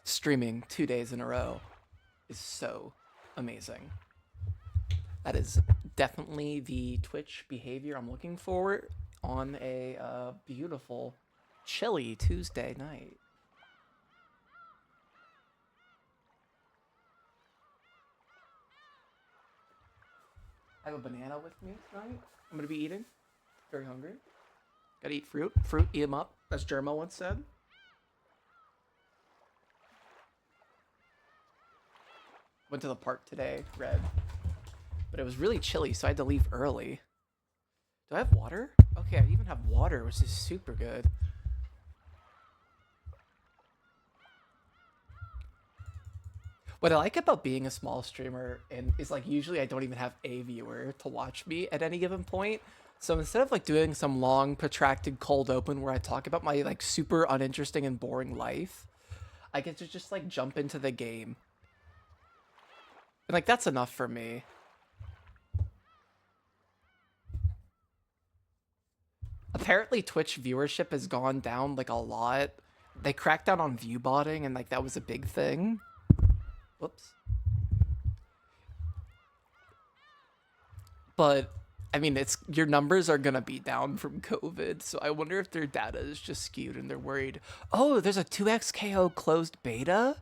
streaming 2 days in a row is so amazing. That is definitely the Twitch behavior I'm looking for on a beautiful, chilly Tuesday night. I have a banana with me tonight. I'm gonna be eating. Very hungry. Gotta eat fruit. Fruit, eat 'em up, as Jermo once said. Went to the park today, Red. But it was really chilly, so I had to leave early. Do I have water? Okay, I even have water, which is super good. What I like about being a small streamer is like usually I don't even have a viewer to watch me at any given point. So instead of like doing some long protracted cold open where I talk about my like super uninteresting and boring life, I get to just like jump into the game. And like that's enough for me. Apparently Twitch viewership has gone down like a lot. They cracked down on view botting and like that was a big thing. Whoops. But I mean, it's your numbers are gonna be down from COVID, so I wonder if their data is just skewed and they're worried. Oh, there's a 2x KO closed beta?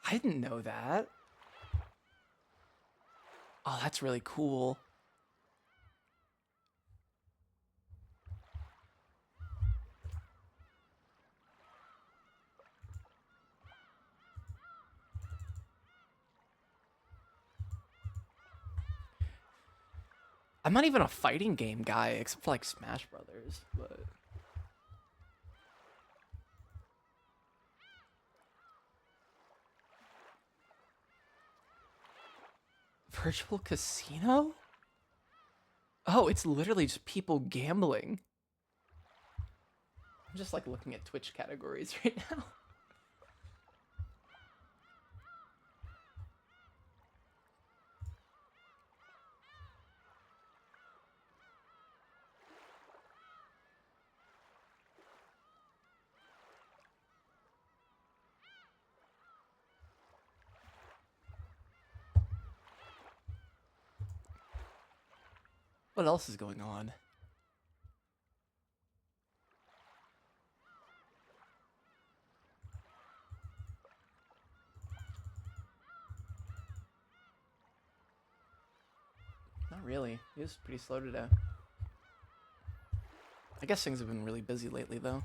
I didn't know that. Oh, that's really cool. I'm not even a fighting game guy, except for like Smash Brothers, but... Virtual casino? Oh, it's literally just people gambling. I'm just like looking at Twitch categories right now. What else is going on? Not really. He was pretty slow today. I guess things have been really busy lately, though.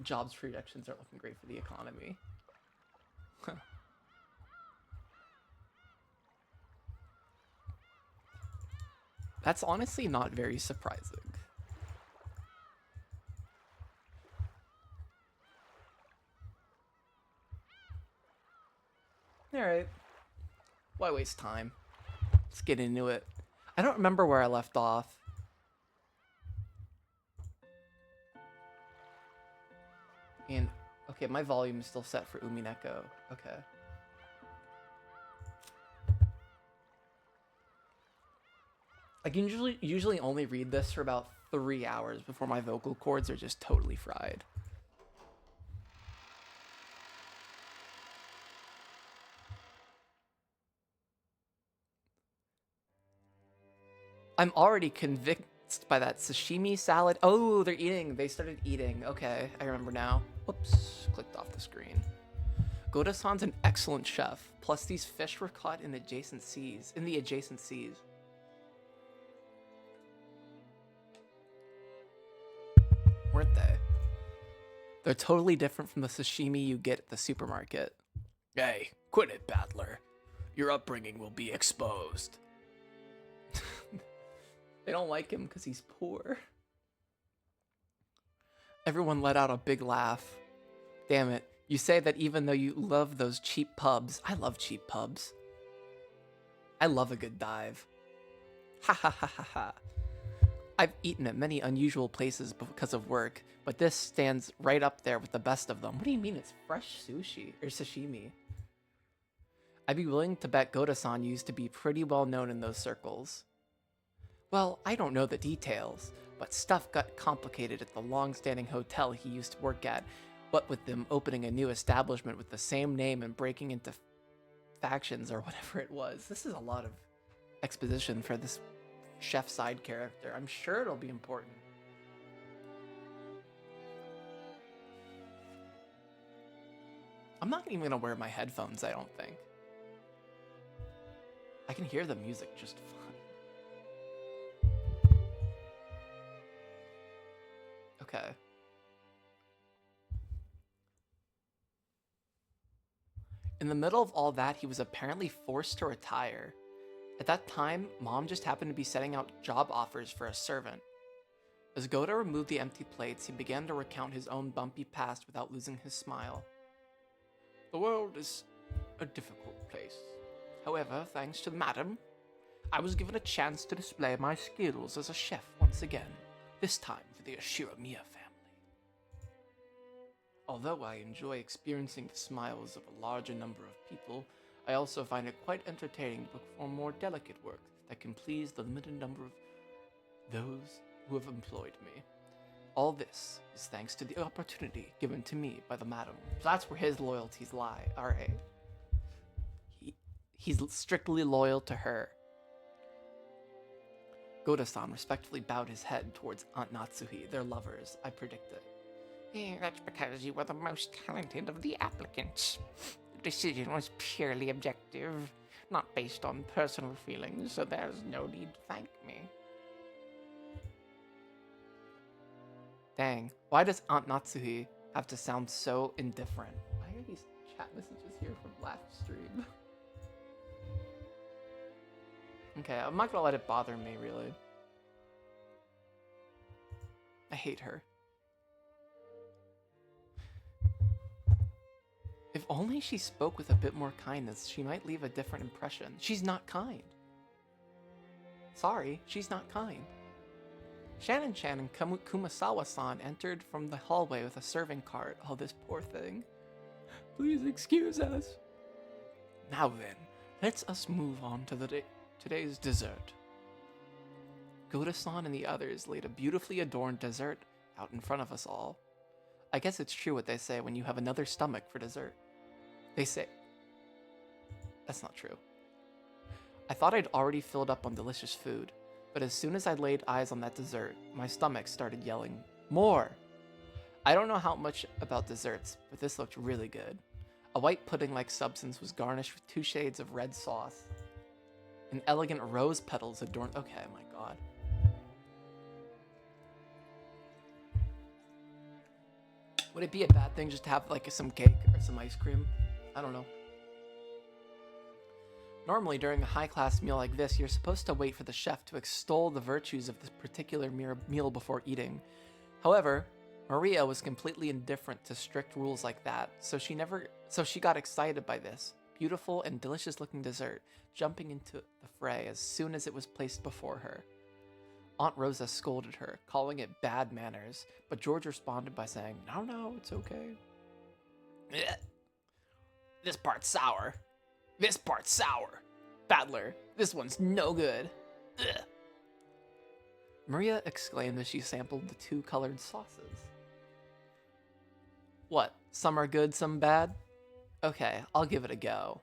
Jobs projections aren't looking great for the economy. That's honestly not very surprising. Alright. Why waste time? Let's get into it. I don't remember where I left off. And, okay, my volume is still set for Umineko. Okay. I can usually only read this for about 3 hours before my vocal cords are just totally fried. I'm already convinced by that sashimi salad. Oh, they're eating. They started eating. Okay, I remember now. Whoops, clicked off the screen. Goda-san's an excellent chef. Plus, these fish were caught in the adjacent seas. Weren't they? They're totally different from the sashimi you get at the supermarket. Hey, quit it, Battler. Your upbringing will be exposed. They don't like him because he's poor. Everyone let out a big laugh. Damn it. You say that even though you love those cheap pubs. I love cheap pubs. I love a good dive. Ha ha ha ha ha. I've eaten at many unusual places because of work, but this stands right up there with the best of them. What do you mean it's fresh sushi or sashimi? I'd be willing to bet Goda-san used to be pretty well known in those circles. Well, I don't know the details, but stuff got complicated at the long-standing hotel he used to work at, what with them opening a new establishment with the same name and breaking into factions or whatever it was. This is a lot of exposition for this chef side character. I'm sure it'll be important. I'm not even gonna wear my headphones, I don't think. I can hear the music just fine. Okay. In the middle of all that, he was apparently forced to retire. At that time, Mom just happened to be setting out job offers for a servant. As Goda removed the empty plates, he began to recount his own bumpy past without losing his smile. The world is a difficult place. However, thanks to Madam, I was given a chance to display my skills as a chef once again, this time for the Ashiramiya family. Although I enjoy experiencing the smiles of a larger number of people, I also find it quite entertaining to perform more delicate work that can please the limited number of those who have employed me. All this is thanks to the opportunity given to me by the Madam. So that's where his loyalties lie. Alright. He's strictly loyal to her. Goda-san respectfully bowed his head towards Aunt Natsuhi, their lovers, I predicted. That's because you were the most talented of the applicants. The decision was purely objective, not based on personal feelings, so there's no need to thank me. Dang, why does Aunt Natsuhi have to sound so indifferent? Why are these chat messages here from last stream? Okay, I'm not gonna let it bother me, really. I hate her. If only she spoke with a bit more kindness, she might leave a different impression. She's not kind. Sorry, she's not kind. Shannon-chan and Kumasawa-san entered from the hallway with a serving cart. Oh, this poor thing. Please excuse us. Now then, let's us move on to today's dessert. Goda-san and the others laid a beautifully adorned dessert out in front of us all. I guess it's true what they say when you have another stomach for dessert. They say... That's not true. I thought I'd already filled up on delicious food, but as soon as I laid eyes on that dessert, my stomach started yelling, "More!" I don't know how much about desserts, but this looked really good. A white pudding-like substance was garnished with 2 shades of red sauce. And elegant rose petals adorned... Okay, my god. Would it be a bad thing just to have, like, some cake or some ice cream? I don't know. Normally, during a high-class meal like this, you're supposed to wait for the chef to extol the virtues of this particular meal before eating. However, Maria was completely indifferent to strict rules like that, so she got excited by this beautiful and delicious-looking dessert, jumping into the fray as soon as it was placed before her. Aunt Rosa scolded her, calling it bad manners, but George responded by saying, No, it's okay. Ugh. This part's sour. This part's sour. Battler, this one's no good. Ugh. Maria exclaimed as she sampled the 2 colored sauces. What, some are good, some bad? Okay, I'll give it a go.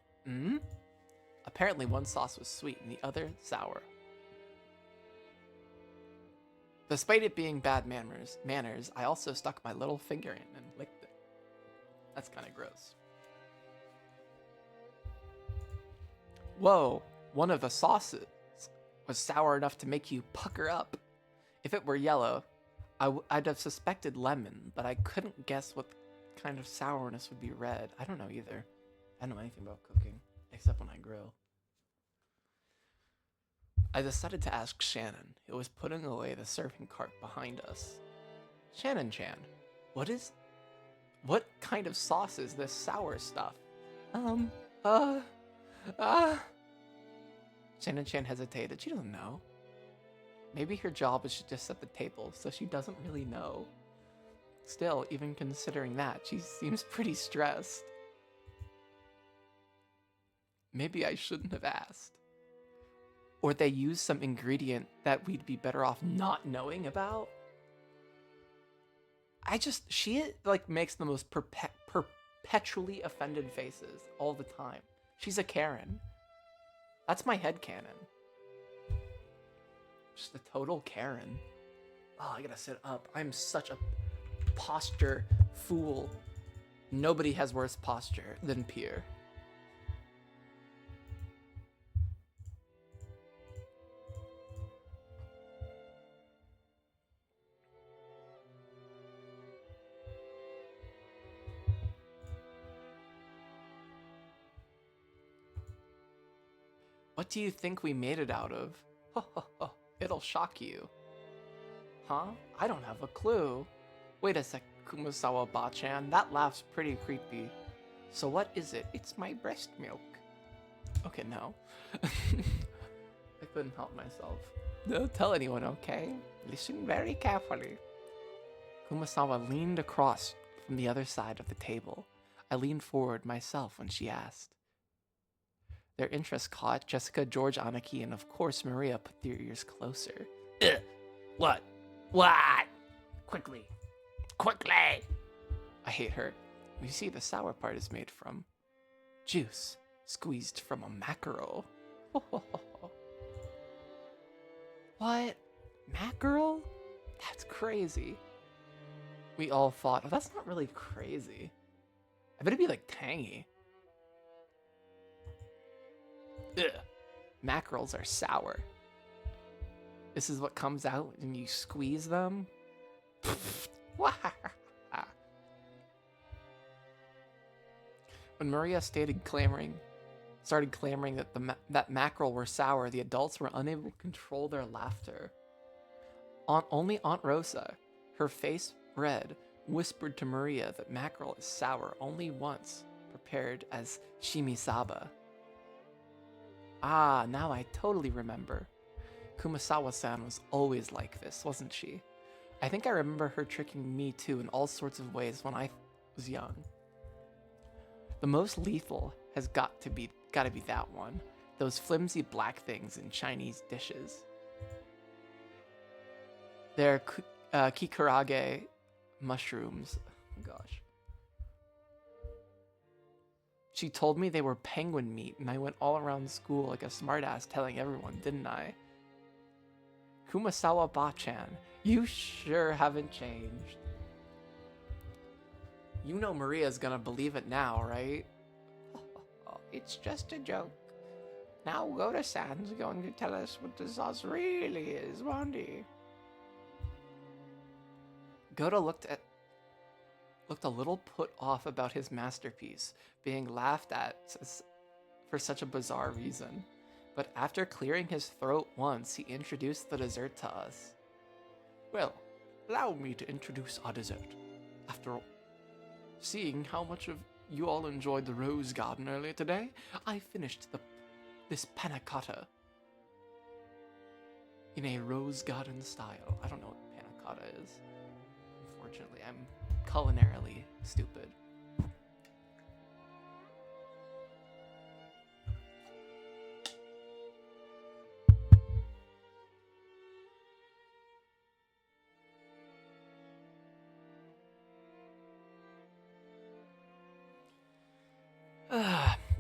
Apparently one sauce was sweet and the other sour. Despite it being bad manners, I also stuck my little finger in and licked it. That's kind of gross. Whoa, one of the sauces was sour enough to make you pucker up. If it were yellow, I'd have suspected lemon, but I couldn't guess what kind of sourness would be red. I don't know either. I don't know anything about cooking, except when I grill. I decided to ask Shannon, who was putting away the serving cart behind us. Shannon-chan, what kind of sauce is this sour stuff? Shannon-chan hesitated. She doesn't know. Maybe her job is to just set the table, so she doesn't really know. Still, even considering that, she seems pretty stressed. Maybe I shouldn't have asked. Or they use some ingredient that we'd be better off not knowing about. She like makes the most perpetually offended faces all the time. She's a Karen. That's my headcanon. Just a total Karen. Oh, I gotta sit up. I'm such a posture fool. Nobody has worse posture than Pier. What do you think we made it out of? It'll shock you. Huh? I don't have a clue. Wait a sec, Kumasawa Bachan. That laugh's pretty creepy. So what is it? It's my breast milk. Okay, no. I couldn't help myself. Don't tell anyone, okay? Listen very carefully. Kumasawa leaned across from the other side of the table. I leaned forward myself when she asked. Their interest caught. Jessica, George, Anaki, and of course Maria put their ears closer. Ugh. What? What? Quickly. Quickly! I hate her. You see, the sour part is made from juice squeezed from a mackerel. What? Mackerel? That's crazy. We all thought, oh, that's not really crazy. I bet it'd be like tangy. Ugh. Mackerels are sour. This is what comes out when you squeeze them? When Maria started clamoring that that mackerel were sour, the adults were unable to control their laughter. Only Aunt Rosa, her face red, whispered to Maria that mackerel is sour only once prepared as shimisaba. Ah, now I totally remember. Kumasawa-san was always like this, wasn't she? I think I remember her tricking me too in all sorts of ways when I was young. The most lethal has got to be that one. Those flimsy black things in Chinese dishes. They're kikurage mushrooms. Oh, gosh. She told me they were penguin meat, and I went all around school like a smartass telling everyone, didn't I? Kumasawa Bachan, you sure haven't changed. You know Maria's gonna believe it now, right? It's just a joke. Now Goda-san's going to tell us what the sauce really is, won't he? Goda looked a little put off about his masterpiece being laughed at for such a bizarre reason. But after clearing his throat once, he introduced the dessert to us. Well, allow me to introduce our dessert. After all, seeing how much of you all enjoyed the rose garden earlier today, I finished this panna cotta in a rose garden style. I don't know what panna cotta is. Unfortunately, I'm culinarily stupid.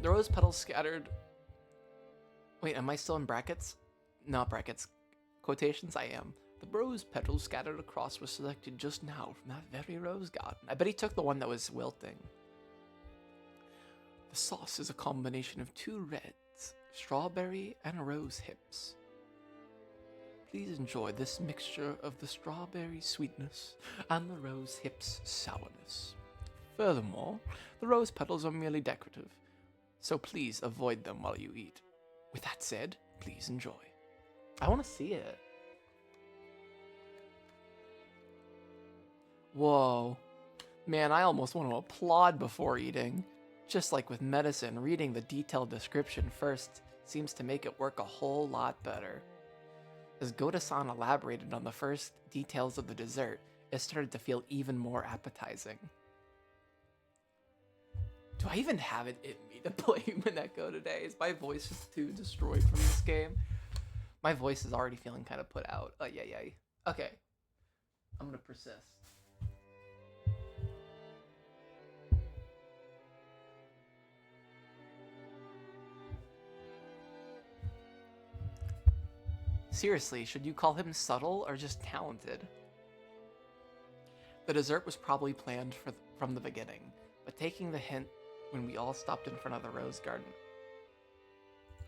The rose petals scattered. Wait, am I still in brackets? Not brackets. Quotations, I am. The rose petals scattered across were selected just now from that very rose garden. I bet he took the one that was wilting. The sauce is a combination of two reds, strawberry and rose hips. Please enjoy this mixture of the strawberry sweetness and the rose hips sourness. Furthermore, the rose petals are merely decorative, so please avoid them while you eat. With that said, please enjoy. I want to see it. Whoa. Man, I almost want to applaud before eating. Just like with medicine, reading the detailed description first seems to make it work a whole lot better. As Goda-san elaborated on the first details of the dessert, it started to feel even more appetizing. Do I even have it in me to play Umineko today? Is my voice just too destroyed from this game? My voice is already feeling kind of put out. Yeah. Okay. I'm gonna persist. Seriously, should you call him subtle or just talented? The dessert was probably planned from the beginning, but taking the hint when we all stopped in front of the rose garden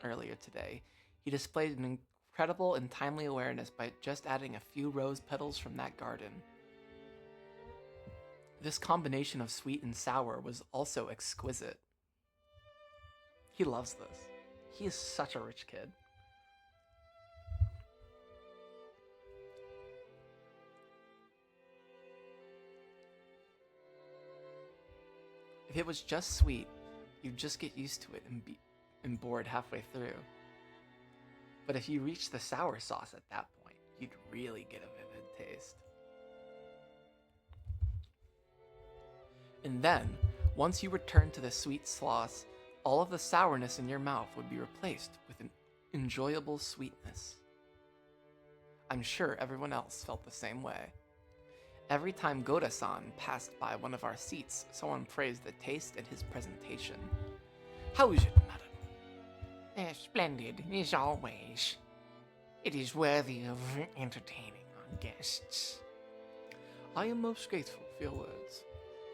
earlier today, he displayed an incredible and timely awareness by just adding a few rose petals from that garden. This combination of sweet and sour was also exquisite. He loves this. He is such a rich kid. If it was just sweet, you'd just get used to it and bored halfway through. But if you reached the sour sauce at that point, you'd really get a vivid taste. And then, once you returned to the sweet sauce, all of the sourness in your mouth would be replaced with an enjoyable sweetness. I'm sure everyone else felt the same way. Every time Goda-san passed by one of our seats, someone praised the taste and his presentation. How is it, madam? Splendid, as always. It is worthy of entertaining our guests. I am most grateful for your words.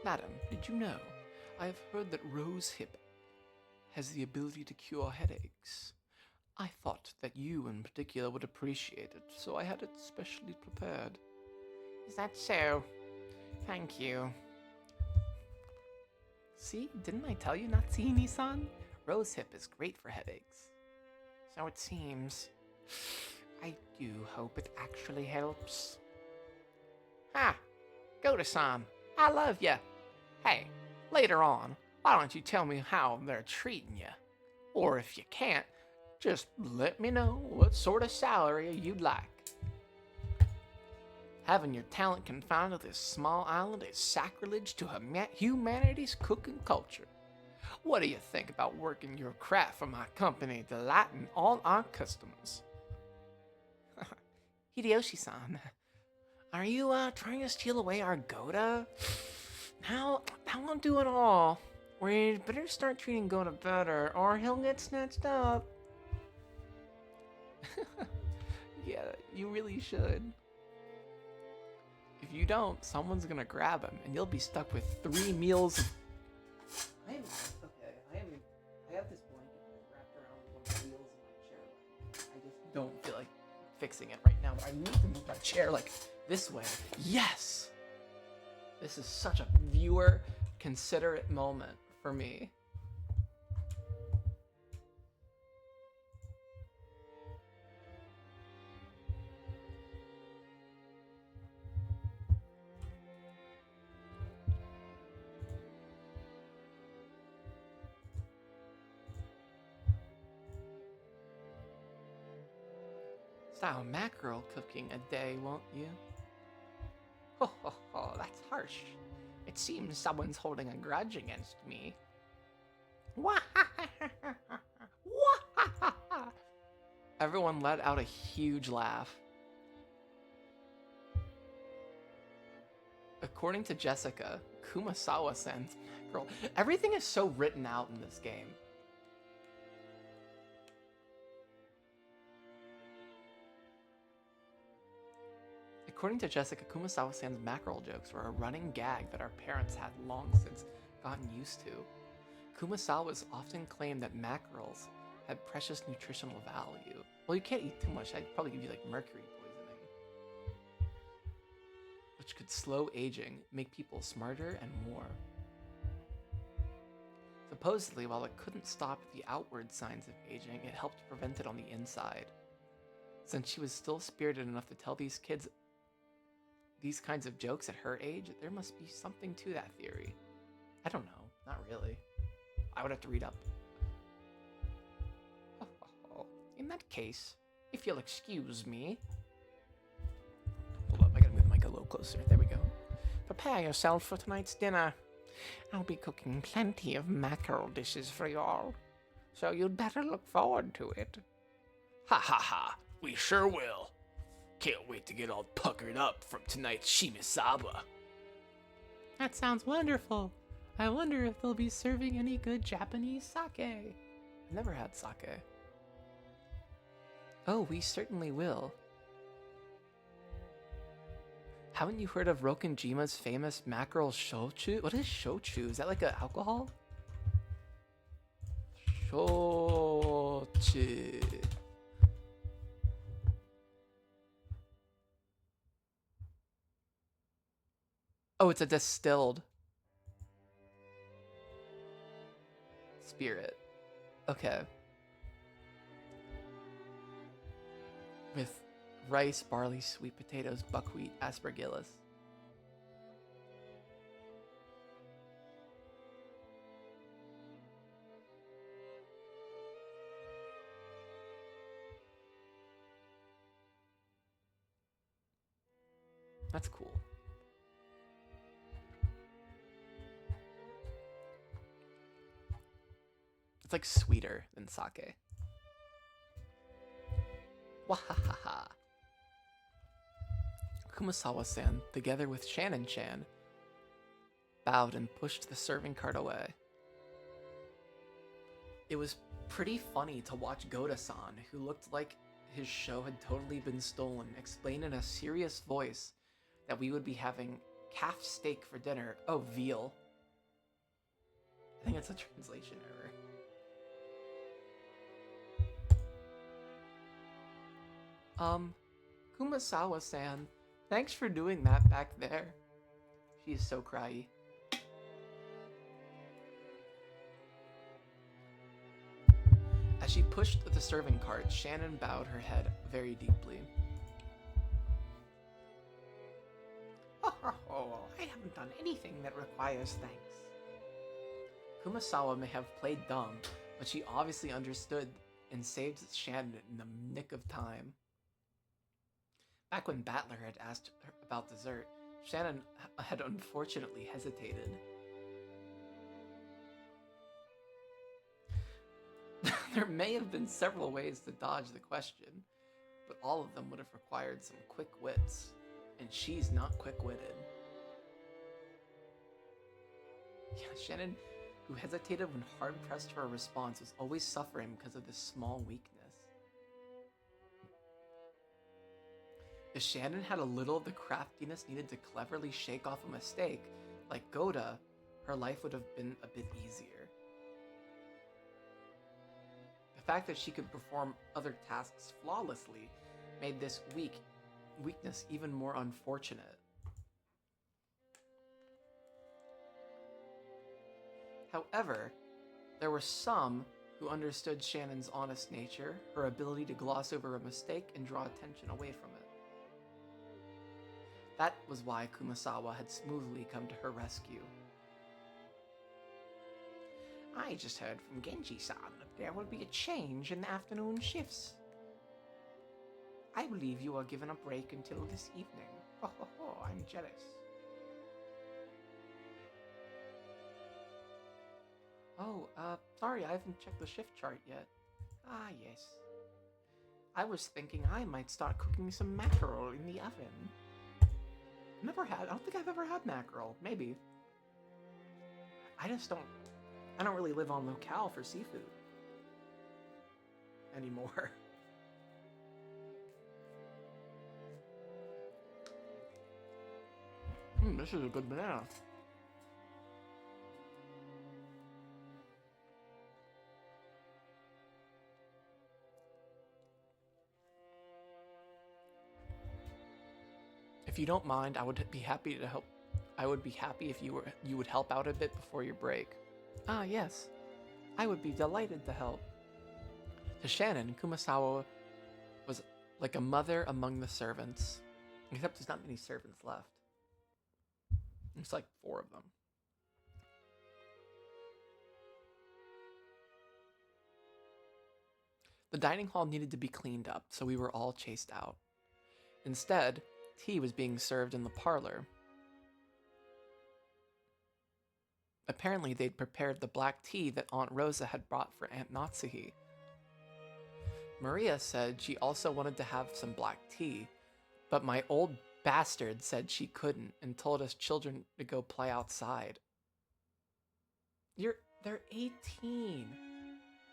Madam, did you know? I have heard that rose hip has the ability to cure headaches. I thought that you in particular would appreciate it, so I had it specially prepared. Is that so? Thank you. See, didn't I tell you, Natsini-san? Rose hip is great for headaches. So it seems. I do hope it actually helps. Ha! Goda-san, I love ya. Hey, later on, why don't you tell me how they're treating you? Or if you can't, just let me know what sort of salary you'd like. Having your talent confined to this small island is sacrilege to humanity's cooking culture. What do you think about working your craft for my company, delighting all our customers? Hideyoshi-san, are you trying to steal away our Goda? Now, that won't do at all. We'd better start treating Goda better, or he'll get snatched up. Yeah, you really should. If you don't, someone's gonna grab him, and you'll be stuck with 3 meals. I have this blanket that's wrapped around one of the wheels of my chair. I just don't feel like fixing it right now. But I need to move my chair like this way. Yes! This is such a viewer considerate moment for me. Style mackerel cooking a day, won't you? Ho ho ho, that's harsh. It seems someone's holding a grudge against me. Everyone let out a huge laugh. According to Jessica, Kumasawa-san's mackerel. Everything is so written out in this game. According to Jessica, Kumasawa-san's mackerel jokes were a running gag that our parents had long since gotten used to. Kumasawa's often claimed that mackerels had precious nutritional value. Well, you can't eat too much. I'd probably give you like mercury poisoning, which could slow aging, make people smarter and more. Supposedly, while it couldn't stop the outward signs of aging, it helped prevent it on the inside. Since she was still spirited enough to tell these kids these kinds of jokes at her age, there must be something to that theory. I don't know. Not really. I would have to read up. In that case, if you'll excuse me. Hold up, I gotta move the mic a little closer. There we go. Prepare yourself for tonight's dinner. I'll be cooking plenty of mackerel dishes for you all, so you'd better look forward to it. Ha ha ha, we sure will. Can't wait to get all puckered up from tonight's shimisaba. That sounds wonderful. I wonder if they'll be serving any good Japanese sake. I've never had sake. Oh, we certainly will. Haven't you heard of Rokenjima's famous mackerel shochu? What is shochu? Is that like an alcohol? Shochu. Oh, it's a distilled spirit. Okay. With rice, barley, sweet potatoes, buckwheat, aspergillus. That's cool. It's like sweeter than sake. Wahahaha. Kumasawa-san, together with Shannon-chan, bowed and pushed the serving cart away. It was pretty funny to watch Goda-san, who looked like his show had totally been stolen, explain in a serious voice that we would be having calf steak for dinner. Oh, veal. I think it's a translation error. Kumasawa-san, thanks for doing that back there. She is so cryy. As she pushed the serving cart, Shannon bowed her head very deeply. Oh, I haven't done anything that requires thanks. Kumasawa may have played dumb, but she obviously understood and saved Shannon in the nick of time. Back when Battler had asked her about dessert, Shannon had unfortunately hesitated. There may have been several ways to dodge the question, but all of them would have required some quick wits, and she's not quick-witted. Yeah, Shannon, who hesitated when hard-pressed for a response, was always suffering because of this small weakness. If Shannon had a little of the craftiness needed to cleverly shake off a mistake, like Goda, her life would have been a bit easier. The fact that she could perform other tasks flawlessly made this weakness even more unfortunate. However, there were some who understood Shannon's honest nature, her ability to gloss over a mistake and draw attention away from it. That was why Kumasawa had smoothly come to her rescue. I just heard from Genji-san that there will be a change in the afternoon shifts. I believe you are given a break until this evening. I'm jealous. Oh, sorry, I haven't checked the shift chart yet. Ah, yes. I was thinking I might start cooking some mackerel in the oven. I don't think I've ever had mackerel. Maybe. I don't really live on locale for seafood. Anymore. This is a good banana. If you don't mind, I would be happy to help. I would be happy if you would help out a bit before your break. Ah, yes. I would be delighted to help. To Shannon, Kumasawa was like a mother among the servants. Except there's not many servants left. It's like 4 of them. The dining hall needed to be cleaned up, so we were all chased out. Instead, tea was being served in the parlor. Apparently, they'd prepared the black tea that Aunt Rosa had brought for Aunt Natsuhi. Maria said she also wanted to have some black tea, but my old bastard said she couldn't and told us children to go play outside. They're 18.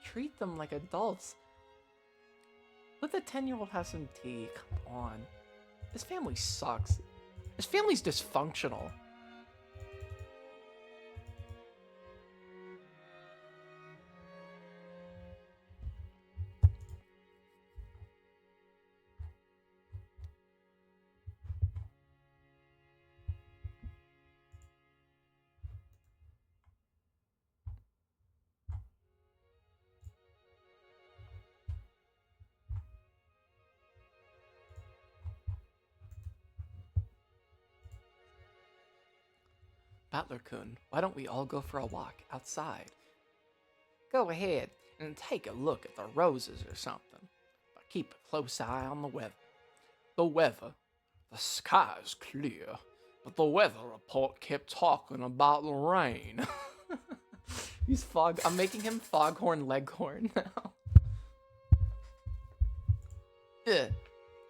Treat them like adults. Let the 10-year-old have some tea. Come on. This family sucks. This family's dysfunctional. Battler-kun, why don't we all go for a walk outside? Go ahead and take a look at the roses or something. But keep a close eye on the weather. The weather? The sky's clear, but the weather report kept talking about the rain. I'm making him Foghorn Leghorn now. Ugh,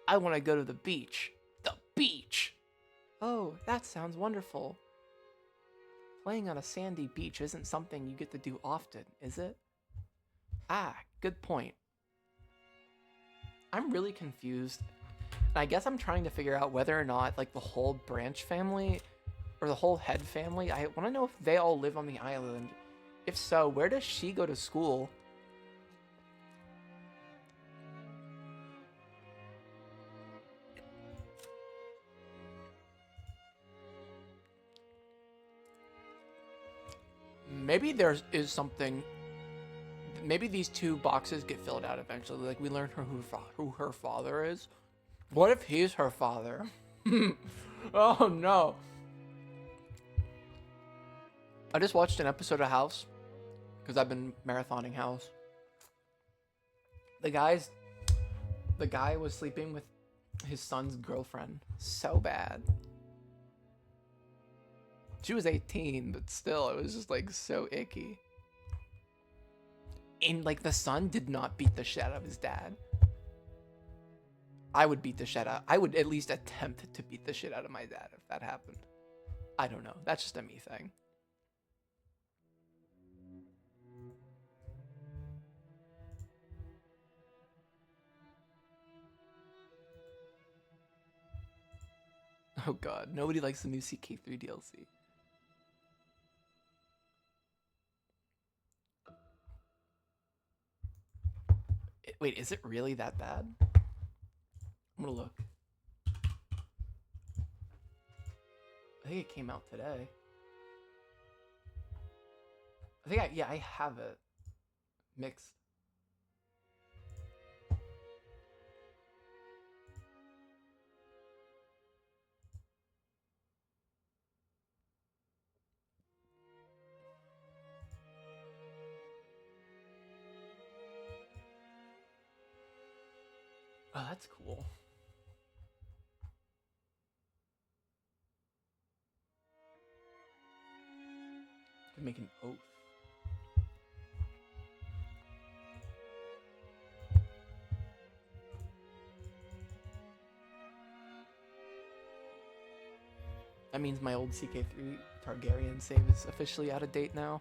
I want to go to the beach. The beach! Oh, that sounds wonderful. Playing on a sandy beach isn't something you get to do often, is it? Ah, good point. I'm really confused. I guess I'm trying to figure out whether or not, like, the whole Branch family, or the whole Head family, I want to know if they all live on the island. If so, where does she go to school? Maybe there is something. Maybe these two boxes get filled out eventually. Like, we learn who her father is. What if he's her father? Oh no. I just watched an episode of House because I've been marathoning House. The guy was sleeping with his son's girlfriend. So bad. She was 18, but still, it was just, like, so icky. And, like, the son did not beat the shit out of his dad. I would beat the shit out. I would at least attempt to beat the shit out of my dad if that happened. I don't know. That's just a me thing. Oh god, nobody likes the new CK3 DLC. Wait, is it really that bad? I'm gonna look. I think it came out today. I have it mixed. Oh, that's cool. Could make an oath. That means my old CK3 Targaryen save is officially out of date now.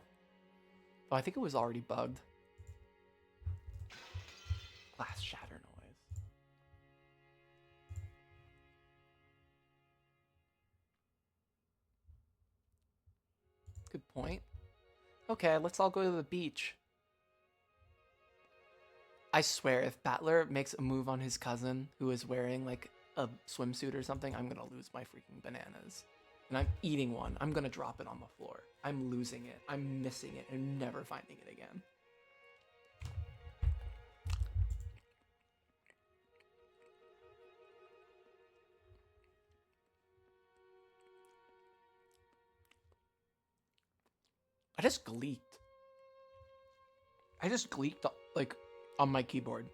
Oh, I think it was already bugged. Glass shatter noise. Good point. Okay, let's all go to the beach. I swear, if Battler makes a move on his cousin who is wearing, like, a swimsuit or something, I'm gonna lose my freaking bananas. And I'm eating one. I'm gonna drop it on the floor. I'm losing it. I'm missing it and never finding it again. I just gleeked, like, on my keyboard.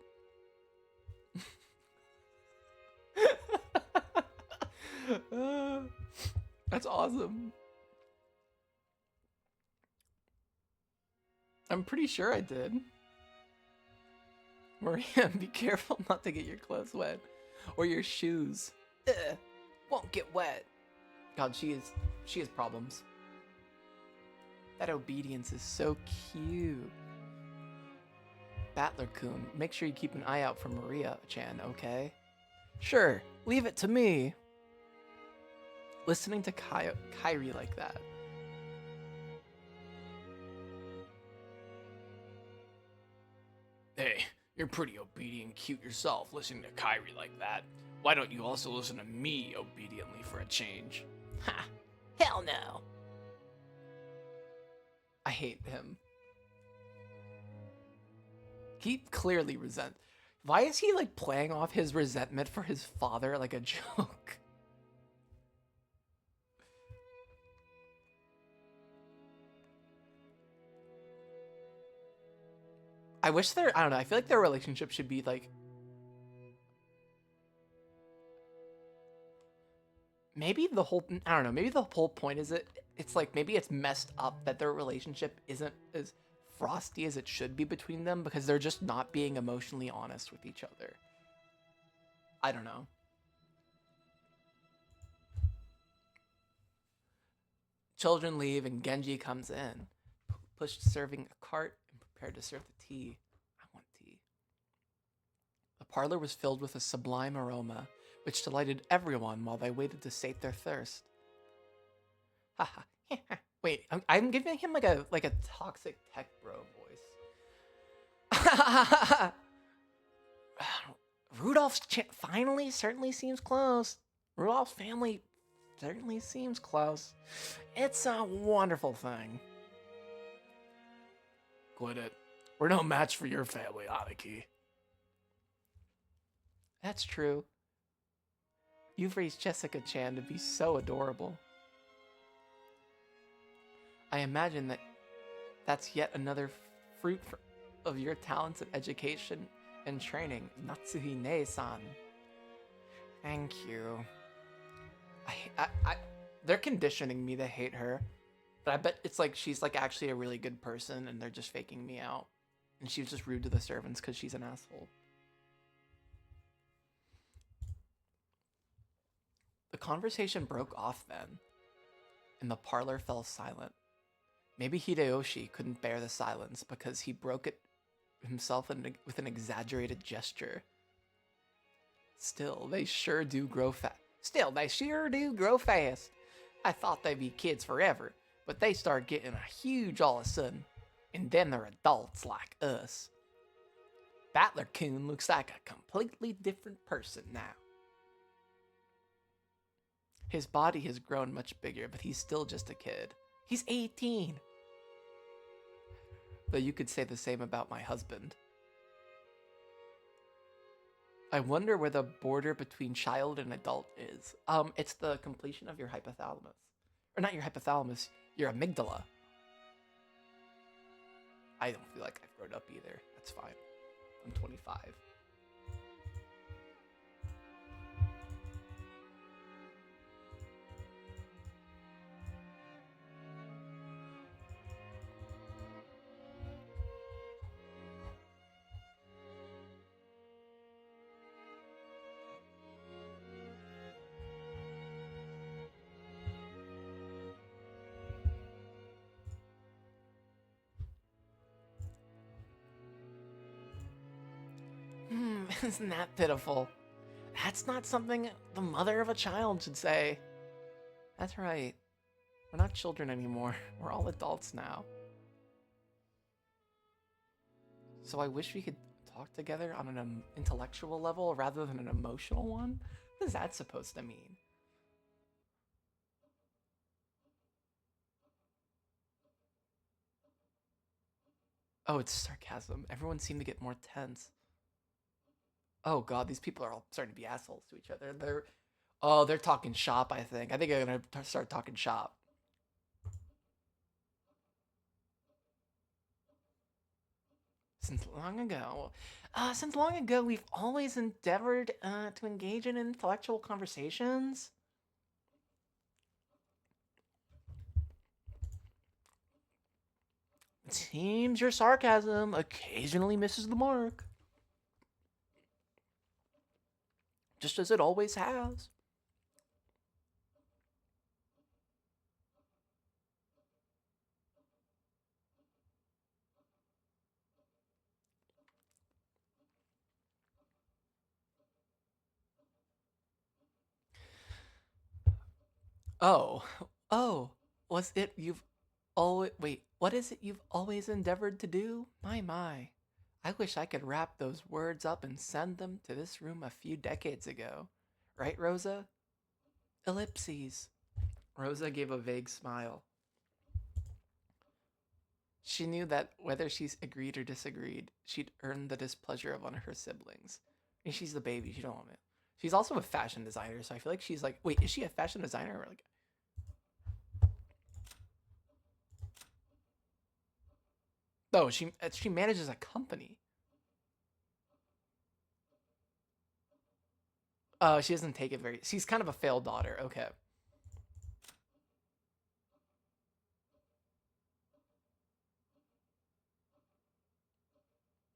That's awesome. I'm pretty sure I did. Maria, be careful not to get your clothes wet. Or your shoes. Won't get wet. God, she has problems. That obedience is so cute. Battler-kun, make sure you keep an eye out for Maria-chan, okay? Sure, leave it to me. Listening to Kairi like that. Hey, you're pretty obedient and cute yourself, listening to Kyrie like that. Why don't you also listen to me obediently for a change? Ha! Hell no! I hate him. He clearly resents. Why is he like playing off his resentment for his father like a joke? I wish I don't know, I feel like their relationship should be like, maybe the whole, I don't know, maybe the whole point is it's like, maybe it's messed up that their relationship isn't as frosty as it should be between them because they're just not being emotionally honest with each other. I don't know. Children leave and Genji comes in, pushed serving a cart and prepared to serve the tea. I want tea. The parlor was filled with a sublime aroma, which delighted everyone while they waited to sate their thirst. Haha. Wait, I'm giving him like a toxic tech bro voice. Rudolph's finally certainly seems close. Rudolph's family certainly seems close. It's a wonderful thing. Quit it. We're no match for your family, Aniki. That's true. You've raised Jessica-chan to be so adorable. I imagine that's yet another fruit of your talents and education and training, Natsuhine-san. Thank you. They're conditioning me to hate her, but I bet it's like she's like actually a really good person and they're just faking me out. And she was just rude to the servants because she's an asshole. The conversation broke off then, and the parlor fell silent. Maybe Hideyoshi couldn't bear the silence because he broke it himself with an exaggerated gesture. Still, they sure do grow fast. I thought they'd be kids forever, but they start getting huge all of a sudden. And then they're adults like us. Battler-kun looks like a completely different person now. His body has grown much bigger, but he's still just a kid. He's 18. Though you could say the same about my husband. I wonder where the border between child and adult is. It's the completion of your hypothalamus. Or not your hypothalamus, your amygdala. I don't feel like I've grown up either. That's fine. I'm 25. Isn't that pitiful? That's not something the mother of a child should say. That's right. We're not children anymore. We're all adults now. So I wish we could talk together on an intellectual level rather than an emotional one. What is that supposed to mean? Oh, it's sarcasm. Everyone seemed to get more tense. Oh god, these people are all starting to be assholes to each other. They're talking shop, I think. I think I'm gonna start talking shop. Since long ago, we've always endeavored to engage in intellectual conversations. Seems your sarcasm occasionally misses the mark. Just as it always has. Oh, oh, was it you've always wait? What is it you've always endeavored to do? My! I wish I could wrap those words up and send them to this room a few decades ago. Right, Rosa? Ellipses. Rosa gave a vague smile. She knew that whether she agreed or disagreed, she'd earned the displeasure of one of her siblings. And she's the baby. She don't want it. She's also a fashion designer, so I feel like she's like, wait, is she a fashion designer or like? No, she manages a company. Oh, she doesn't take it very. She's kind of a failed daughter. Okay.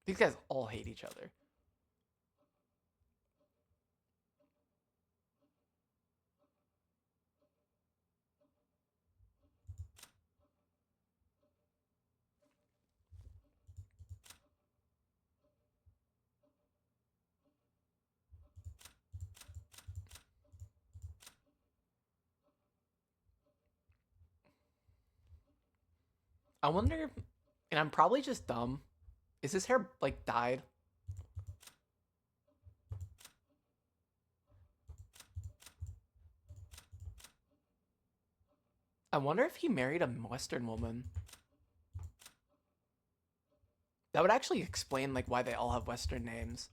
These guys all hate each other. I wonder, and I'm probably just dumb. Is his hair like dyed? I wonder if he married a Western woman. That would actually explain like why they all have Western names.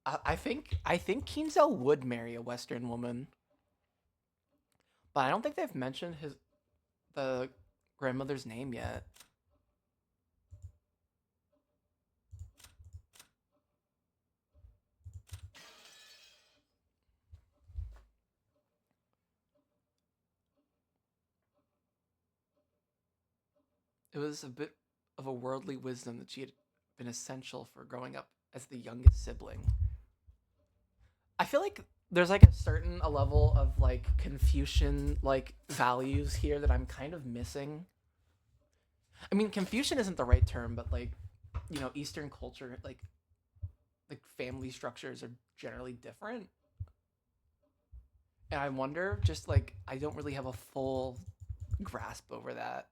I think Kinzo would marry a Western woman, but I don't think they've mentioned the grandmother's name yet. It was a bit of a worldly wisdom that she had been essential for growing up as the youngest sibling. I feel like there's like a level of like Confucian like values here that I'm kind of missing. I mean, Confucian isn't the right term, but like, Eastern culture, like family structures are generally different. And I wonder, just like, I don't really have a full grasp over that.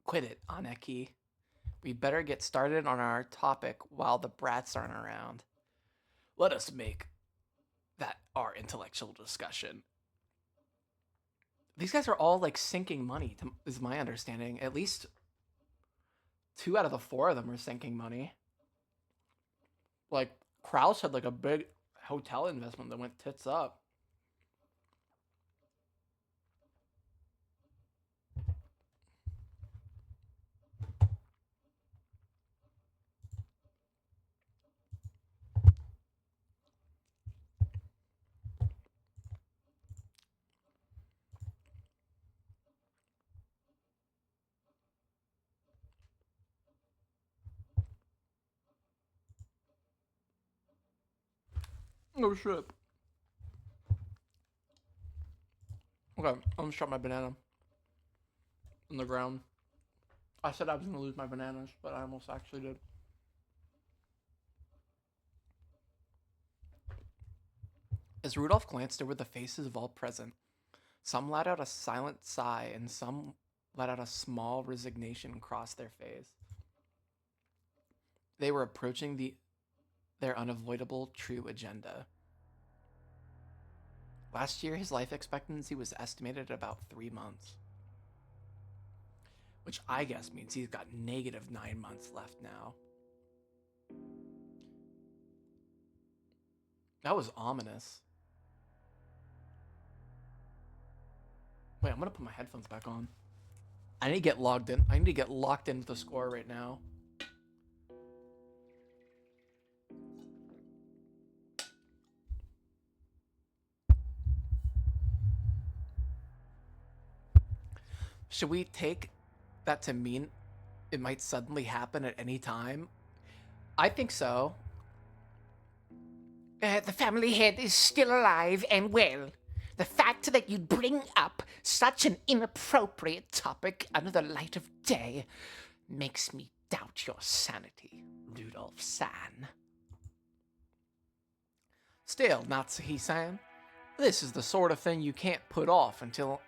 Quit it, Aneki. We better get started on our topic while the brats aren't around. Let us make that our intellectual discussion. These guys are all like sinking money, is my understanding. At least 2 out of the 4 of them are sinking money. Like, Kraus had like a big hotel investment that went tits up. Oh shit. Okay, I'm gonna shut my banana on the ground. I said I was gonna lose my bananas, but I almost actually did. As Rudolph glanced over the faces of all present, some let out a silent sigh and some let out a small resignation across their face. They were approaching their unavoidable true agenda. Last year, his life expectancy was estimated at about 3 months. Which I guess means he's got negative 9 months left now. That was ominous. Wait, I'm gonna put my headphones back on. I need to get logged in. I need to get locked into the score right now. Should we take that to mean it might suddenly happen at any time? I think so. The family head is still alive and well. The fact that you'd bring up such an inappropriate topic under the light of day makes me doubt your sanity, Rudolph-san. Still, Natsuhi-san, this is the sort of thing you can't put off until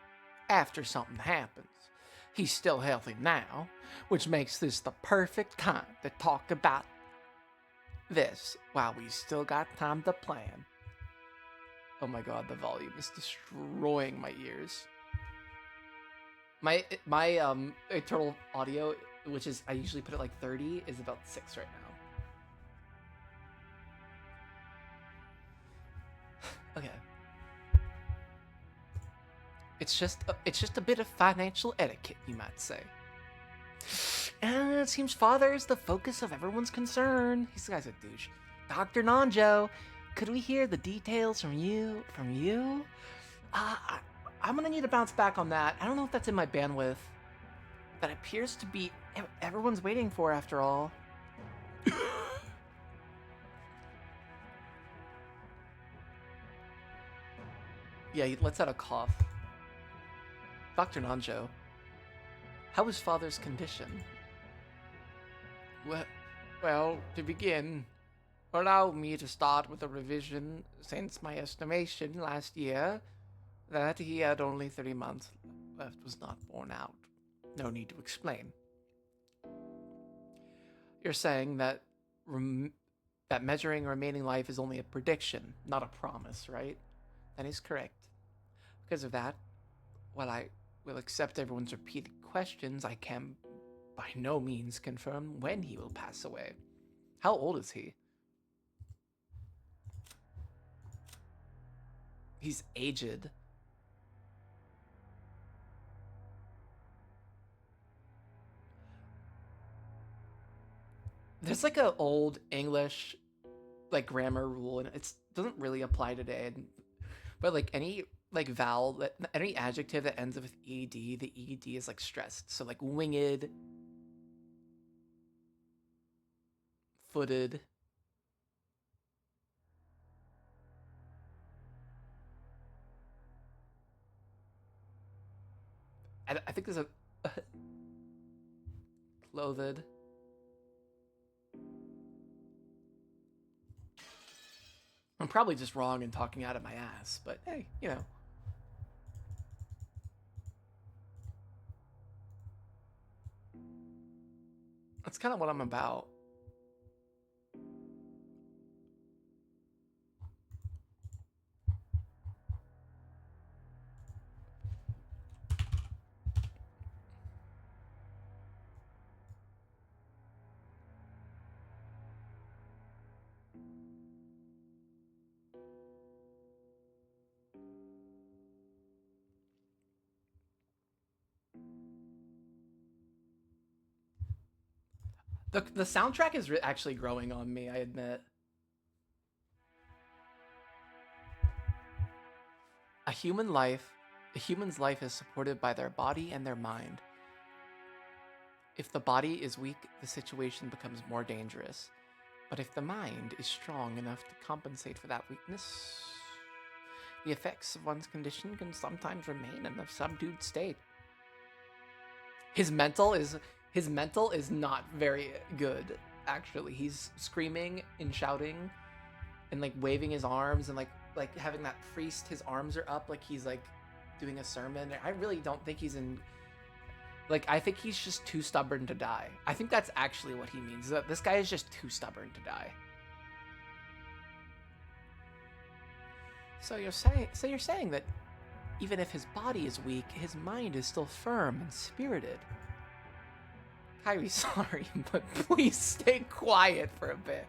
after something happens. He's still healthy now, which makes this the perfect time to talk about this while we still got time to plan. Oh my god, the volume is destroying my ears. My internal audio, which is I usually put it like 30, is about 6 right now. Okay. It's just a bit of financial etiquette, you might say. And it seems father is the focus of everyone's concern. This guy's a douche. Dr. Nanjo, could we hear the details from you? I'm gonna need to bounce back on that. I don't know if that's in my bandwidth. That appears to be everyone's waiting for, after all. Yeah, let's add a cough. Dr. Nanjo, how is father's condition? Well, to begin, allow me to start with a revision since my estimation last year that he had only 3 months left was not borne out. No need to explain. You're saying that that measuring remaining life is only a prediction, not a promise, right? That is correct. Because of that, while I will accept everyone's repeated questions, I can by no means confirm when he will pass away. How old is he? He's aged. There's like a old English like grammar rule, and it doesn't really apply today. But like any like vowel, any adjective that ends with ed, the ed is like stressed. So like winged, footed. I think there's a clothed. I'm probably just wrong and talking out of my ass, but hey, you know. That's kind of what I'm about. The soundtrack is actually growing on me, I admit. A human's life is supported by their body and their mind. If the body is weak, the situation becomes more dangerous. But if the mind is strong enough to compensate for that weakness, the effects of one's condition can sometimes remain in a subdued state. His mental is not very good, actually. He's screaming and shouting and like waving his arms and like like having that priest, his arms are up like he's like doing a sermon. I really don't think he's in. Like, I think he's just too stubborn to die. I think that's actually what he means. That this guy is just too stubborn to die. So you're saying that even if his body is weak, his mind is still firm and spirited. Kyrie, sorry, but please stay quiet for a bit.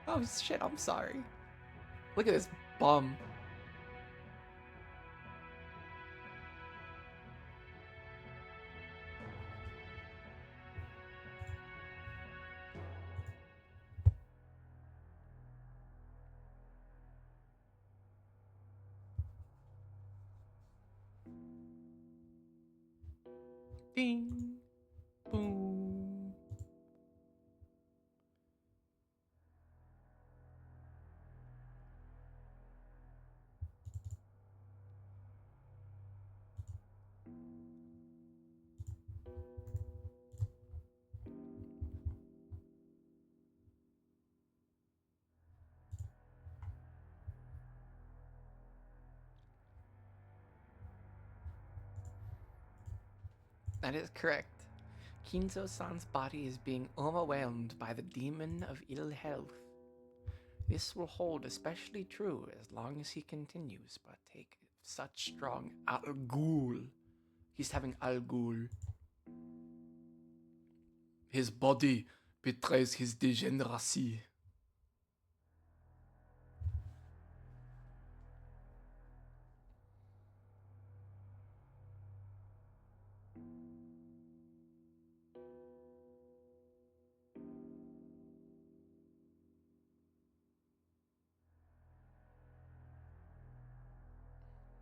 Oh shit, I'm sorry. Look at this bum. Ding. Boom. That is correct. Kinzo-san's body is being overwhelmed by the demon of ill health. This will hold especially true as long as he continues to partake of such strong algul. He's having algul. His body betrays his degeneracy.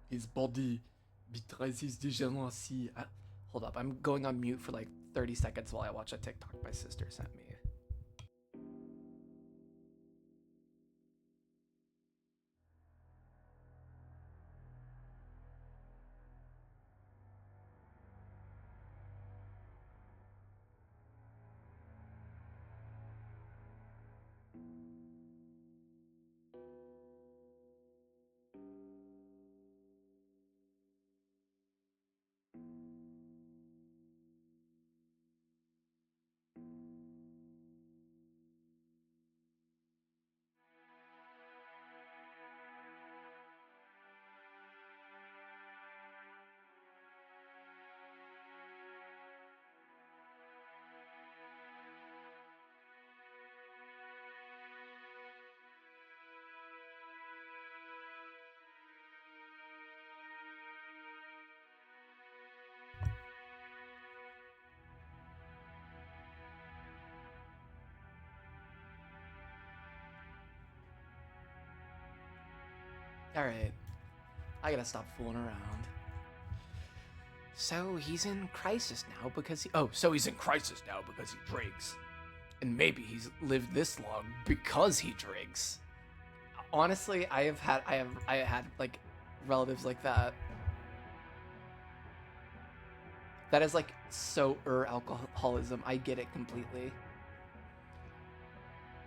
His body betrays his degeneracy. Hold up, I'm going on mute for like 30 seconds while I watch a TikTok my sister sent me. Alright, I gotta stop fooling around. So he's in crisis now because he. Oh, so he's in crisis now because he drinks. And maybe he's lived this long because he drinks. Honestly, I had like relatives like that. That is like so alcoholism. I get it completely.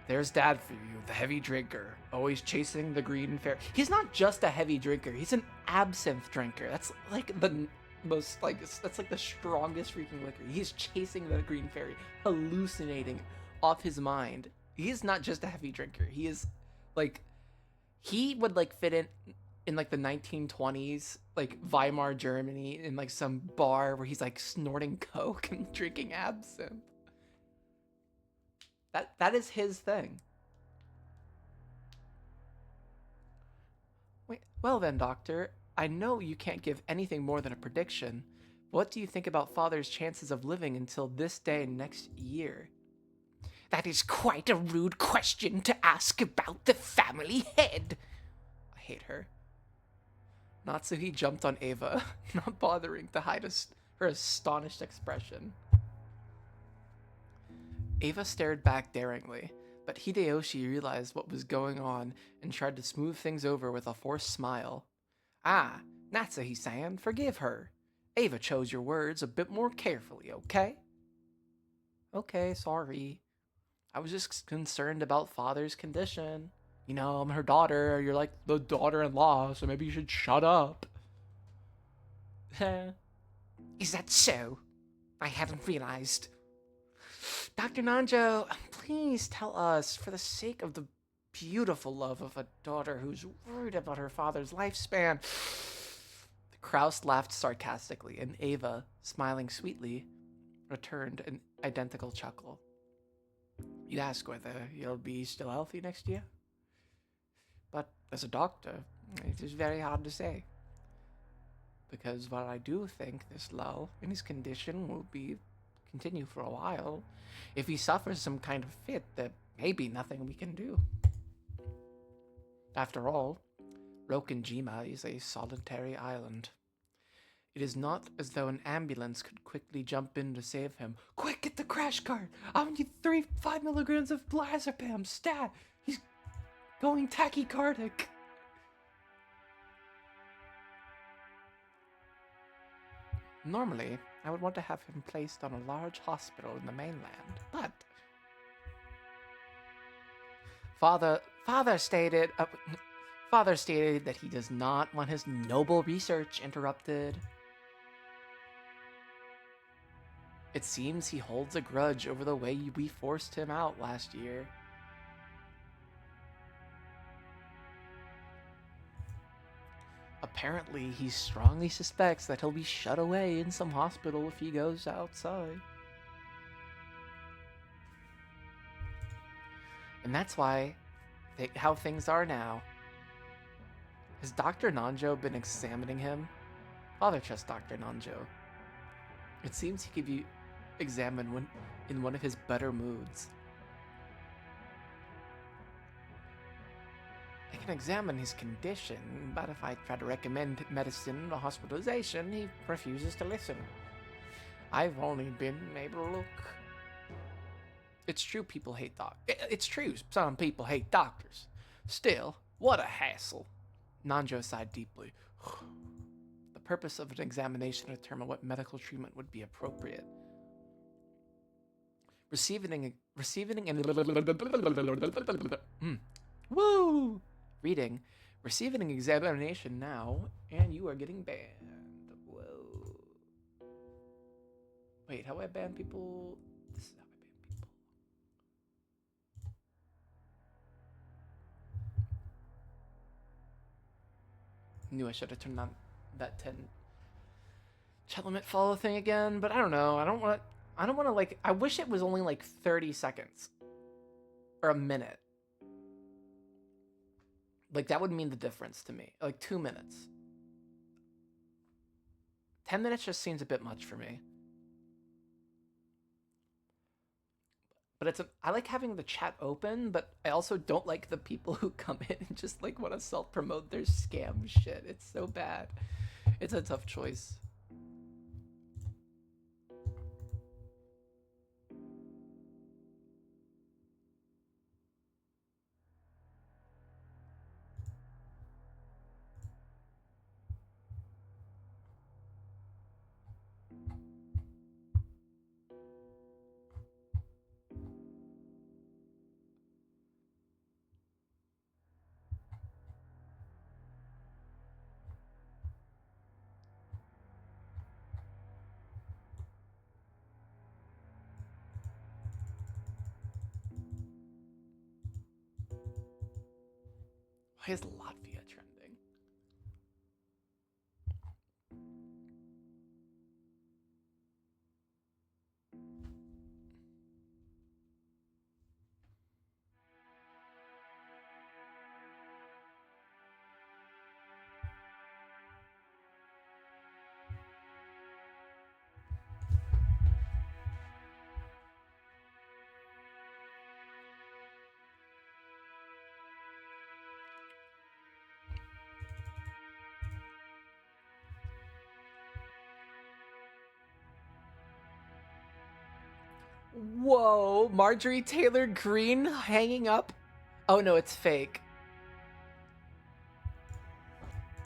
There's dad for you, the heavy drinker, always chasing the green fairy. He's not just a heavy drinker, he's an absinthe drinker. That's like the most, like, that's like the strongest freaking liquor. He's chasing the green fairy, hallucinating off his mind. He's not just a heavy drinker. He is, like, he would, like, fit in like, the 1920s, like, Weimar, Germany, in, like, some bar where he's, like, snorting coke and drinking absinthe. That is his thing. Wait, well then, Doctor, I know you can't give anything more than a prediction. What do you think about Father's chances of living until this day next year? That is quite a rude question to ask about the family head. I hate her. Natsuhi jumped on Ava, not bothering to hide her astonished expression. Ava stared back daringly, but Hideyoshi realized what was going on and tried to smooth things over with a forced smile. Ah, Natsuhi-san, forgive her. Ava chose your words a bit more carefully, okay? Okay, sorry. I was just concerned about Father's condition. You know, I'm her daughter. You're like the daughter-in-law, so maybe you should shut up. Is that so? I hadn't realized. Dr. Nanjo, please tell us, for the sake of the beautiful love of a daughter who's worried about her father's lifespan. Kraus laughed sarcastically, and Ava, smiling sweetly, returned an identical chuckle. You ask whether you'll be still healthy next year? But as a doctor, it is very hard to say. Because while I do think this lull in his condition will continue for a while, if he suffers some kind of fit, there may be nothing we can do. After all, Rokenjima is a solitary island. It is not as though an ambulance could quickly jump in to save him. Quick, get the crash cart! I need 5 milligrams of diazepam, stat! He's going tachycardic! Normally, I would want to have him placed on a large hospital in the mainland, but Father stated that he does not want his noble research interrupted. It seems he holds a grudge over the way we forced him out last year. Apparently, he strongly suspects that he'll be shut away in some hospital if he goes outside. And that's why, how things are now. Has Dr. Nanjo been examining him? Father trusts Dr. Nanjo. It seems he could be examined in one of his better moods. I can examine his condition, but if I try to recommend medicine or hospitalization, he refuses to listen. I've only been able to look. It's true people hate It's true some people hate doctors. Still, what a hassle. Nanjo sighed deeply. The purpose of an examination to determine what medical treatment would be appropriate. Receiving an examination now, and you are getting banned. Whoa. Wait, how do I ban people? This is how I ban people. Knew I should have turned on that 10 chat limit follow thing again, but I don't know. I don't want to like, I wish it was only like 30 seconds or a minute. Like, that would mean the difference to me. Like, 2 minutes. 10 minutes just seems a bit much for me. But I like having the chat open, but I also don't like the people who come in and just, like, want to self-promote their scam shit. It's so bad. It's a tough choice. Why is Latvia trending? Whoa, Marjorie Taylor Greene hanging up? Oh no, it's fake.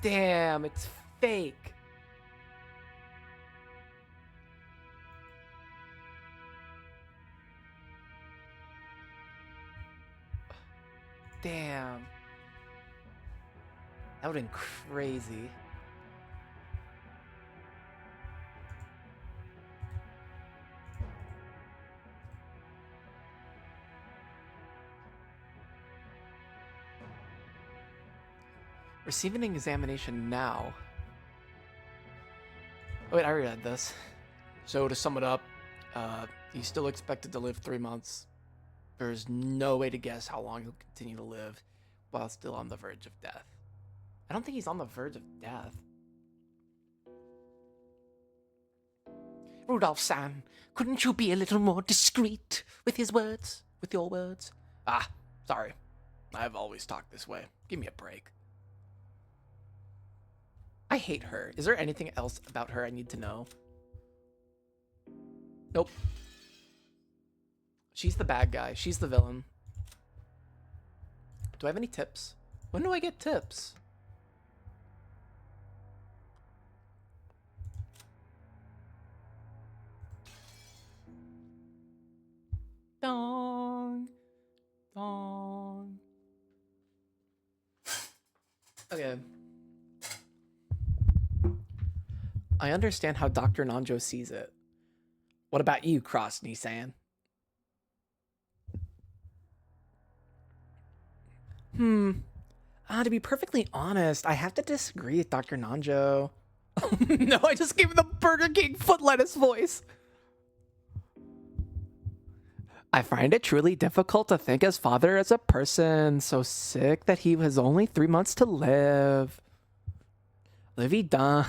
Damn, it's fake. Damn. That would have been crazy. Receiving an examination now. Oh, wait, I already read this. So to sum it up, he's still expected to live 3 months. There's no way to guess how long he'll continue to live while still on the verge of death. I don't think he's on the verge of death. Rudolph-san, couldn't you be a little more discreet with his words? With your words? Ah, sorry. I've always talked this way. Give me a break. I hate her. Is there anything else about her I need to know? Nope. She's the bad guy. She's the villain. Do I have any tips? When do I get tips? Dong. Dong. Okay. I understand how Dr. Nanjo sees it. What about you, Cross Nissan? To be perfectly honest, I have to disagree with Dr. Nanjo. No, I just gave him the Burger King foot lettuce voice. I find it truly difficult to think his father as a person so sick that he has only 3 months to live. Livy Dunn.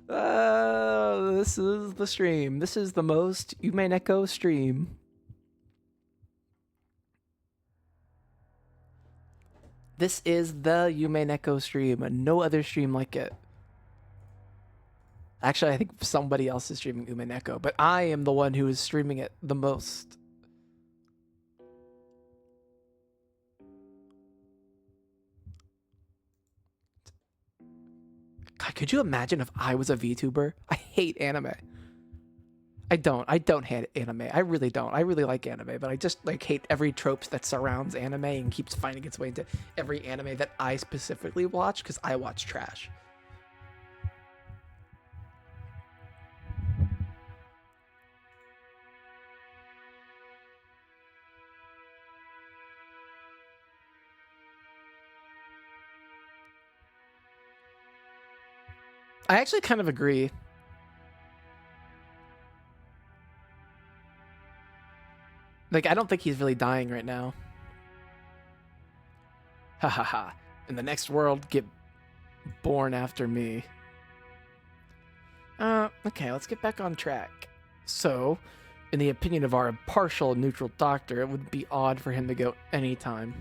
This is the stream. This is the most Umineko stream. This is the Umineko stream, and no other stream like it. Actually, I think somebody else is streaming Umineko, but I am the one who is streaming it the most. God, could you imagine if I was a VTuber? I hate anime. I don't hate anime. I really don't. I really like anime, but I just like hate every trope that surrounds anime and keeps finding its way into every anime that I specifically watch because I watch trash. I actually kind of agree. Like, I don't think he's really dying right now. Ha ha ha. In the next world, get born after me. Okay, let's get back on track. So, in the opinion of our impartial neutral doctor, it would be odd for him to go anytime.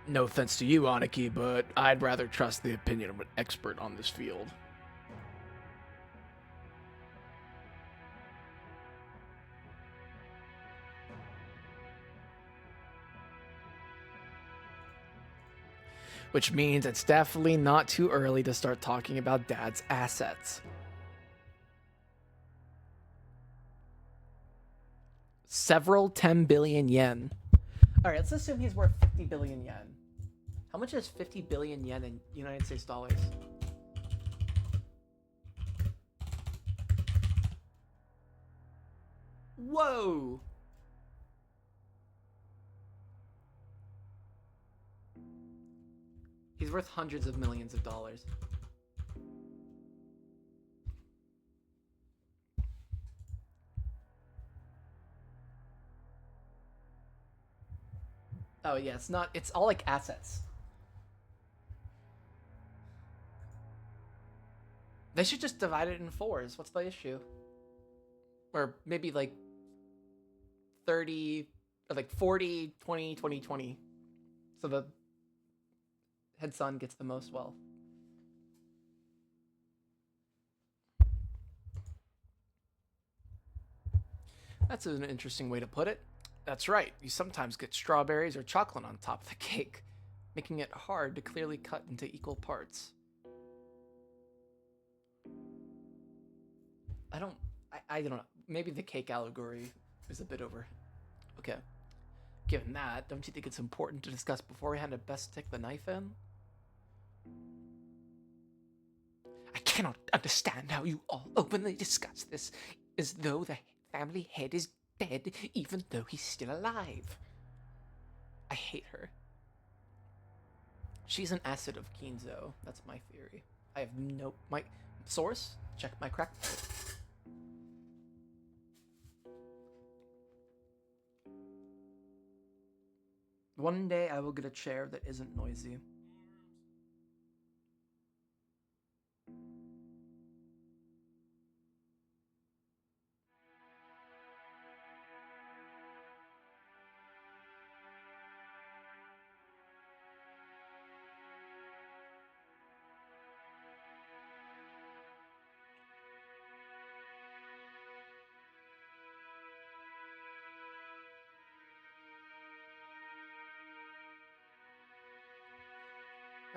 No offense to you, Aniki, but I'd rather trust the opinion of an expert on this field. Which means it's definitely not too early to start talking about Dad's assets. Several 10 billion yen. All right, let's assume he's worth 50 billion yen. How much is 50 billion yen in United States dollars? Whoa! He's worth hundreds of millions of dollars. Oh yeah, it's all like assets. They should just divide it in fours. What's the issue? Or maybe like 30, or like 40, 20, 20, 20. So the head son gets the most wealth. That's an interesting way to put it. That's right, you sometimes get strawberries or chocolate on top of the cake, making it hard to clearly cut into equal parts. I don't know. Maybe the cake allegory is a bit over. Okay. given that, don't you think it's important to discuss beforehand to best stick the knife in? I cannot understand how you all openly discuss this as though the family head is dead, even though he's still alive. I hate her. She's an acid of Kinzo. That's my theory. I have no... My source? Check my crack. One day I will get a chair that isn't noisy.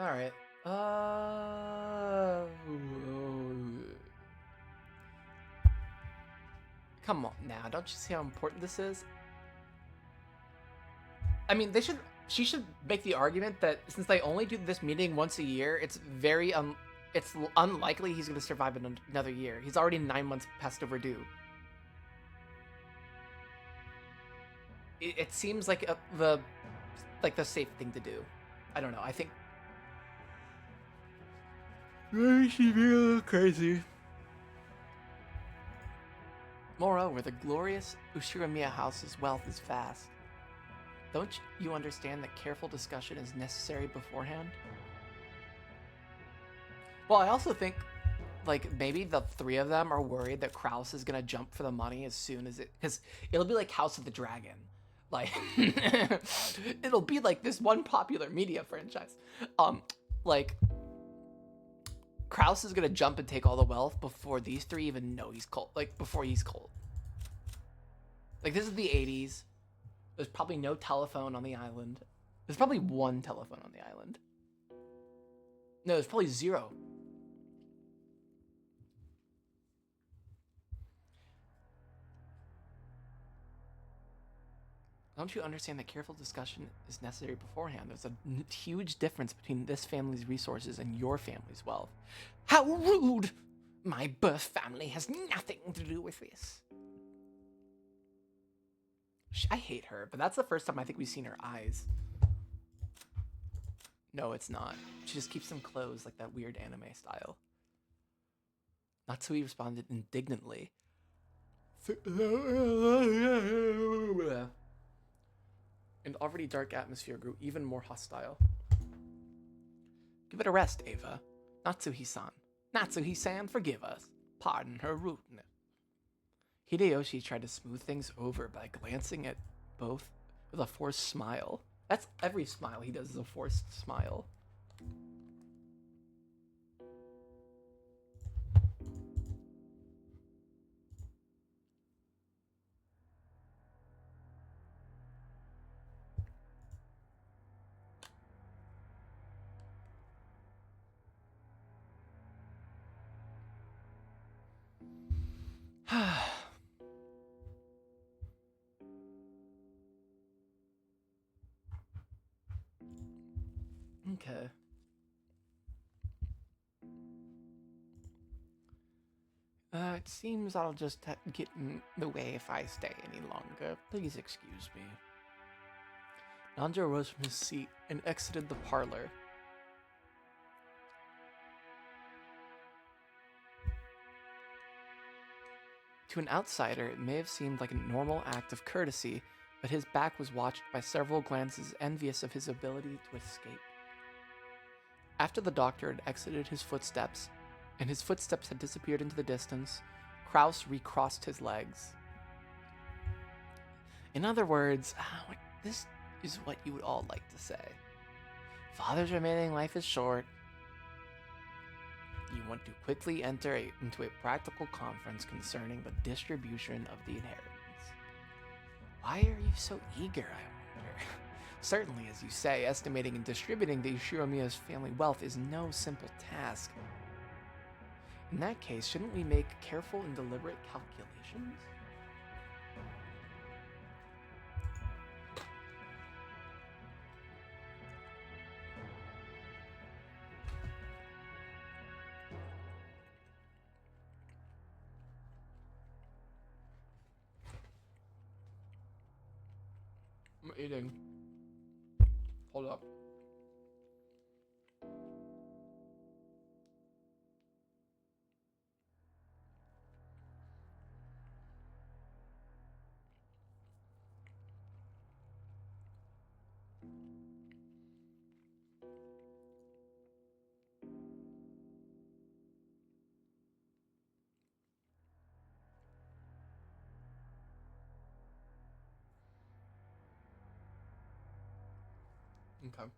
Alright. Come on now, don't you see how important this is? I mean, she should make the argument that since they only do this meeting once a year, it's very it's unlikely he's going to survive another year. He's already 9 months past overdue. It seems like the safe thing to do. I don't know. I think she'd be a little crazy. Moreover, the glorious Ushiramiya house's wealth is vast. Don't you understand that careful discussion is necessary beforehand? Well, I also think, like, maybe the three of them are worried that Kraus is gonna jump for the money as soon as because it'll be like House of the Dragon. Like, it'll be like this one popular media franchise. Like, Kraus is gonna jump and take all the wealth before these three even know he's cold. Like, before he's cold. Like, this is the 80s. There's probably no telephone on the island. There's probably one telephone on the island. No, there's probably zero. Don't you understand that careful discussion is necessary beforehand? There's a huge difference between this family's resources and your family's wealth. How rude! My birth family has nothing to do with this. I hate her, but that's the first time I think we've seen her eyes. No, it's not. She just keeps them closed like that weird anime style. Natsui responded indignantly. And already dark atmosphere grew even more hostile. Give it a rest, Ava. Natsuhi-san. Natsuhi-san, forgive us. Pardon her rudeness. Hideyoshi tried to smooth things over by glancing at both with a forced smile. That's every smile he does is a forced smile. Okay. It seems I'll just get in the way if I stay any longer. Please excuse me. Nanjo rose from his seat and exited the parlor. To an outsider, it may have seemed like a normal act of courtesy, but his back was watched by several glances envious of his ability to escape. After the doctor had exited his footsteps, and his footsteps had disappeared into the distance, Kraus recrossed his legs. In other words, this is what you would all like to say. Father's remaining life is short. You want to quickly enter into a practical conference concerning the distribution of the inheritance. Why are you so eager, I wonder? Certainly, as you say, estimating and distributing the Ushiramiya's family wealth is no simple task. In that case, shouldn't we make careful and deliberate calculations? I'm eating. Hold up. Okay.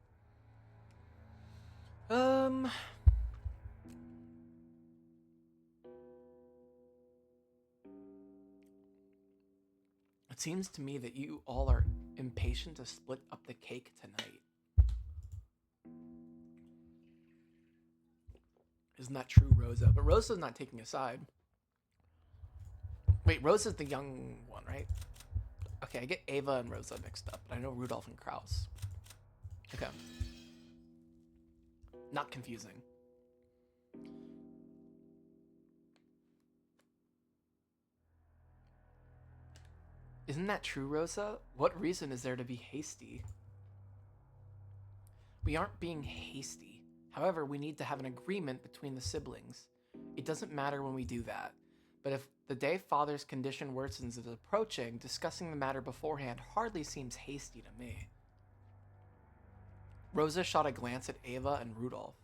It seems to me that you all are impatient to split up the cake tonight. Isn't that true, Rosa? But Rosa's not taking a side. Wait, Rosa's the young one, right? Okay, I get Ava and Rosa mixed up, but I know Rudolph and Kraus. Okay. Not confusing. Isn't that true, Rosa? What reason is there to be hasty? We aren't being hasty. However, we need to have an agreement between the siblings. It doesn't matter when we do that. But if the day father's condition worsens is approaching, discussing the matter beforehand hardly seems hasty to me. Rosa shot a glance at Ava and Rudolph.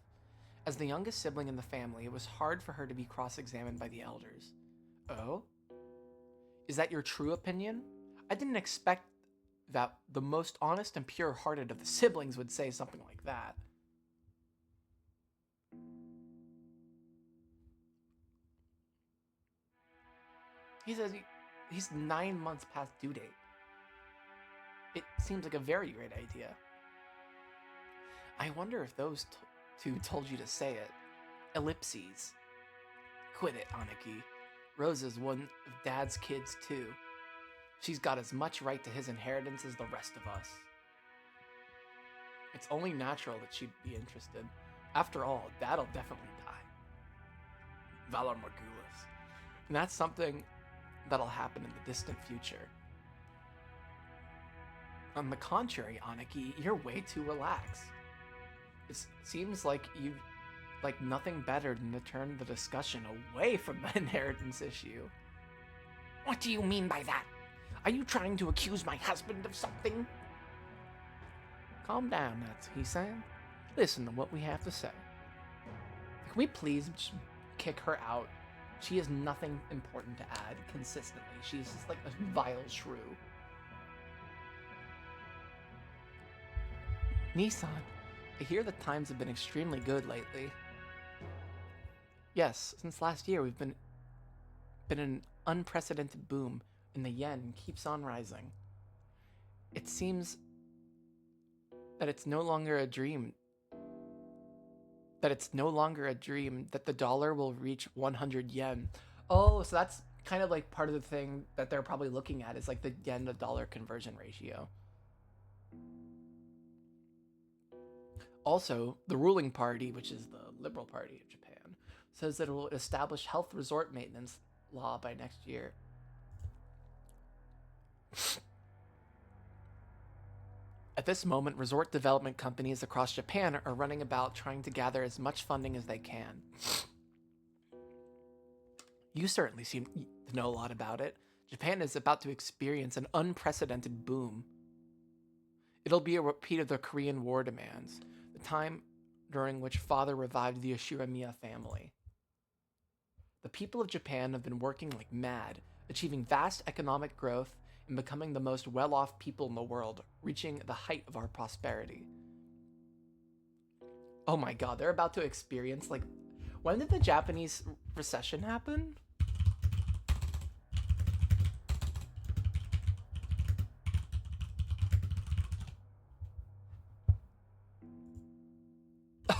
As the youngest sibling in the family, it was hard for her to be cross-examined by the elders. Oh? Is that your true opinion? I didn't expect that the most honest and pure-hearted of the siblings would say something like that. He says he's 9 months past due date. It seems like a very great idea. I wonder if those two told you to say it. Ellipses. Quit it, Aniki. Rosa's one of Dad's kids, too. She's got as much right to his inheritance as the rest of us. It's only natural that she'd be interested. After all, Dad'll definitely die. Valor Morgulis. And that's something that'll happen in the distant future. On the contrary, Aniki, you're way too relaxed. It seems like you like nothing better than to turn the discussion away from the inheritance issue. What do you mean by that? Are you trying to accuse my husband of something? Calm down, Natsuki-san. Listen to what we have to say. Can we please just kick her out? She has nothing important to add consistently. She's just like a vile shrew. Nissan, I hear the times have been extremely good lately. Yes, since last year we've been an unprecedented boom, and the yen keeps on rising. It seems that it's no longer a dream. That the dollar will reach 100 yen. Oh, so that's kind of like part of the thing that they're probably looking at is like the yen to dollar conversion ratio. Also, the ruling party, which is the Liberal Party of Japan, says that it will establish health resort maintenance law by next year. At this moment, resort development companies across Japan are running about trying to gather as much funding as they can. You certainly seem to know a lot about it. Japan is about to experience an unprecedented boom. It'll be a repeat of the Korean War demands, the time during which father revived the Ashuramiya family. The people of Japan have been working like mad, achieving vast economic growth and becoming the most well-off people in the world, reaching the height of our prosperity. Oh my god, they're about to experience, like, when did the Japanese recession happen?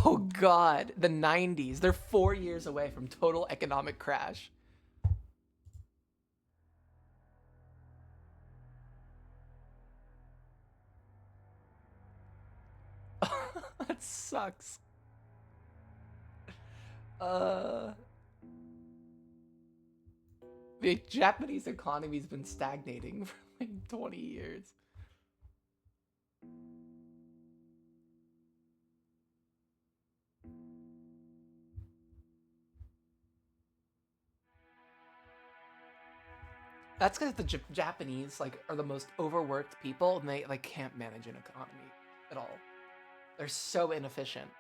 Oh god, the 90s. They're 4 years away from total economic crash. That sucks. The Japanese economy's been stagnating for like 20 years. That's because the Japanese like are the most overworked people, and they like can't manage an economy at all. They're so inefficient.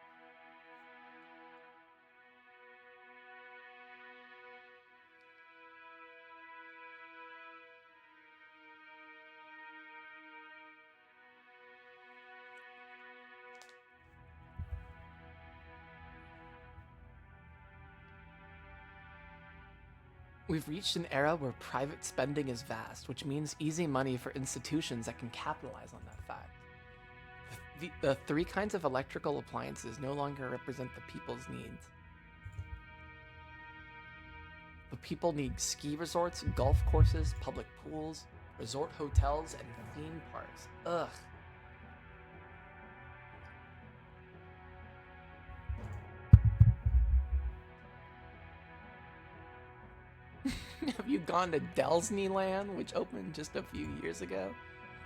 We've reached an era where private spending is vast, which means easy money for institutions that can capitalize on that fact. The three kinds of electrical appliances no longer represent the people's needs. The people need ski resorts, golf courses, public pools, resort hotels, and theme parks. Ugh. Have you gone to Disneyland, which opened just a few years ago?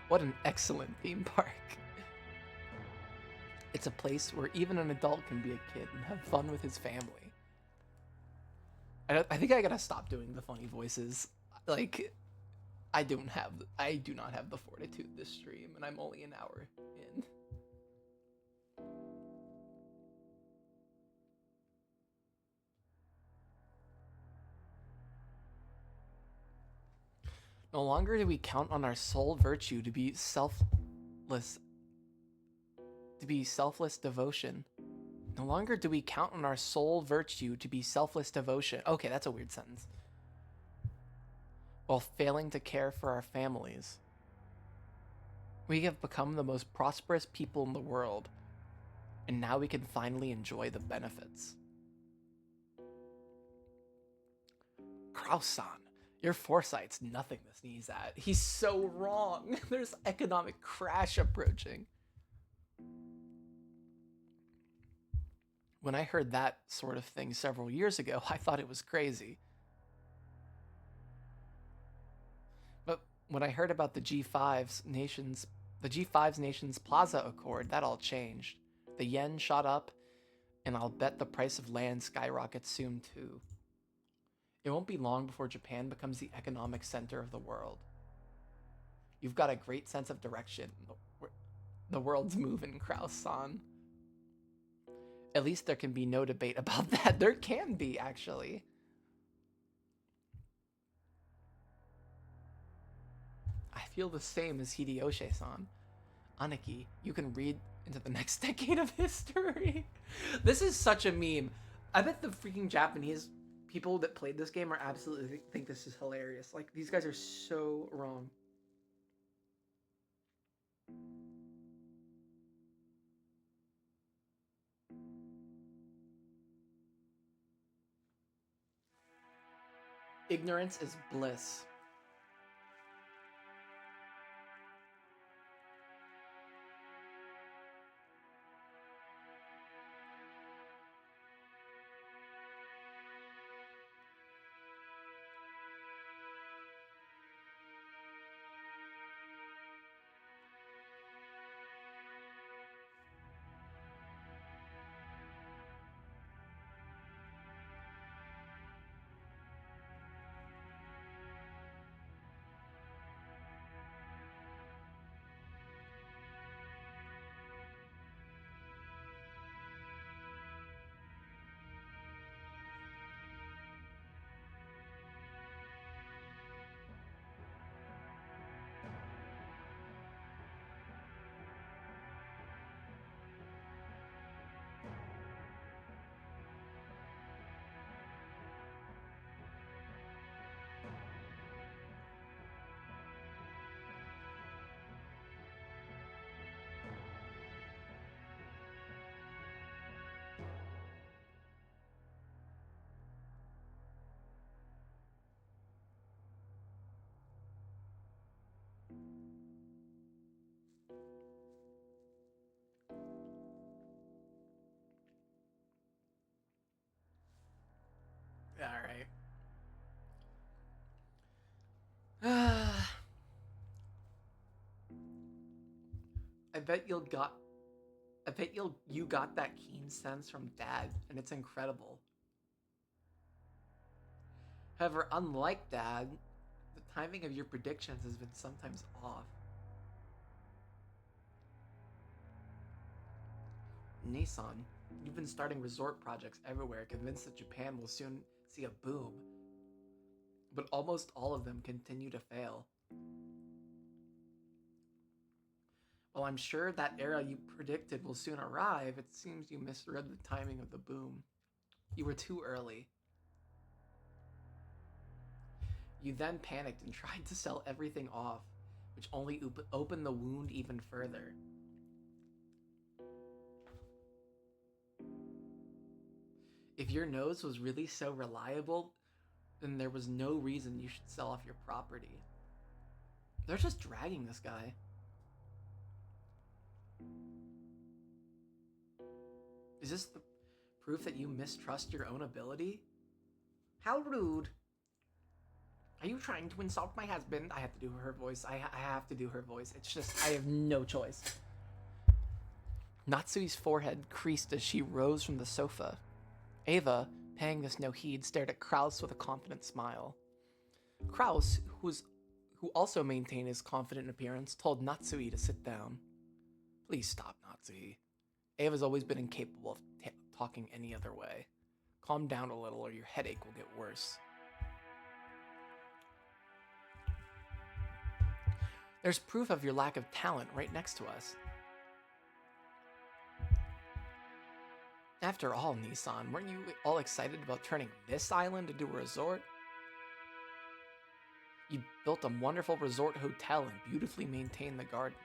What an excellent theme park. It's a place where even an adult can be a kid and have fun with his family. I think I gotta stop doing the funny voices. Like, I do not have the fortitude this stream, and I'm only an hour in. No longer do we count on our sole virtue to be selfless devotion. No longer do we count on our sole virtue to be selfless devotion. Okay, that's a weird sentence. While failing to care for our families. We have become the most prosperous people in the world, and now we can finally enjoy the benefits. Kraus-san, your foresight's nothing to sneeze at. He's so wrong. There's economic crash approaching. When I heard that sort of thing several years ago, I thought it was crazy. But when I heard about the G5's nations Plaza Accord, that all changed. The yen shot up, and I'll bet the price of land skyrockets soon too. It won't be long before Japan becomes the economic center of the world. You've got a great sense of direction. The world's moving, Kraus-san. At least there can be no debate about that. There can be, actually. I feel the same as Hideyoshi-san. Aniki, you can read into the next decade of history. This is such a meme. I bet the freaking Japanese people that played this game are absolutely think this is hilarious. Like, these guys are so wrong. Ignorance is bliss. All right. I bet you got that keen sense from Dad, and it's incredible. However, unlike Dad, the timing of your predictions has been sometimes off. Nissan, you've been starting resort projects everywhere, convinced that Japan will soon see a boom. But almost all of them continue to fail. While I'm sure that era you predicted will soon arrive, it seems you misread the timing of the boom. You were too early. You then panicked and tried to sell everything off, which only opened the wound even further. If your nose was really so reliable, then there was no reason you should sell off your property. They're just dragging this guy. Is this the proof that you mistrust your own ability? How rude. Are you trying to insult my husband? I have to do her voice. I have to do her voice. It's just, I have no choice. Natsui's forehead creased as she rose from the sofa. Ava, paying this no heed, stared at Kraus with a confident smile. Kraus, who also maintained his confident appearance, told Natsui to sit down. Please stop, Natsui. Ava's always been incapable of talking any other way. Calm down a little or your headache will get worse. There's proof of your lack of talent right next to us. After all, Nissan, weren't you all excited about turning this island into a resort? You built a wonderful resort hotel and beautifully maintained the garden.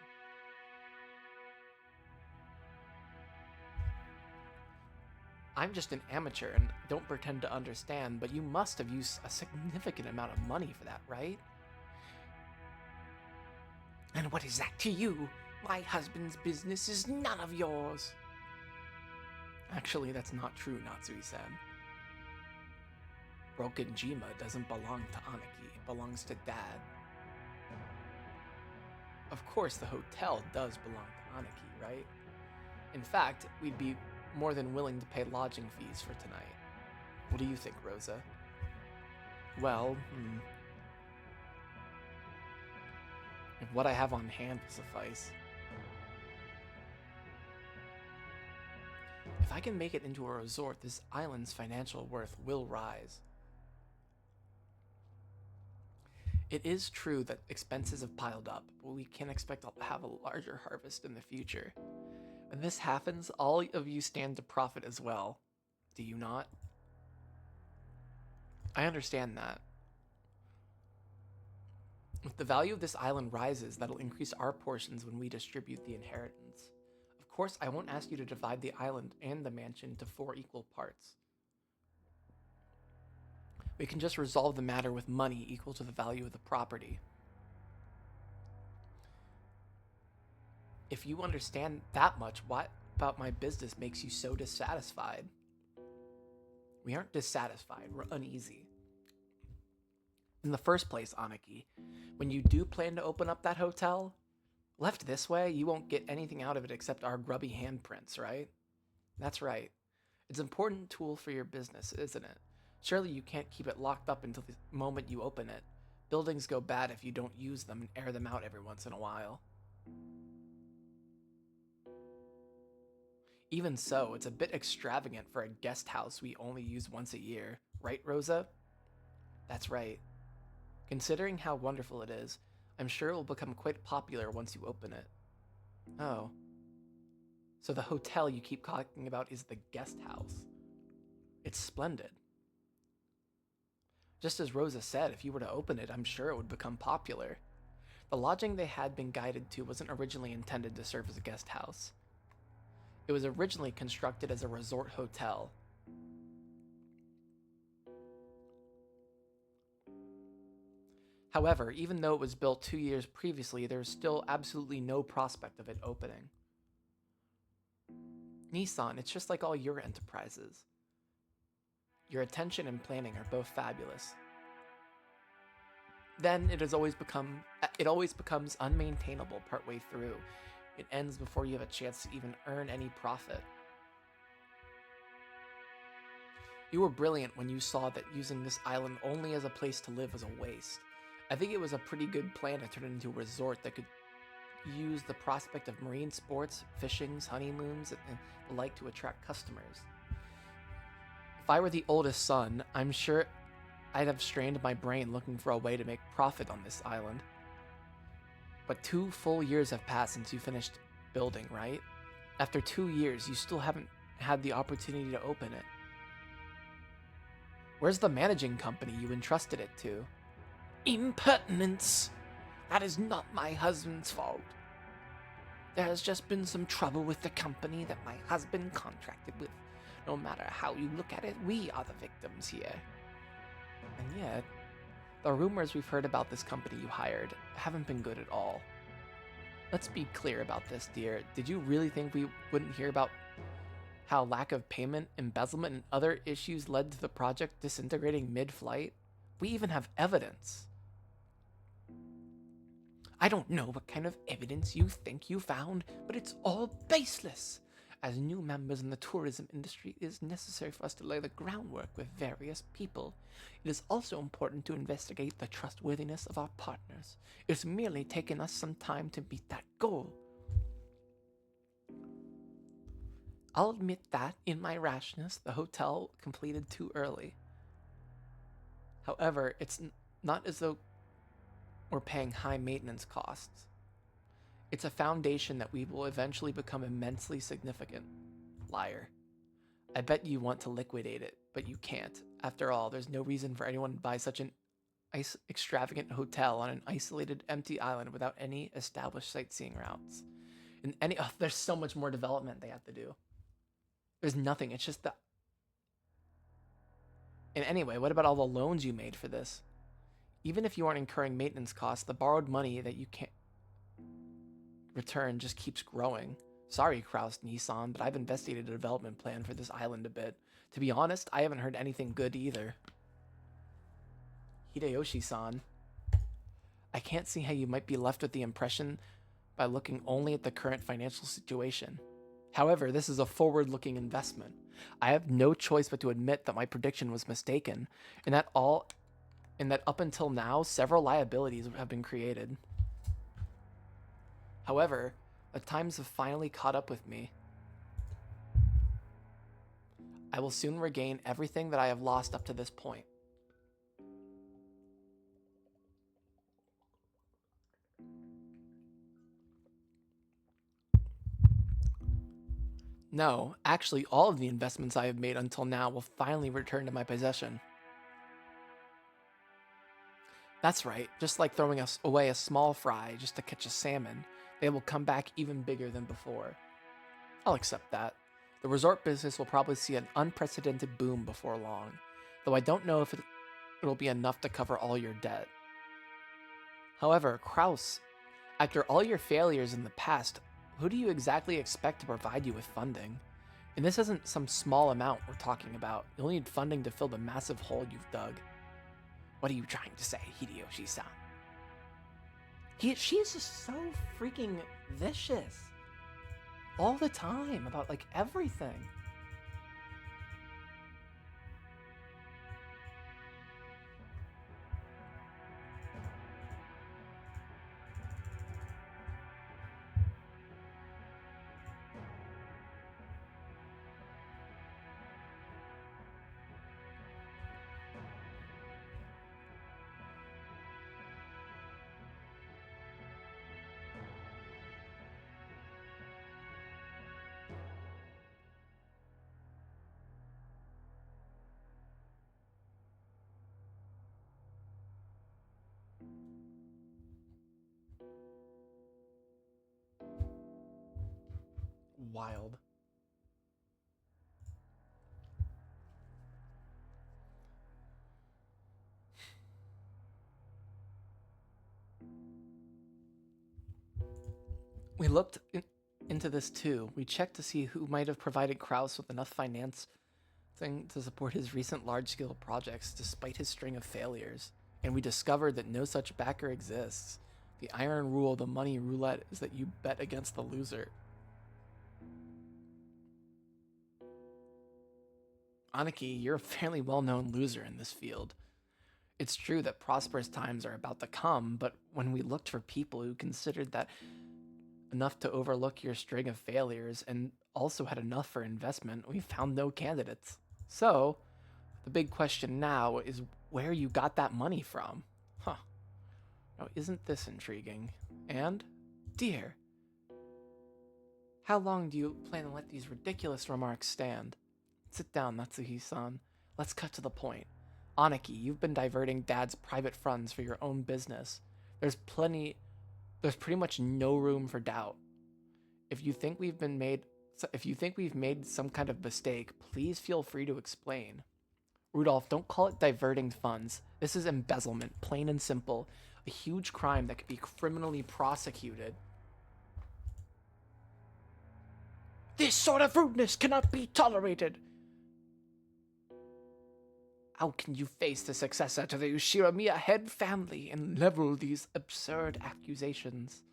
I'm just an amateur and don't pretend to understand, but you must have used a significant amount of money for that, right? And what is that to you? My husband's business is none of yours. Actually, that's not true, Natsui-san. Broken Jima doesn't belong to Aniki, it belongs to Dad. Of course, the hotel does belong to Aniki, right? In fact, we'd be more than willing to pay lodging fees for tonight. What do you think, Rosa? Well, if what I have on hand will suffice. If I can make it into a resort, this island's financial worth will rise. It is true that expenses have piled up, but we can expect to have a larger harvest in the future. When this happens, all of you stand to profit as well. Do you not? I understand that. If the value of this island rises, that'll increase our portions when we distribute the inheritance. Of course, I won't ask you to divide the island and the mansion into 4 equal parts. We can just resolve the matter with money equal to the value of the property. If you understand that much, what about my business makes you so dissatisfied? We aren't dissatisfied, we're uneasy. In the first place, Aniki, when you do plan to open up that hotel, left this way, you won't get anything out of it except our grubby handprints, right? That's right. It's an important tool for your business, isn't it? Surely you can't keep it locked up until the moment you open it. Buildings go bad if you don't use them and air them out every once in a while. Even so, it's a bit extravagant for a guest house we only use once a year, right, Rosa? That's right. Considering how wonderful it is, I'm sure it will become quite popular once you open it. Oh. So the hotel you keep talking about is the guest house. It's splendid. Just as Rosa said, if you were to open it, I'm sure it would become popular. The lodging they had been guided to wasn't originally intended to serve as a guest house. It was originally constructed as a resort hotel. However, even though it was built 2 years previously, there was still absolutely no prospect of it opening. Nissan, it's just like all your enterprises. Your attention and planning are both fabulous. Then it always becomes unmaintainable partway through. It ends before you have a chance to even earn any profit. You were brilliant when you saw that using this island only as a place to live was a waste. I think it was a pretty good plan to turn it into a resort that could use the prospect of marine sports, fishings, honeymoons, and the like to attract customers. If I were the oldest son, I'm sure I'd have strained my brain looking for a way to make profit on this island. But 2 full years have passed since you finished building, right? After 2 years, you still haven't had the opportunity to open it. Where's the managing company you entrusted it to? Impertinence! That is not my husband's fault. There has just been some trouble with the company that my husband contracted with. No matter how you look at it, we are the victims here. And yet, the rumors we've heard about this company you hired haven't been good at all. Let's be clear about this, dear. Did you really think we wouldn't hear about how lack of payment, embezzlement, and other issues led to the project disintegrating mid-flight? We even have evidence. I don't know what kind of evidence you think you found, but it's all baseless. As new members in the tourism industry, it is necessary for us to lay the groundwork with various people. It is also important to investigate the trustworthiness of our partners. It's merely taken us some time to meet that goal. I'll admit that, in my rashness, the hotel completed too early. However, it's not as though we're paying high maintenance costs. It's a foundation that we will eventually become immensely significant. Liar. I bet you want to liquidate it, but you can't. After all, there's no reason for anyone to buy such an extravagant hotel on an isolated, empty island without any established sightseeing routes. There's so much more development they have to do. There's nothing. It's just that. And anyway, what about all the loans you made for this? Even if you aren't incurring maintenance costs, the borrowed money that you can't return just keeps growing. Sorry, Kraus Nissan, but I've investigated a development plan for this island a bit. To be honest, I haven't heard anything good either. Hideyoshi-san, I can't see how you might be left with the impression by looking only at the current financial situation. However, this is a forward-looking investment. I have no choice but to admit that my prediction was mistaken, and that up until now, several liabilities have been created. However, the times have finally caught up with me. I will soon regain everything that I have lost up to this point. No, actually, all of the investments I have made until now will finally return to my possession. That's right, just like throwing away a small fry just to catch a salmon, they will come back even bigger than before. I'll accept that. The resort business will probably see an unprecedented boom before long, though I don't know if it'll be enough to cover all your debt. However, Kraus, after all your failures in the past, who do you exactly expect to provide you with funding? And this isn't some small amount we're talking about. You'll need funding to fill the massive hole you've dug. What are you trying to say, Hideyoshi-san? She's just so freaking vicious. All the time about, like, everything. Wild. We looked into this too. We checked to see who might have provided Kraus with enough financing to support his recent large-scale projects despite his string of failures. And we discovered that no such backer exists. The iron rule of the money roulette is that you bet against the loser. Aniki, you're a fairly well-known loser in this field. It's true that prosperous times are about to come, but when we looked for people who considered that enough to overlook your string of failures and also had enough for investment, we found no candidates. So, the big question now is where you got that money from. Huh. Now, isn't this intriguing? And, dear, how long do you plan to let these ridiculous remarks stand? Sit down, Natsuhi-san. Let's cut to the point. Aniki, you've been diverting Dad's private funds for your own business. There's pretty much no room for doubt. If you think we've made some kind of mistake, please feel free to explain. Rudolph, don't call it diverting funds. This is embezzlement, plain and simple. A huge crime that could be criminally prosecuted. This sort of rudeness cannot be tolerated. How can you face the successor to the Ushiramiya head family and level these absurd accusations?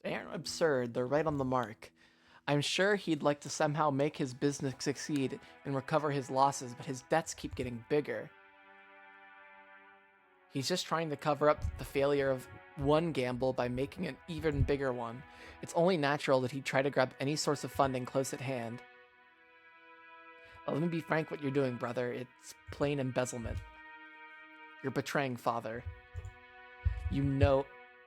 They aren't absurd, they're right on the mark. I'm sure he'd like to somehow make his business succeed and recover his losses, but his debts keep getting bigger. He's just trying to cover up the failure of one gamble by making an even bigger one. It's only natural that he'd try to grab any source of funding close at hand. Well, let me be frank what you're doing, brother. It's plain embezzlement. You're betraying father. You know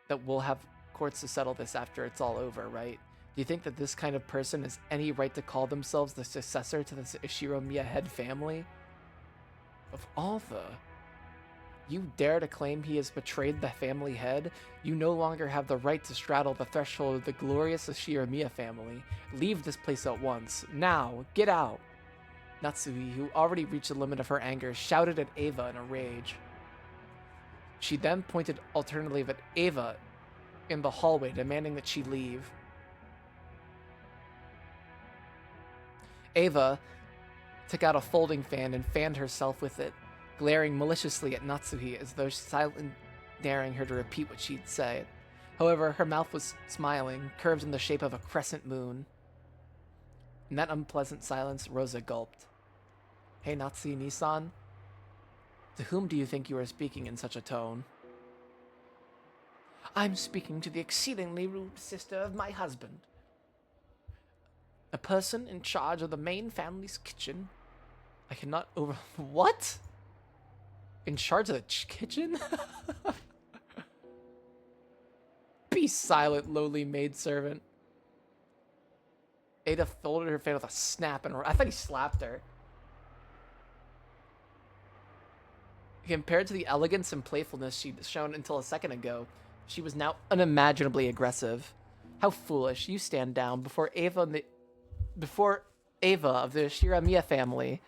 that we'll have courts to settle this after it's all over, right? Do you think that this kind of person has any right to call themselves the successor to the Ushiramiya head family? Of all the... You dare to claim he has betrayed the family head? You no longer have the right to straddle the threshold of the glorious Ushiramiya family. Leave this place at once. Now, get out! Natsuhi, who already reached the limit of her anger, shouted at Ava in a rage. She then pointed alternately at Ava in the hallway, demanding that she leave. Ava took out a folding fan and fanned herself with it, glaring maliciously at Natsuhi as though silently daring her to repeat what she'd said. However, her mouth was smiling, curved in the shape of a crescent moon. In that unpleasant silence, Rosa gulped. Hey, Natsuhi-san, to whom do you think you are speaking in such a tone? I'm speaking to the exceedingly rude sister of my husband. A person in charge of the main family's kitchen. I cannot over... What? In charge of the kitchen? Be silent, lowly maidservant. Ada folded her fan with a snap and I thought he slapped her. Compared to the elegance and playfulness she'd shown until a second ago, she was now unimaginably aggressive. How foolish. You stand down before Ava of the Ushiramiya family.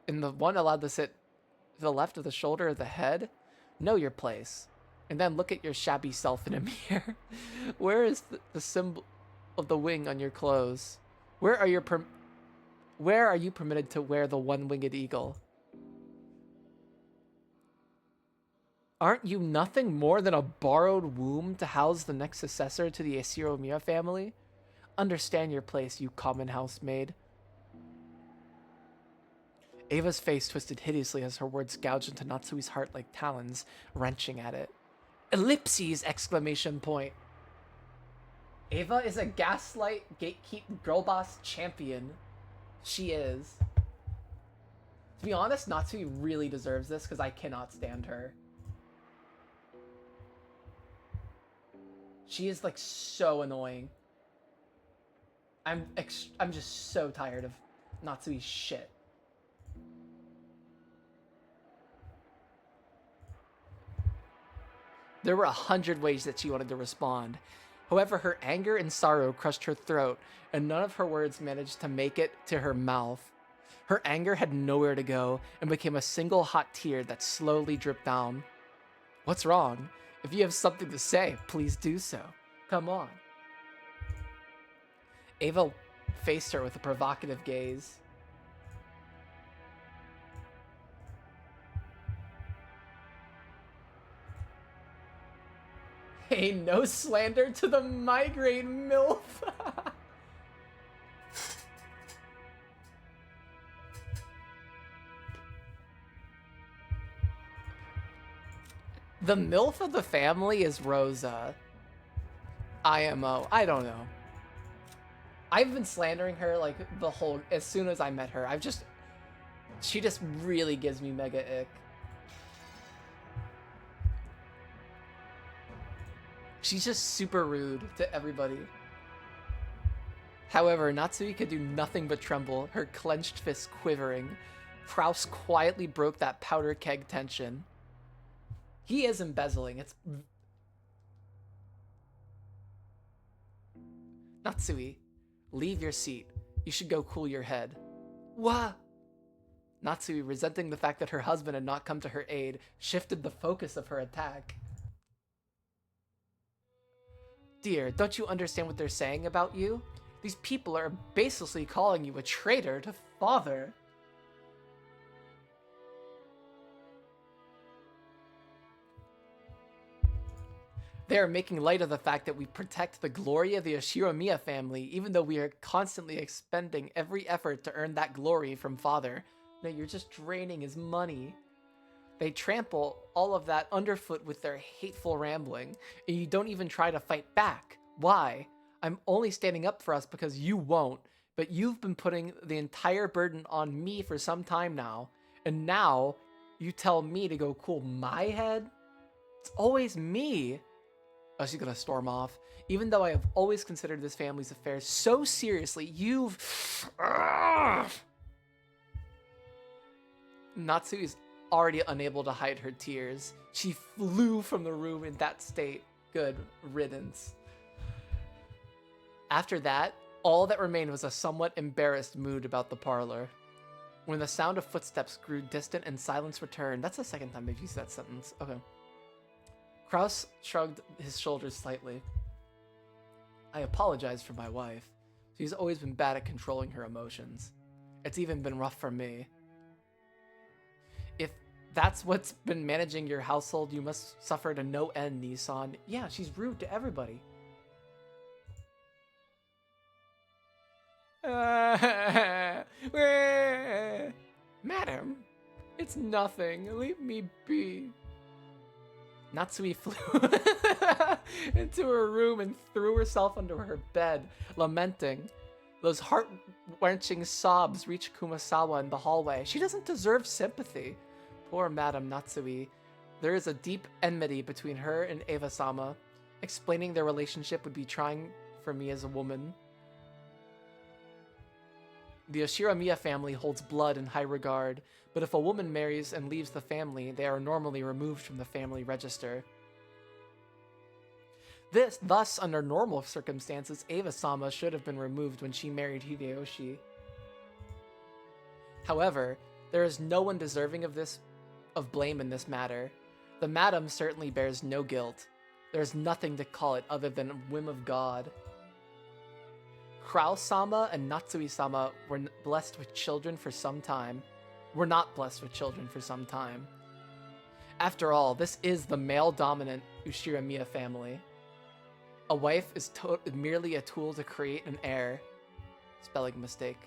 And the one allowed to sit to the left of the shoulder of the head? Know your place. And then look at your shabby self in a mirror. Where is the symbol of the wing on your clothes? Where are you permitted to wear the one-winged eagle? Aren't you nothing more than a borrowed womb to house the next successor to the Ushiramiya family? Understand your place, you common housemaid. Ava's face twisted hideously as her words gouged into Natsui's heart like talons, wrenching at it. Ellipses! Exclamation point. Ava is a gaslight, gatekeep, girl boss champion. She is. To be honest, Natsui really deserves this because I cannot stand her. She is like so annoying. I'm just so tired of Natsui's shit. There were 100 ways that she wanted to respond. However, her anger and sorrow crushed her throat, and none of her words managed to make it to her mouth. Her anger had nowhere to go, and became a single hot tear that slowly dripped down. What's wrong? If you have something to say, please do so. Come on. Ava faced her with a provocative gaze. Hey, no slander to the migraine MILF. The MILF of the family is Rosa. IMO. I don't know. I've been slandering her like the whole, as soon as I met her. She just really gives me mega ick. She's just super rude to everybody. However, Natsui could do nothing but tremble, her clenched fists quivering. Kraus quietly broke that powder keg tension. He is embezzling. It's... Natsui, leave your seat. You should go cool your head. Wha? Natsui, resenting the fact that her husband had not come to her aid, shifted the focus of her attack. Dear, don't you understand what they're saying about you? These people are basically calling you a traitor to father. They are making light of the fact that we protect the glory of the Oshiromiya family, even though we are constantly expending every effort to earn that glory from father. No, you're just draining his money. They trample all of that underfoot with their hateful rambling, and you don't even try to fight back. Why? I'm only standing up for us because you won't, but you've been putting the entire burden on me for some time now, and now you tell me to go cool my head? It's always me. Oh, she's gonna storm off. Even though I have always considered this family's affairs so seriously, you've... Natsu is already unable to hide her tears. She flew from the room in that state. Good riddance. After that, all that remained was a somewhat embarrassed mood about the parlor. When the sound of footsteps grew distant and silence returned... That's the second time they've used that sentence. Okay. Kraus shrugged his shoulders slightly. I apologize for my wife. She's always been bad at controlling her emotions. It's even been rough for me. If that's what's been managing your household, you must suffer to no end, Nissan. Yeah, she's rude to everybody. Madam, it's nothing. Leave me be. Natsui flew into her room and threw herself under her bed, lamenting. Those heart-wrenching sobs reached Kumasawa in the hallway. She doesn't deserve sympathy. Poor Madame Natsui. There is a deep enmity between her and Eva-sama. Explaining their relationship would be trying for me as a woman. The Oshiromiya family holds blood in high regard, but if a woman marries and leaves the family, they are normally removed from the family register. Thus, under normal circumstances, Eva-sama should have been removed when she married Hideyoshi. However, there is no one deserving of blame in this matter. The madam certainly bears no guilt. There is nothing to call it other than a whim of God. Kraus-sama and Natsui-sama were not blessed with children for some time. After all, this is the male-dominant Ushiromiya family. A wife is merely a tool to create an heir. Spelling mistake.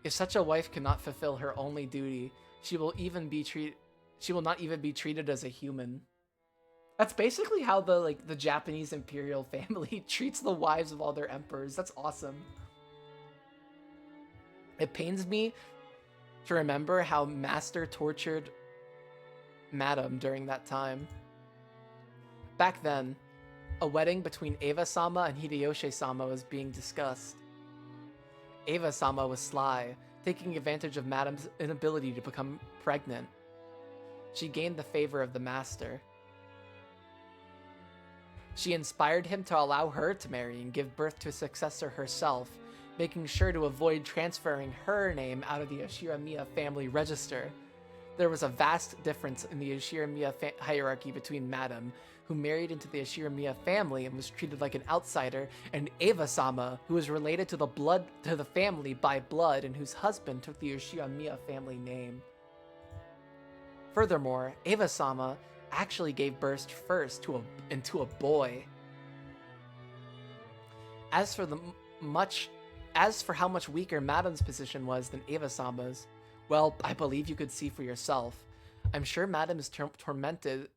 If such a wife cannot fulfill her only duty, she will not even be treated as a human. That's basically how the Japanese imperial family treats the wives of all their emperors. That's awesome. It pains me to remember how Master tortured Madam during that time. Back then, a wedding between Eva-sama and Hideyoshi-sama was being discussed. Eva-sama was sly, taking advantage of Madam's inability to become pregnant. She gained the favor of the master. She inspired him to allow her to marry and give birth to a successor herself, making sure to avoid transferring her name out of the Oshiromiya family register. There was a vast difference in the Oshiromiya hierarchy between Madam, who married into the Oshiromiya family and was treated like an outsider, and Eva-sama, who was related to the family by blood and whose husband took the Oshiromiya family name. Furthermore, Eva-sama actually gave birth first into a boy. As for how much weaker Madame's position was than Eva-sama's, well, I believe you could see for yourself. I'm sure Madame is tormented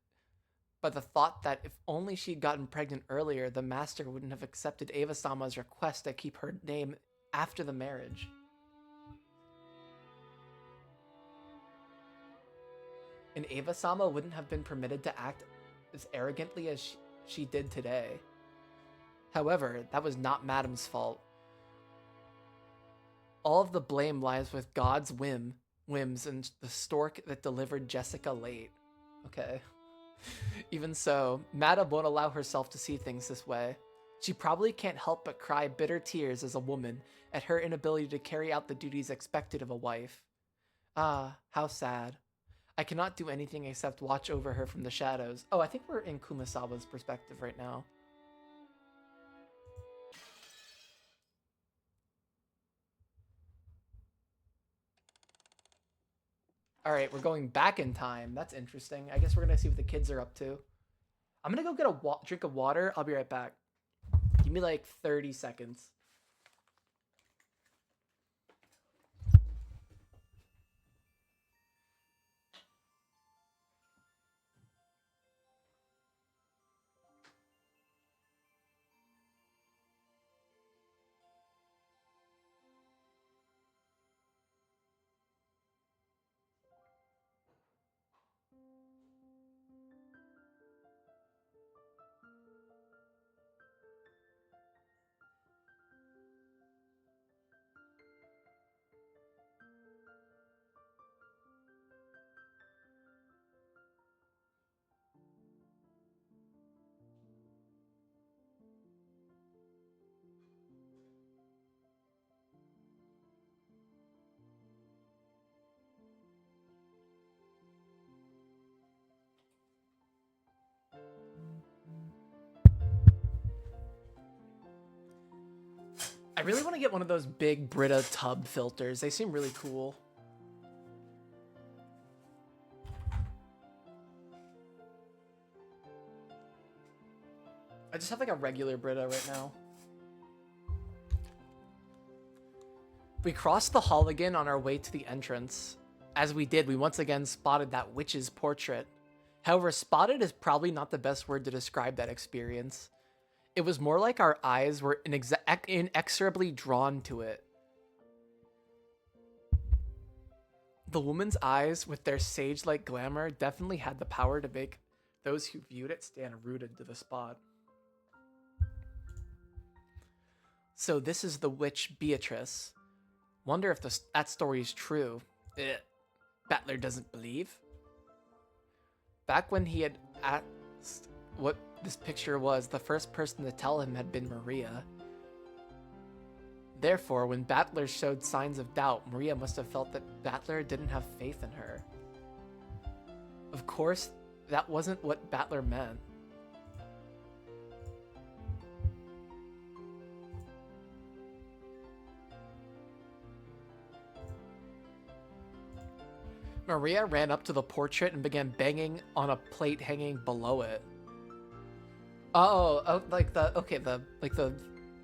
by the thought that if only she'd gotten pregnant earlier, the master wouldn't have accepted Eva-sama's request to keep her name after the marriage. And Eva-sama wouldn't have been permitted to act as arrogantly as she did today. However, that was not Madame's fault. All of the blame lies with God's whims and the stork that delivered Jessica late. Okay. Even so, Madame won't allow herself to see things this way. She probably can't help but cry bitter tears as a woman at her inability to carry out the duties expected of a wife. Ah, how sad. I cannot do anything except watch over her from the shadows. Oh, I think we're in Kumasawa's perspective right now. All right, we're going back in time. That's interesting. I guess we're going to see what the kids are up to. I'm going to go get a drink of water. I'll be right back. Give me like 30 seconds. I really want to get one of those big Brita tub filters. They seem really cool. I just have like a regular Brita right now. We crossed the hall again on our way to the entrance. As we did, we once again spotted that witch's portrait. However, spotted is probably not the best word to describe that experience. It was more like our eyes were inexorably drawn to it. The woman's eyes, with their sage-like glamour, definitely had the power to make those who viewed it stand rooted to the spot. So this is the witch Beatrice. Wonder if that story is true. Battler doesn't believe. Back when he had asked what this picture was, the first person to tell him had been Maria. Therefore, when Battler showed signs of doubt, Maria must have felt that Battler didn't have faith in her. Of course, that wasn't what Battler meant. Maria ran up to the portrait and began banging on a plate hanging below it. Oh, like the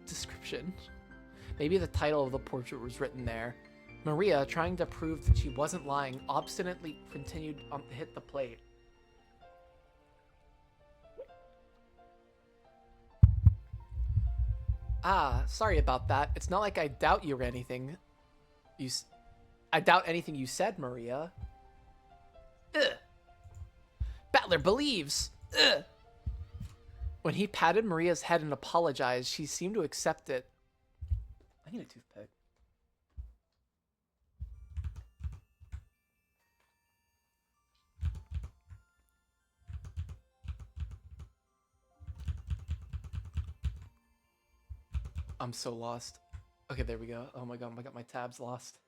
description. Maybe the title of the portrait was written there. Maria, trying to prove that she wasn't lying, obstinately continued to hit the plate. Ah, sorry about that. It's not like I doubt you or anything. I doubt anything you said, Maria. Ugh. Battler believes. Ugh. When he patted Maria's head and apologized, she seemed to accept it. I need a toothpick. I'm so lost. Okay, there we go. Oh my god, I got my tabs lost.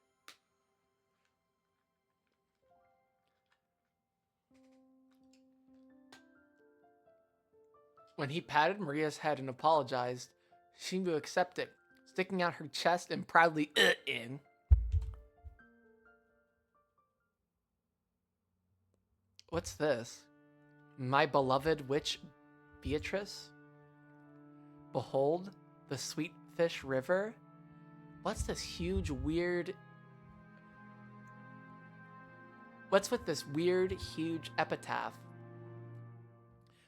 When he patted Maria's head and apologized, she seemed to accept it, sticking out her chest and proudly in. What's this? My beloved witch Beatrice? Behold the sweet fish river? What's this huge, weird... What's with this weird, huge epitaph?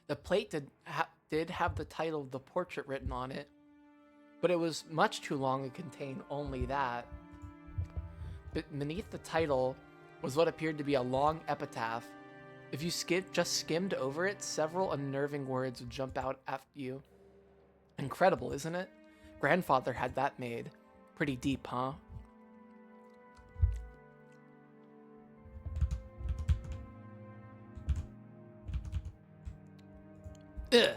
The plate did have the title of the portrait written on it, but it was much too long to contain only that. But beneath the title was what appeared to be a long epitaph. If you just skimmed over it, several unnerving words would jump out after you. Incredible, isn't it? Grandfather had that made. Pretty deep, huh? Ugh,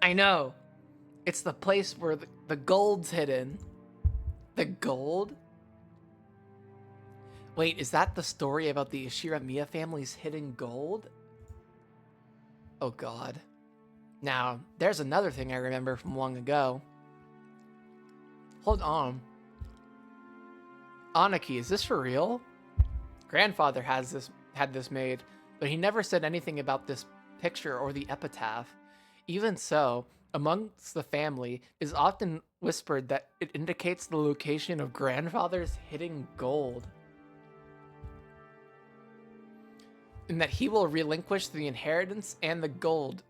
I know. It's the place where the gold's hidden. The gold? Wait, is that the story about the Ishiramiya family's hidden gold? Oh god. Now, there's another thing I remember from long ago. Hold on. Anaki, is this for real? Grandfather had this made, but he never said anything about this picture or the epitaph. Even so, amongst the family, it is often whispered that it indicates the location of grandfather's hidden gold. And that he will relinquish the inheritance and the gold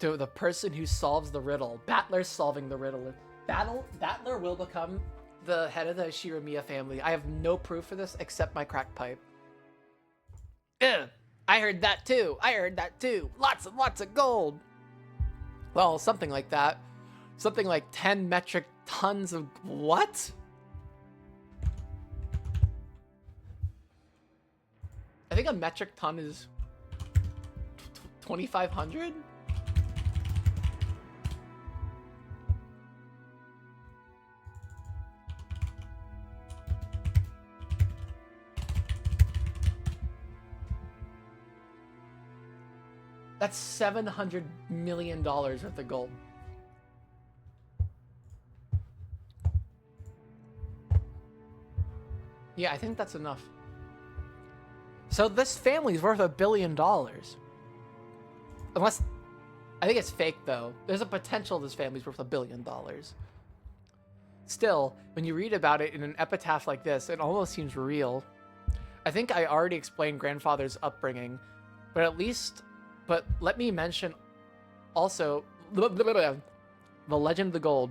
to the person who solves the riddle. Battler's solving the riddle. Battler will become the head of the Ishiramiya family. I have no proof for this except my crack pipe. Ugh, I heard that too. I heard that too. Lots and lots of gold. Well, something like that. Something like 10 metric tons of what? I think a metric ton is 2,500? That's $700 million worth of gold. Yeah, I think that's enough. So this family's worth $1 billion. Unless, I think it's fake though. There's a potential this family's worth $1 billion. Still, when you read about it in an epitaph like this, it almost seems real. I think I already explained grandfather's upbringing, but let me mention also the Legend of the Gold.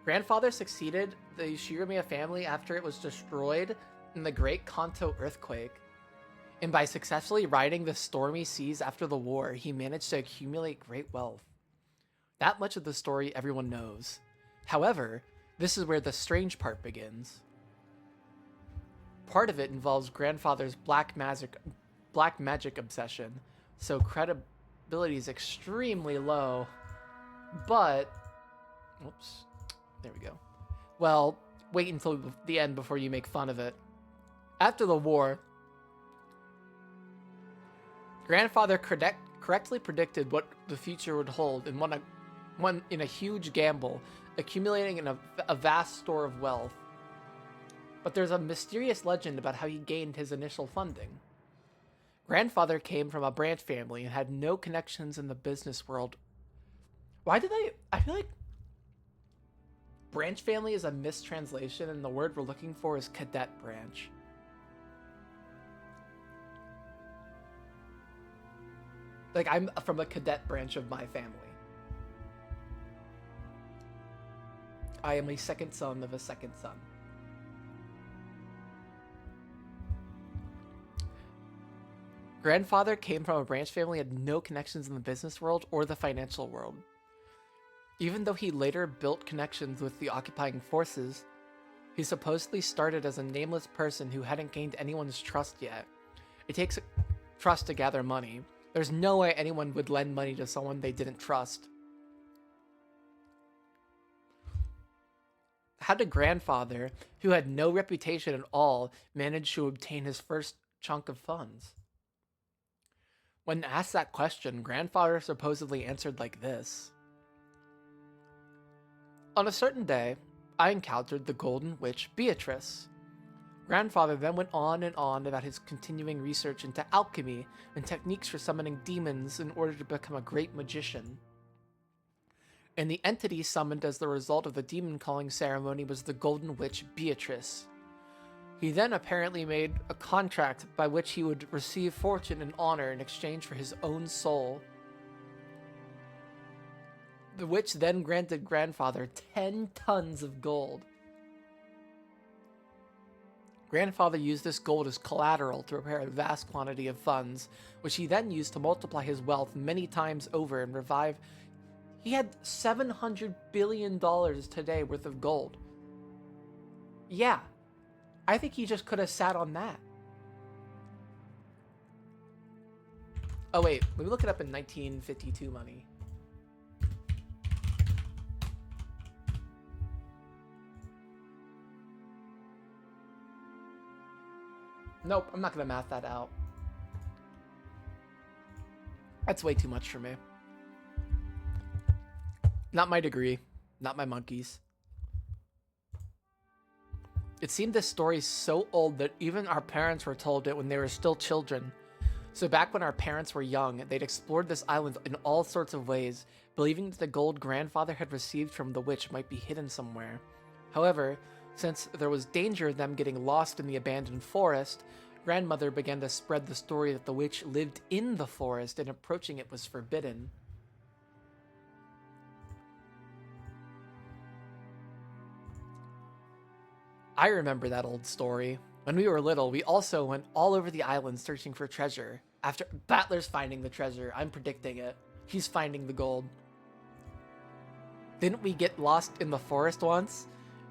Grandfather succeeded the Ishiramiya family after it was destroyed in the Great Kanto earthquake. And by successfully riding the stormy seas after the war, he managed to accumulate great wealth. That much of the story everyone knows. However, this is where the strange part begins. Part of it involves grandfather's black magic obsession, so credibility is extremely low. But, whoops, there we go. Well, wait until the end before you make fun of it. After the war, grandfather correctly predicted what the future would hold and won in a huge gamble, accumulating a vast store of wealth. But there's a mysterious legend about how he gained his initial funding. Grandfather came from a branch family and had no connections in the business world. I feel like branch family is a mistranslation and the word we're looking for is cadet branch. Like, I'm from a cadet branch of my family. I am a second son of a second son. Grandfather came from a branch family and had no connections in the business world or the financial world. Even though he later built connections with the occupying forces, he supposedly started as a nameless person who hadn't gained anyone's trust yet. It takes trust to gather money. There's no way anyone would lend money to someone they didn't trust. How did grandfather, who had no reputation at all, manage to obtain his first chunk of funds? When asked that question, grandfather supposedly answered like this. On a certain day, I encountered the golden witch Beatrice. Grandfather then went on and on about his continuing research into alchemy and techniques for summoning demons in order to become a great magician. And the entity summoned as the result of the demon calling ceremony was the Golden Witch Beatrice. He then apparently made a contract by which he would receive fortune and honor in exchange for his own soul. The witch then granted Grandfather 10 tons of gold. Grandfather used this gold as collateral to prepare a vast quantity of funds, which he then used to multiply his wealth many times over and revive. He had $700 billion today worth of gold. Yeah, I think he just could have sat on that. Oh wait, let me look it up in 1952 money. Nope, I'm not gonna math that out. That's way too much for me. Not my degree, not my monkeys. It seemed this story is so old that even our parents were told it when they were still children. So back when our parents were young, they'd explored this island in all sorts of ways, believing that the gold Grandfather had received from the witch might be hidden somewhere. However, since there was danger of them getting lost in the abandoned forest, Grandmother began to spread the story that the witch lived in the forest and approaching it was forbidden. I remember that old story. When we were little, we also went all over the island searching for treasure. After Battler's finding the treasure, I'm predicting it. He's finding the gold. Didn't we get lost in the forest once?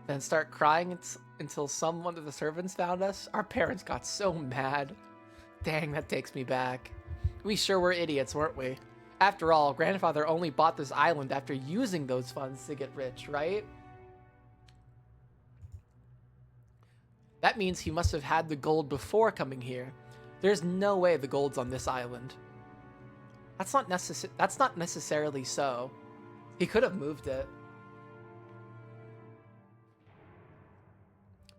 Then start crying until someone of the servants found us? Our parents got so mad. Dang, that takes me back. We sure were idiots, weren't we? After all, Grandfather only bought this island after using those funds to get rich, right? That means he must have had the gold before coming here. There's no way the gold's on this island. That's not necessarily so. He could have moved it.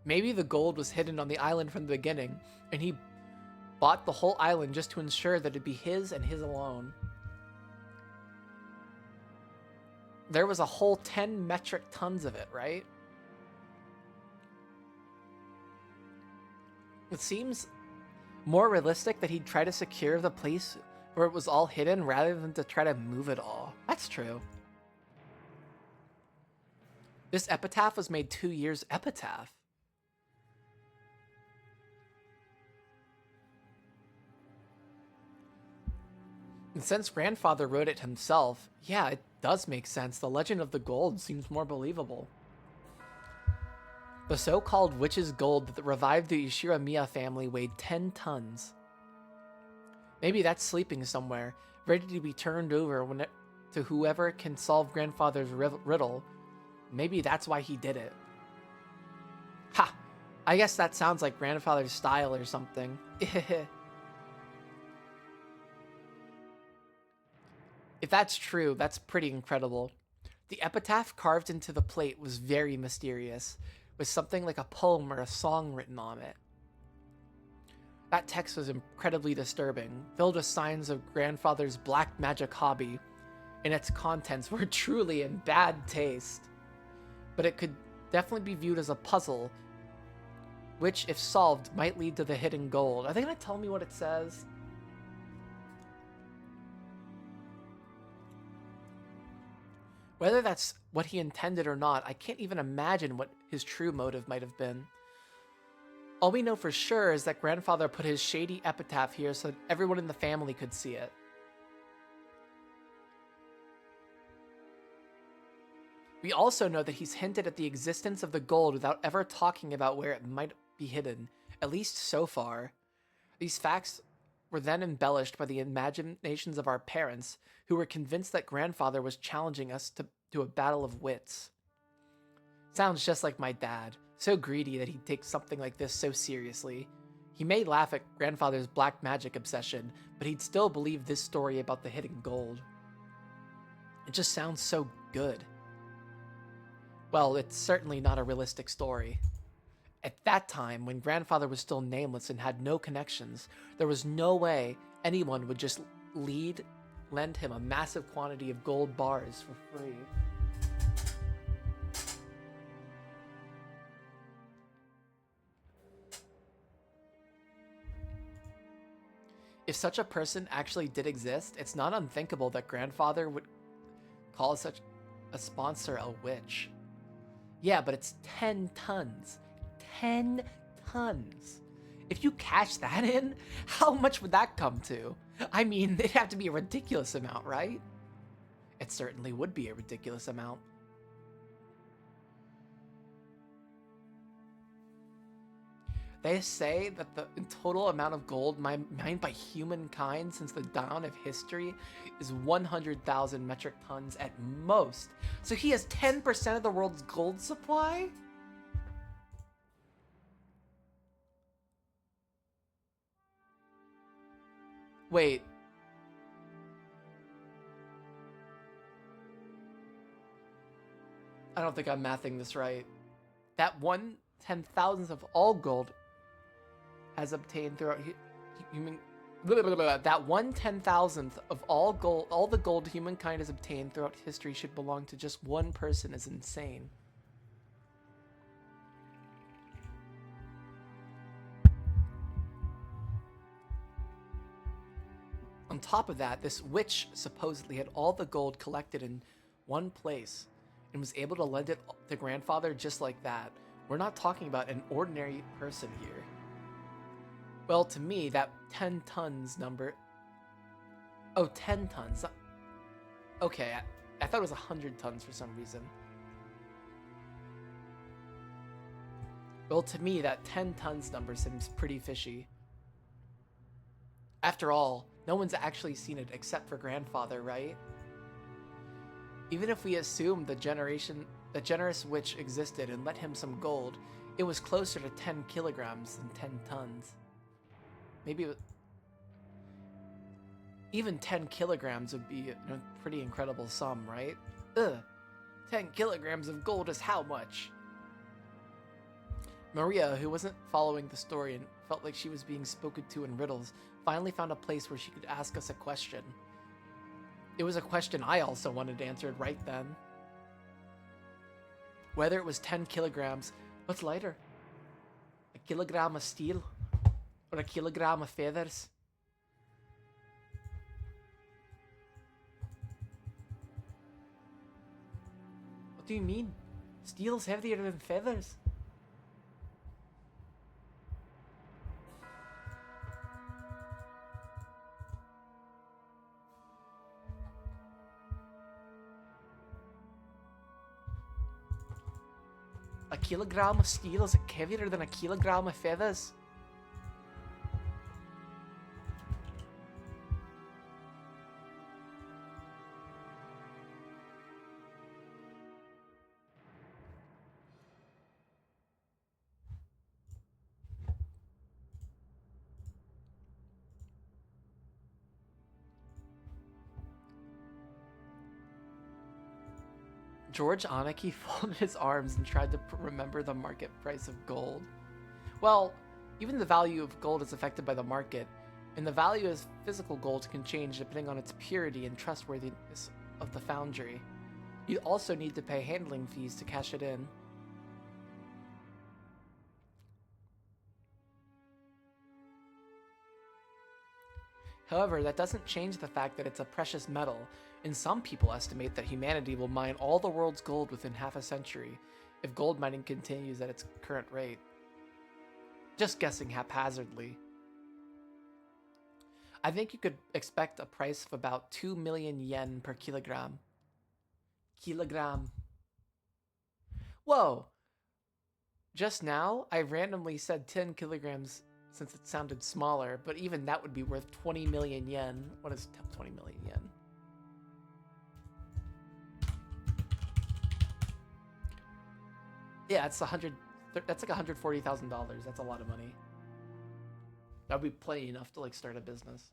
Maybe the gold was hidden on the island from the beginning, and he bought the whole island just to ensure that it'd be his and his alone. There was a whole 10 metric tons of it, right? It seems more realistic that he'd try to secure the place where it was all hidden rather than to try to move it all. That's true. This epitaph was made 2 years epitaph. And since Grandfather wrote it himself, yeah, it does make sense. The legend of the gold seems more believable. The so-called witch's gold that revived the Ishiramiya family weighed 10 tons. Maybe that's sleeping somewhere, ready to be turned over to whoever can solve Grandfather's riddle. Maybe that's why he did it. Ha! I guess that sounds like Grandfather's style or something. If that's true, that's pretty incredible. The epitaph carved into the plate was very mysterious, with something like a poem or a song written on it. That text was incredibly disturbing, filled with signs of Grandfather's black magic hobby, and its contents were truly in bad taste. But it could definitely be viewed as a puzzle, which, if solved, might lead to the hidden gold. Are they going to tell me what it says? Whether that's what he intended or not, I can't even imagine what his true motive might have been. All we know for sure is that Grandfather put his shady epitaph here so that everyone in the family could see it. We also know that he's hinted at the existence of the gold without ever talking about where it might be hidden, at least so far. These facts were then embellished by the imaginations of our parents, who were convinced that Grandfather was challenging us to a battle of wits. Sounds just like my dad, so greedy that he'd take something like this so seriously. He may laugh at Grandfather's black magic obsession, but he'd still believe this story about the hidden gold. It just sounds so good. Well, it's certainly not a realistic story. At that time, when grandfather was still nameless and had no connections, there was no way anyone would just lend him a massive quantity of gold bars for free. If such a person actually did exist, it's not unthinkable that grandfather would call such a sponsor a witch. Yeah, but it's 10 tons. 10 tons. If you cash that in, how much would that come to? I mean, it'd have to be a ridiculous amount, right? It certainly would be a ridiculous amount. They say that the total amount of gold mined by humankind since the dawn of history is 100,000 metric tons at most. So he has 10% of the world's gold supply? Wait. I don't think I'm mathing this right. That 1/10,000th of all gold has obtained throughout human. That 1/10,000th of all the gold humankind has obtained throughout history should belong to just one person is insane. On top of that, this witch supposedly had all the gold collected in one place and was able to lend it to grandfather just like that. We're not talking about an ordinary person here. Well, to me, that 10 tons number... Oh, 10 tons. Okay, I thought it was 100 tons for some reason. Well, to me, that 10 tons number seems pretty fishy. After all, no one's actually seen it except for grandfather, right? Even if we assume the generous witch existed and let him some gold, it was closer to 10 kilograms than 10 tons. Maybe even 10 kilograms would be a pretty incredible sum, right? 10 kilograms of gold is how much? Maria, who wasn't following the story and felt like she was being spoken to in riddles, finally found a place where she could ask us a question. It was a question I also wanted answered right then. Whether it was 10 kilograms, what's lighter? A kilogram of steel? Or a kilogram of feathers? What do you mean? Steel's heavier than feathers. A kilogram of steel is heavier than a kilogram of feathers. George Aniki folded his arms and tried to remember the market price of gold. Well, even the value of gold is affected by the market, and the value of physical gold can change depending on its purity and trustworthiness of the foundry. You also need to pay handling fees to cash it in. However, that doesn't change the fact that it's a precious metal, and some people estimate that humanity will mine all the world's gold within half a century, if gold mining continues at its current rate. Just guessing haphazardly. I think you could expect a price of about 2 million yen per kilogram. Kilogram. Whoa! Just now, I randomly said 10 kilograms since it sounded smaller, but even that would be worth 20 million yen. What is 20 million yen? Yeah, it's that's like $140,000. That's a lot of money. That would be plenty enough to like start a business.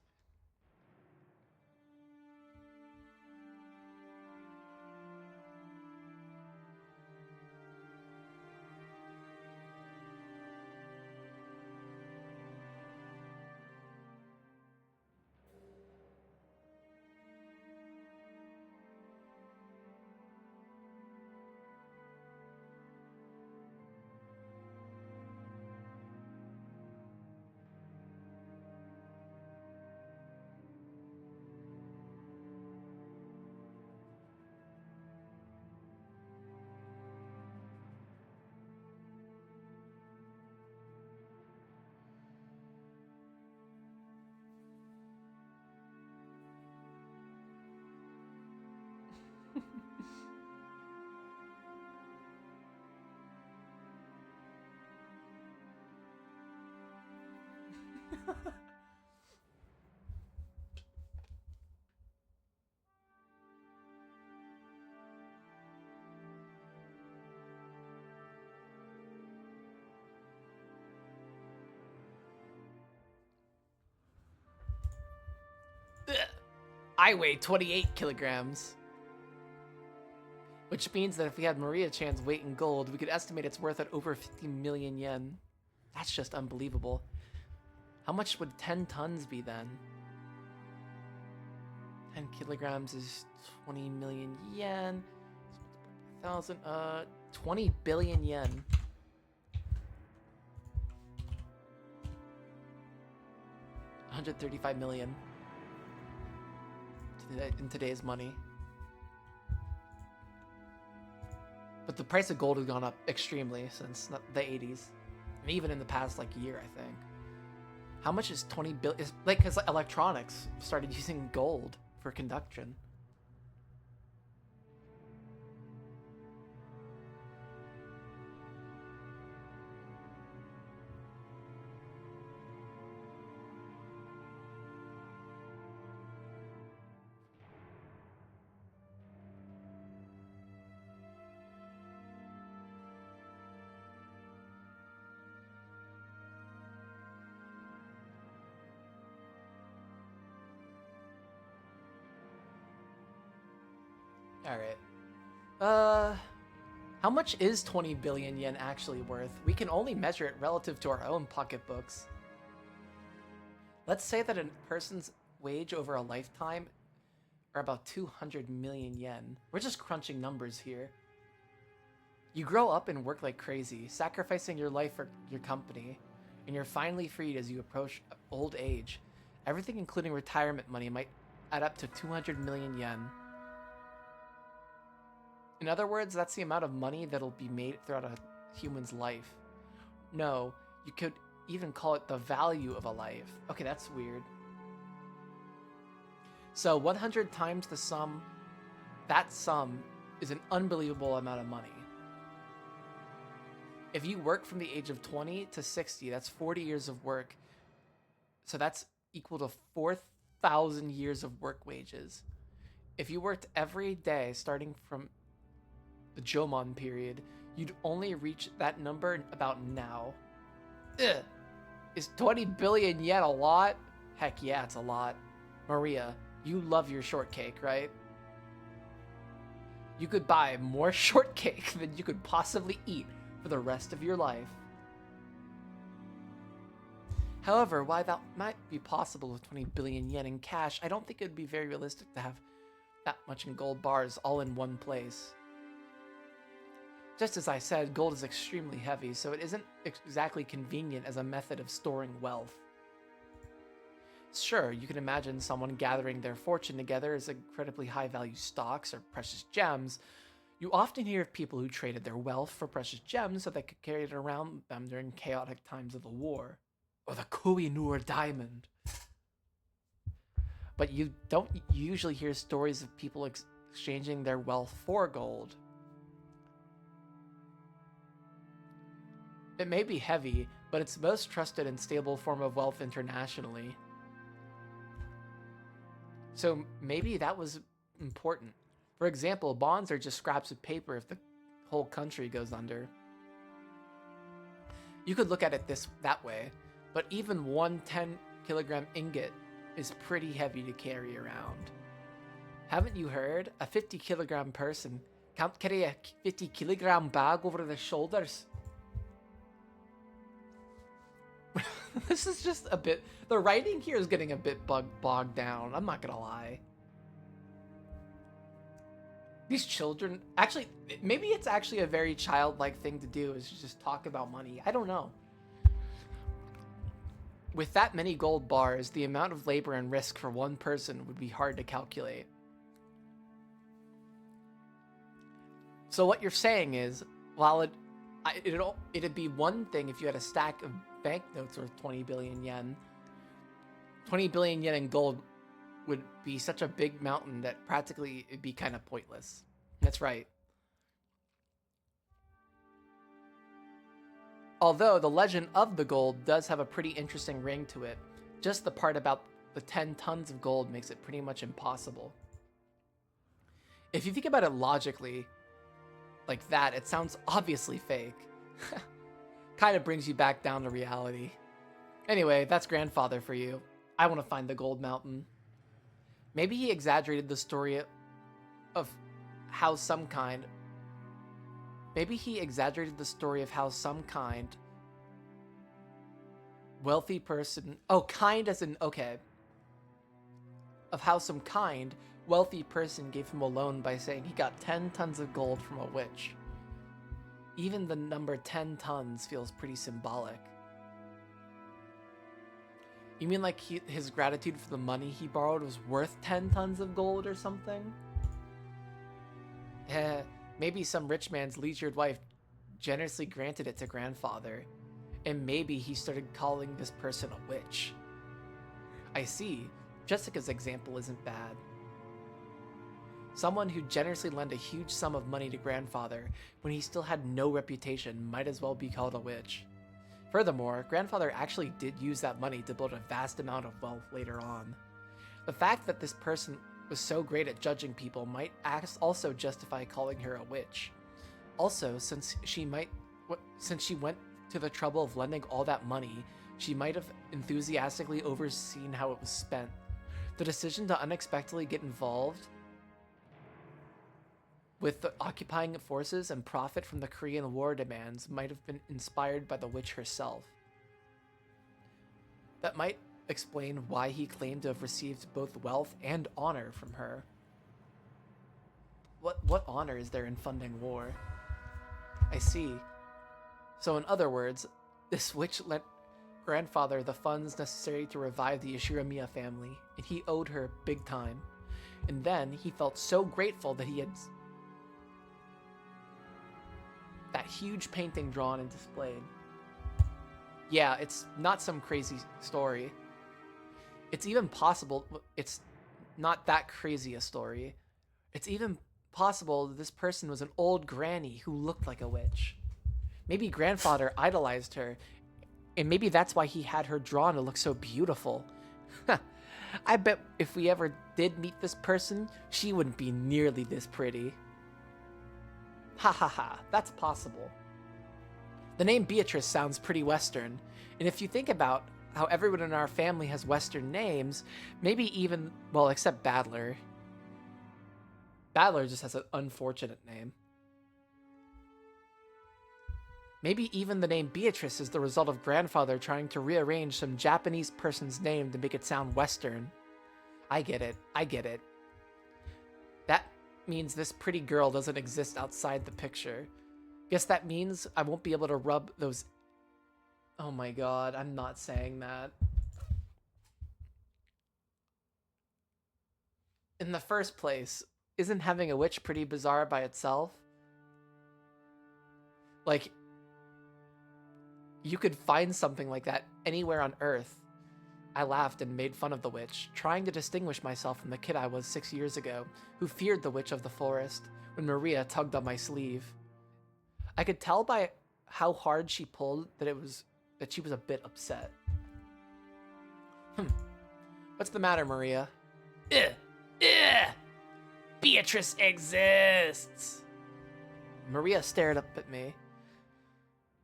Ugh. I weigh 28 kilograms. Which means that if we had Maria Chan's weight in gold, we could estimate its worth at over 50 million yen. That's just unbelievable. How much would 10 tons be then? 10 kilograms is 20 million yen. 20 billion yen. $135 million in today's money. But the price of gold has gone up extremely since the 80s. And even in the past, like, year, I think. How much is 20 billion? Like, because electronics started using gold for conduction. Alright. How much is 20 billion yen actually worth? We can only measure it relative to our own pocketbooks. Let's say that a person's wage over a lifetime are about 200 million yen. We're just crunching numbers here. You grow up and work like crazy, sacrificing your life for your company, and you're finally freed as you approach old age. Everything, including retirement money, might add up to 200 million yen. In other words, that's the amount of money that'll be made throughout a human's life. No, you could even call it the value of a life. Okay, that's weird. So 100 times the sum, that sum is an unbelievable amount of money. If you work from the age of 20 to 60, that's 40 years of work. So that's equal to 4,000 years of work wages. If you worked every day starting from the Jomon period, you'd only reach that number about now. Ugh. Is 20 billion yen a lot? Heck yeah, it's a lot. Maria, you love your shortcake, right? You could buy more shortcake than you could possibly eat for the rest of your life. However, while that might be possible with 20 billion yen in cash, I don't think it would be very realistic to have that much in gold bars all in one place. Just as I said, gold is extremely heavy, so it isn't exactly convenient as a method of storing wealth. Sure, you can imagine someone gathering their fortune together as incredibly high-value stocks or precious gems. You often hear of people who traded their wealth for precious gems so they could carry it around them during chaotic times of the war. Or the Koh-i-Noor diamond. But you don't usually hear stories of people exchanging their wealth for gold. It may be heavy, but it's the most trusted and stable form of wealth internationally. So maybe that was important. For example, bonds are just scraps of paper if the whole country goes under. You could look at it that way, but even one 10-kilogram ingot is pretty heavy to carry around. Haven't you heard? A 50-kilogram person can't carry a 50-kilogram bag over their shoulders. This is just a bit... The writing here is getting a bit bogged down. I'm not gonna lie. These children... Actually, maybe it's actually a very childlike thing to do, is just talk about money. I don't know. With that many gold bars, the amount of labor and risk for one person would be hard to calculate. So what you're saying is, while it'd be one thing if you had a stack of banknotes worth 20 billion yen. 20 billion yen in gold would be such a big mountain that practically it'd be kind of pointless. That's right. Although the legend of the gold does have a pretty interesting ring to it, just the part about the 10 tons of gold makes it pretty much impossible. If you think about it logically, like that, it sounds obviously fake. Kind of brings you back down to reality. Anyway, that's grandfather for you. I want to find the gold mountain. Maybe he exaggerated the story of how some kind. Maybe he exaggerated the story of how some kind wealthy person. Oh, kind as in okay. Of how some kind wealthy person gave him a loan by saying he got 10 tons of gold from a witch. Even the number 10 tons feels pretty symbolic. You mean like his gratitude for the money he borrowed was worth 10 tons of gold or something? Maybe some rich man's leisured wife generously granted it to grandfather, and maybe he started calling this person a witch. I see. Jessica's example isn't bad. Someone who generously lent a huge sum of money to grandfather when he still had no reputation might as well be called a witch. Furthermore, grandfather actually did use that money to build a vast amount of wealth later on. The fact that this person was so great at judging people might also justify calling her a witch. Also, since she went to the trouble of lending all that money, she might have enthusiastically overseen how it was spent. The decision to unexpectedly get involved with the occupying forces and profit from the Korean War demands might have been inspired by the witch herself. That might explain why he claimed to have received both wealth and honor from her. What honor is there in funding war? I see. So in other words, this witch lent grandfather the funds necessary to revive the Ishiramiya family, and he owed her big time. And then he felt so grateful that he had that huge painting drawn and displayed. Yeah, it's not some crazy story. It's even possible it's not that crazy a story. It's even possible that this person was an old granny who looked like a witch. Maybe grandfather idolized her, and maybe that's why he had her drawn to look so beautiful. I bet if we ever did meet this person, she wouldn't be nearly this pretty. Ha ha ha, that's possible. The name Beatrice sounds pretty Western, and if you think about how everyone in our family has Western names, maybe even, well, except Badler. Badler just has an unfortunate name. Maybe even the name Beatrice is the result of grandfather trying to rearrange some Japanese person's name to make it sound Western. I get it. That means this pretty girl doesn't exist outside the picture. Guess that means I won't be able to rub those... Oh my god, I'm not saying that. In the first place, isn't having a witch pretty bizarre by itself? Like, you could find something like that anywhere on Earth. I laughed and made fun of the witch, trying to distinguish myself from the kid I was 6 years ago, who feared the witch of the forest, when Maria tugged on my sleeve. I could tell by how hard she pulled that she was a bit upset. What's the matter, Maria? Beatrice exists! Maria stared up at me.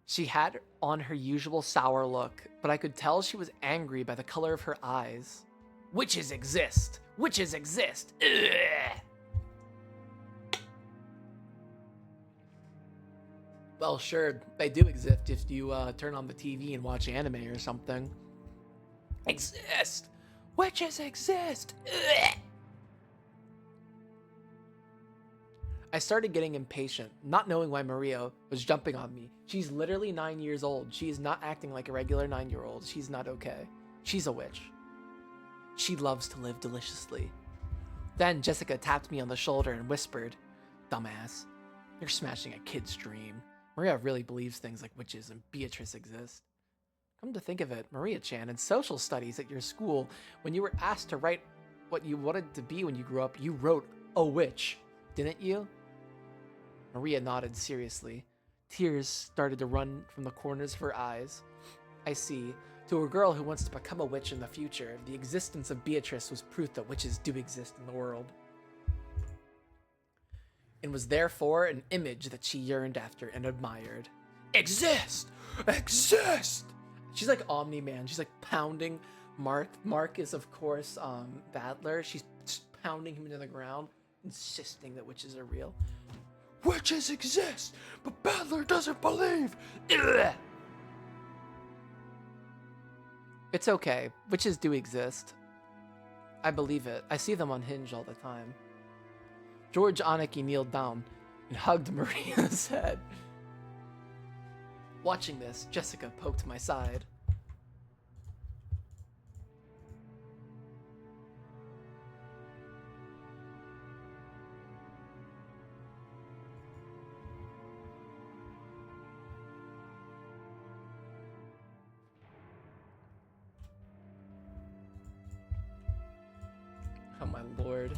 She had on her usual sour look, but I could tell she was angry by the color of her eyes. Witches exist! Witches exist! Ugh! Well, sure, they do exist if you turn on the TV and watch anime or something. Exist! Witches exist! Ugh! I started getting impatient, not knowing why Maria was jumping on me. She's literally 9 years old. She is not acting like a regular 9-year-old. She's not okay. She's a witch. She loves to live deliciously. Then Jessica tapped me on the shoulder and whispered, "Dumbass, you're smashing a kid's dream. Maria really believes things like witches and Beatrice exist." Come to think of it, Maria-chan, in social studies at your school, when you were asked to write what you wanted to be when you grew up, you wrote a witch, didn't you? Maria nodded seriously. Tears started to run from the corners of her eyes. I see. To a girl who wants to become a witch in the future, the existence of Beatrice was proof that witches do exist in the world, and was therefore an image that she yearned after and admired. Exist! Exist! She's like Omni-Man. She's like pounding Mark is of course Battler. She's pounding him into the ground, insisting that witches are real. Witches exist, but Battler doesn't believe. Ugh. It's okay. Witches do exist. I believe it. I see them on Hinge all the time. George Aniki kneeled down and hugged Maria's head. Watching this, Jessica poked my side. Oh my lord.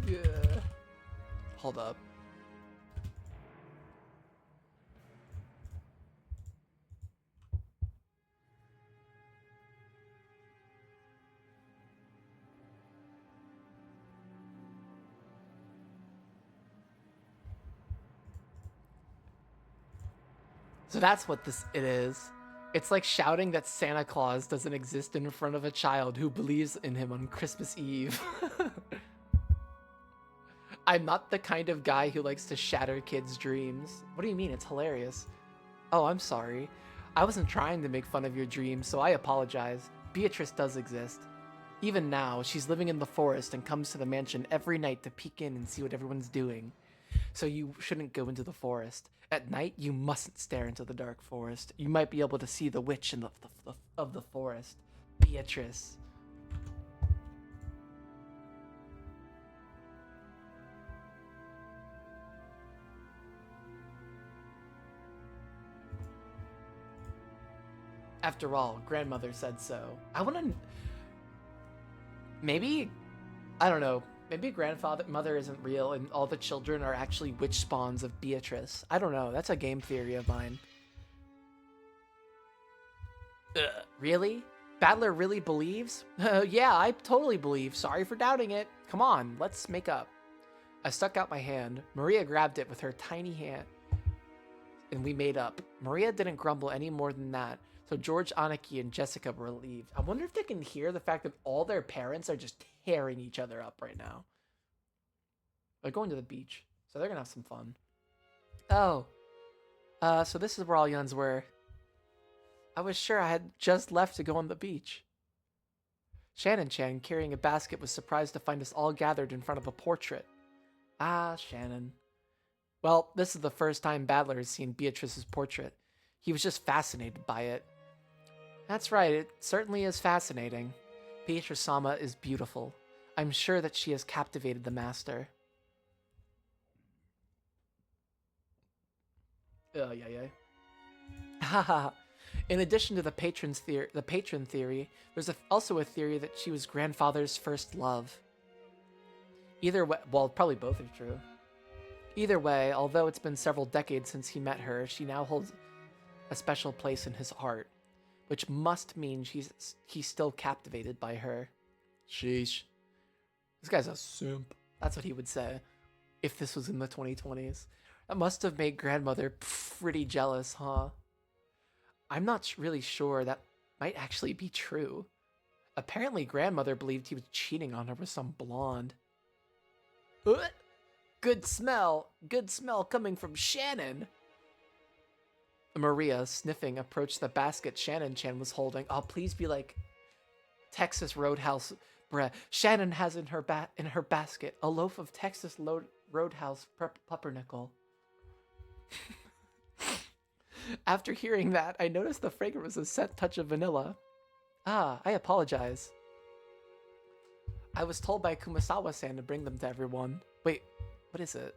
Yeah. Hold up. So that's what it is. It's like shouting that Santa Claus doesn't exist in front of a child who believes in him on Christmas Eve. I'm not the kind of guy who likes to shatter kids' dreams. What do you mean? It's hilarious. Oh, I'm sorry. I wasn't trying to make fun of your dreams, so I apologize. Beatrice does exist. Even now, she's living in the forest and comes to the mansion every night to peek in and see what everyone's doing. So you shouldn't go into the forest. At night, you mustn't stare into the dark forest. You might be able to see the witch of the forest. Beatrice. After all, grandmother said so. I want to... Maybe... I don't know. Maybe mother isn't real and all the children are actually witch spawns of Beatrice. I don't know. That's a game theory of mine. Really? Battler really believes? Yeah, I totally believe. Sorry for doubting it. Come on, let's make up. I stuck out my hand. Maria grabbed it with her tiny hand. And we made up. Maria didn't grumble any more than that. So George, Aniki, and Jessica were relieved. I wonder if they can hear the fact that all their parents are just tearing each other up right now. They're going to the beach, so they're gonna have some fun. Oh. So this is where all yuns were. I was sure I had just left to go on the beach. Shannon-chan, carrying a basket, was surprised to find us all gathered in front of a portrait. Ah, Shannon. Well, this is the first time Battler has seen Beatrice's portrait. He was just fascinated by it. That's right, it certainly is fascinating. Beatrice-sama is beautiful. I'm sure that she has captivated the master. Yeah. Haha. In addition to the patron theory, there's also a theory that she was grandfather's first love. Either way, well, probably both are true. Either way, although it's been several decades since he met her, she now holds a special place in his heart, which must mean he's still captivated by her. Sheesh. This guy's a simp. That's what he would say if this was in the 2020s. That must have made grandmother pretty jealous, huh? I'm not really sure that might actually be true. Apparently, grandmother believed he was cheating on her with some blonde. Good smell coming from Shannon. Maria, sniffing, approached the basket Shannon-chan was holding. Oh, please be like Texas Roadhouse. Bruh, Shannon has in her basket a loaf of Texas Roadhouse pumpernickel. After hearing that, I noticed the fragrance was a scent touch of vanilla. Ah, I apologize. I was told by Kumasawa-san to bring them to everyone. Wait, what is it?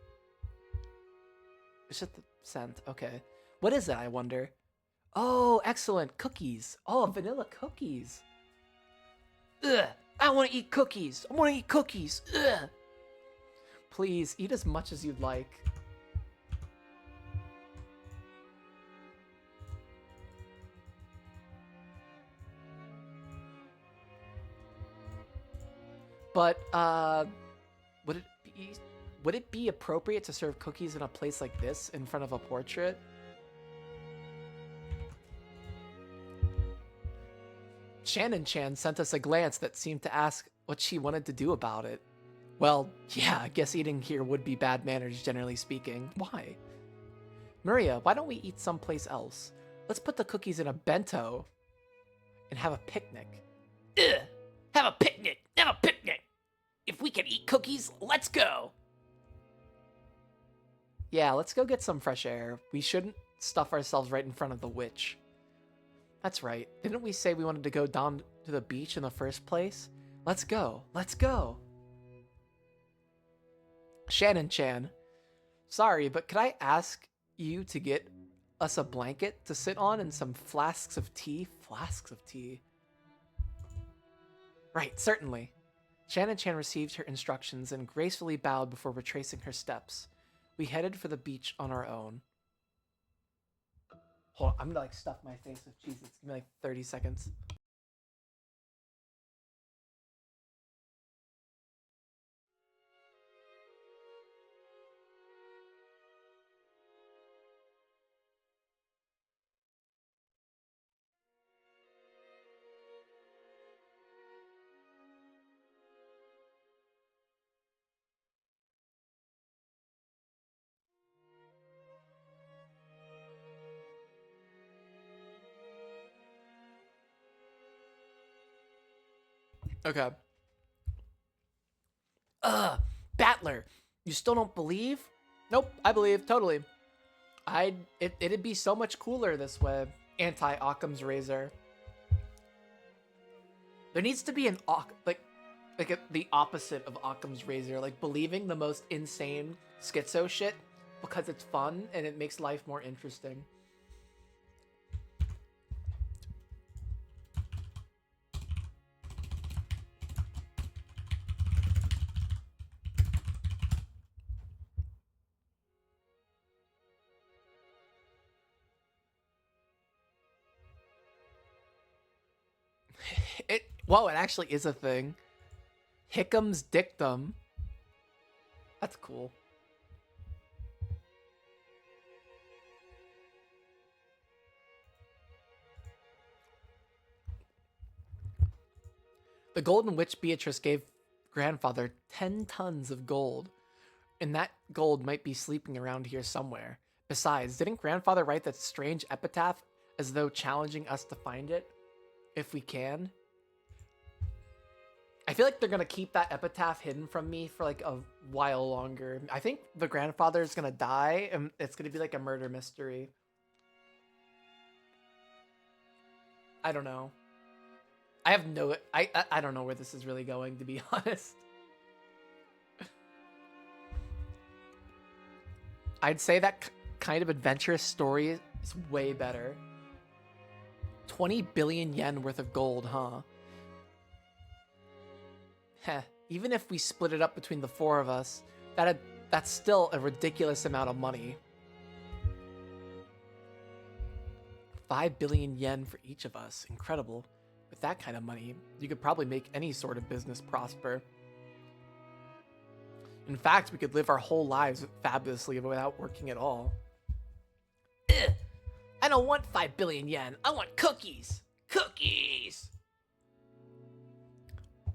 It's just the scent. Okay. What is it, I wonder? Oh, excellent. Cookies. Oh, vanilla cookies. Ugh. I want to eat cookies. Ugh. Please, eat as much as you'd like. But would it be appropriate to serve cookies in a place like this in front of a portrait? Shannon Chan sent us a glance that seemed to ask what she wanted to do about it. Well, yeah, I guess eating here would be bad manners, generally speaking. Why? Maria, why don't we eat someplace else? Let's put the cookies in a bento and have a picnic. Ugh! Have a picnic! Have a picnic! If we can eat cookies, let's go! Yeah, let's go get some fresh air. We shouldn't stuff ourselves right in front of the witch. That's right. Didn't we say we wanted to go down to the beach in the first place? Let's go. Let's go. Shannon Chan. Sorry, but could I ask you to get us a blanket to sit on and some flasks of tea? Flasks of tea. Right, certainly. Shannon Chan received her instructions and gracefully bowed before retracing her steps. We headed for the beach on our own. Hold on, I'm gonna like stuff my face with cheese. It's gonna be like 30 seconds. Okay. Battler, you still don't believe? Nope, I believe, totally. It'd be so much cooler this way. Anti-Occam's razor. There needs to be an the opposite of Occam's razor, like believing the most insane schizo shit because it's fun and it makes life more interesting. Whoa, it actually is a thing. Hickham's dictum. That's cool. The Golden Witch Beatrice gave grandfather 10 tons of gold, and that gold might be sleeping around here somewhere. Besides, didn't grandfather write that strange epitaph as though challenging us to find it? If we can? I feel like they're gonna keep that epitaph hidden from me for like a while longer. I think the grandfather is gonna die, and it's gonna be like a murder mystery. I don't know. I have no... I don't know where this is really going, to be honest. I'd say that kind of adventurous story is way better. 20 billion yen worth of gold, huh? Heh, even if we split it up between the four of us, that's still a ridiculous amount of money. 5 billion yen for each of us. Incredible. With that kind of money, you could probably make any sort of business prosper. In fact, we could live our whole lives fabulously without working at all. Ugh. I don't want 5 billion yen. I want cookies. Cookies!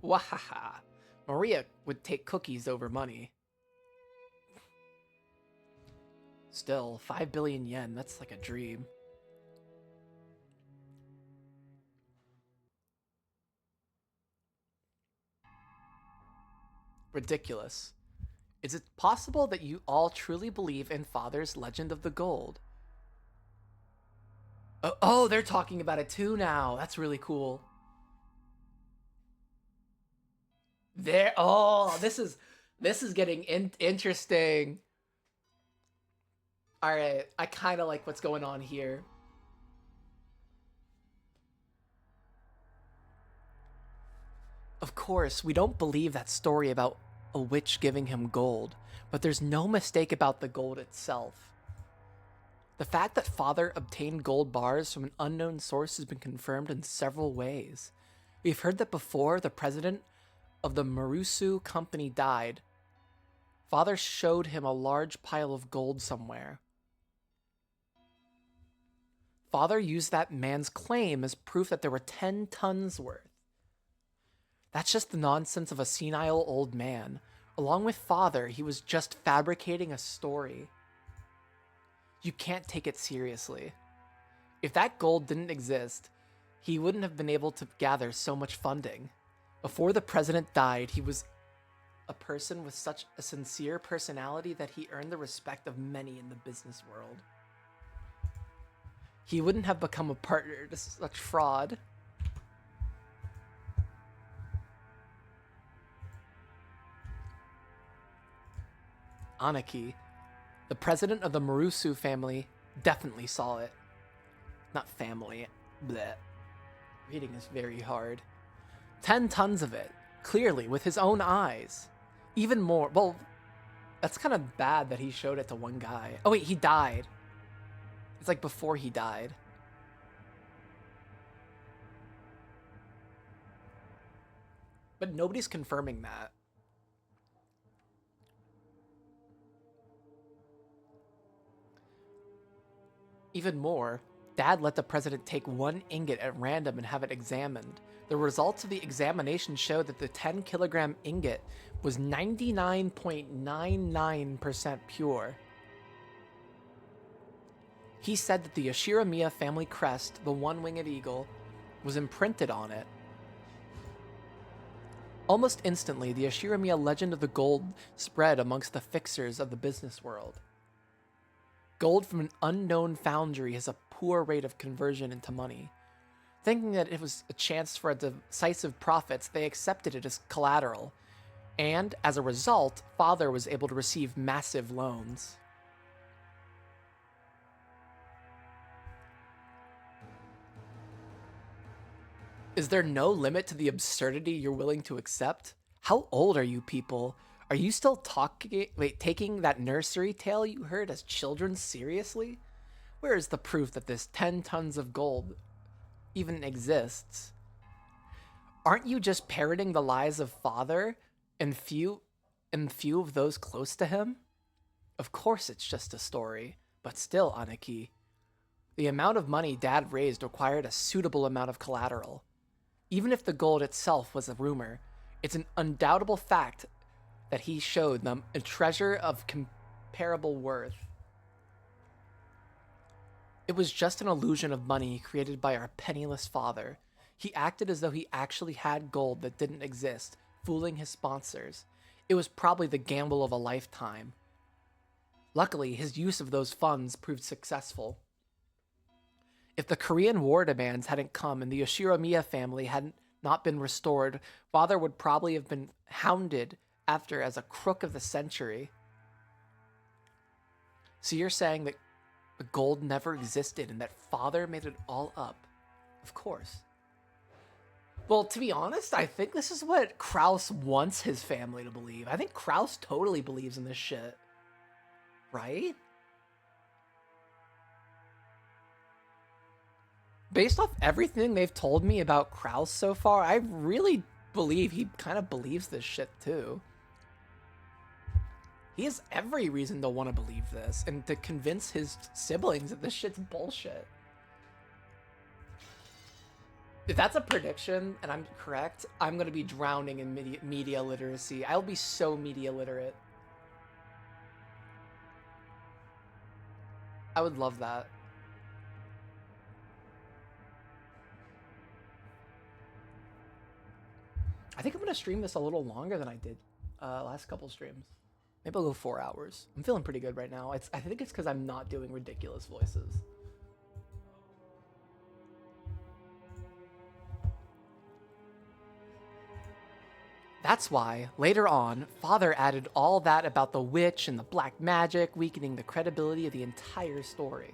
Wahaha. Maria would take cookies over money. Still, 5 billion yen, that's like a dream. Ridiculous. Is it possible that you all truly believe in Father's legend of the gold? Oh, they're talking about it too now. That's really cool. This is getting interesting. All right, I kind of like what's going on here. Of course, we don't believe that story about a witch giving him gold, but there's no mistake about the gold itself. The fact that Father obtained gold bars from an unknown source has been confirmed in several ways. We've heard that before the president of the Marusu company died, Father showed him a large pile of gold somewhere. Father used that man's claim as proof that there were 10 tons worth. That's just the nonsense of a senile old man. Along with Father, he was just fabricating a story. You can't take it seriously. If that gold didn't exist, he wouldn't have been able to gather so much funding. Before the president died, he was a person with such a sincere personality that he earned the respect of many in the business world. He wouldn't have become a partner to such fraud. Anaki, the president of the Marusu family, definitely saw it. Not family. Bleh. Reading is very hard. 10 tons of it, clearly, with his own eyes. Even more. Well, that's kind of bad that he showed it to one guy. Oh, wait, he died. It's like before he died. But nobody's confirming that. Even more, Dad let the president take one ingot at random and have it examined. The results of the examination showed that the 10-kilogram ingot was 99.99% pure. He said that the Yoshiramiya family crest, the one-winged eagle, was imprinted on it. Almost instantly, the Yoshiramiya legend of the gold spread amongst the fixers of the business world. Gold from an unknown foundry has a poor rate of conversion into money. Thinking that it was a chance for a decisive profits, they accepted it as collateral, and as a result, Father was able to receive massive loans. Is there no limit to the absurdity you're willing to accept? How old are you people? Are you still taking that nursery tale you heard as children seriously? Where is the proof that this 10 tons of gold even exists? Aren't you just parroting the lies of Father and few of those close to him? Of course it's just a story, but still, Anaki. The amount of money Dad raised required a suitable amount of collateral. Even if the gold itself was a rumor, it's an undoubtable fact that he showed them a treasure of comparable worth. It was just an illusion of money created by our penniless father. He acted as though he actually had gold that didn't exist, fooling his sponsors. It was probably the gamble of a lifetime. Luckily, his use of those funds proved successful. If the Korean War demands hadn't come and the Yoshiramiya family had not been restored, Father would probably have been hounded after as a crook of the century. So you're saying that the gold never existed and that Father made it all up? Of course. Well, to be honest, I think this is what Kraus wants his family to believe. I think Kraus totally believes in this shit. Right? Based off everything they've told me about Kraus so far, I really believe he kind of believes this shit too. He has every reason to want to believe this and to convince his siblings that this shit's bullshit. If that's a prediction and I'm correct, I'm going to be drowning in media literacy. I'll be so media literate. I would love that. I think I'm going to stream this a little longer than I did last couple streams. Maybe I'll go 4 hours. I'm feeling pretty good right now. I think it's because I'm not doing ridiculous voices. That's why, later on, Father added all that about the witch and the black magic, weakening the credibility of the entire story.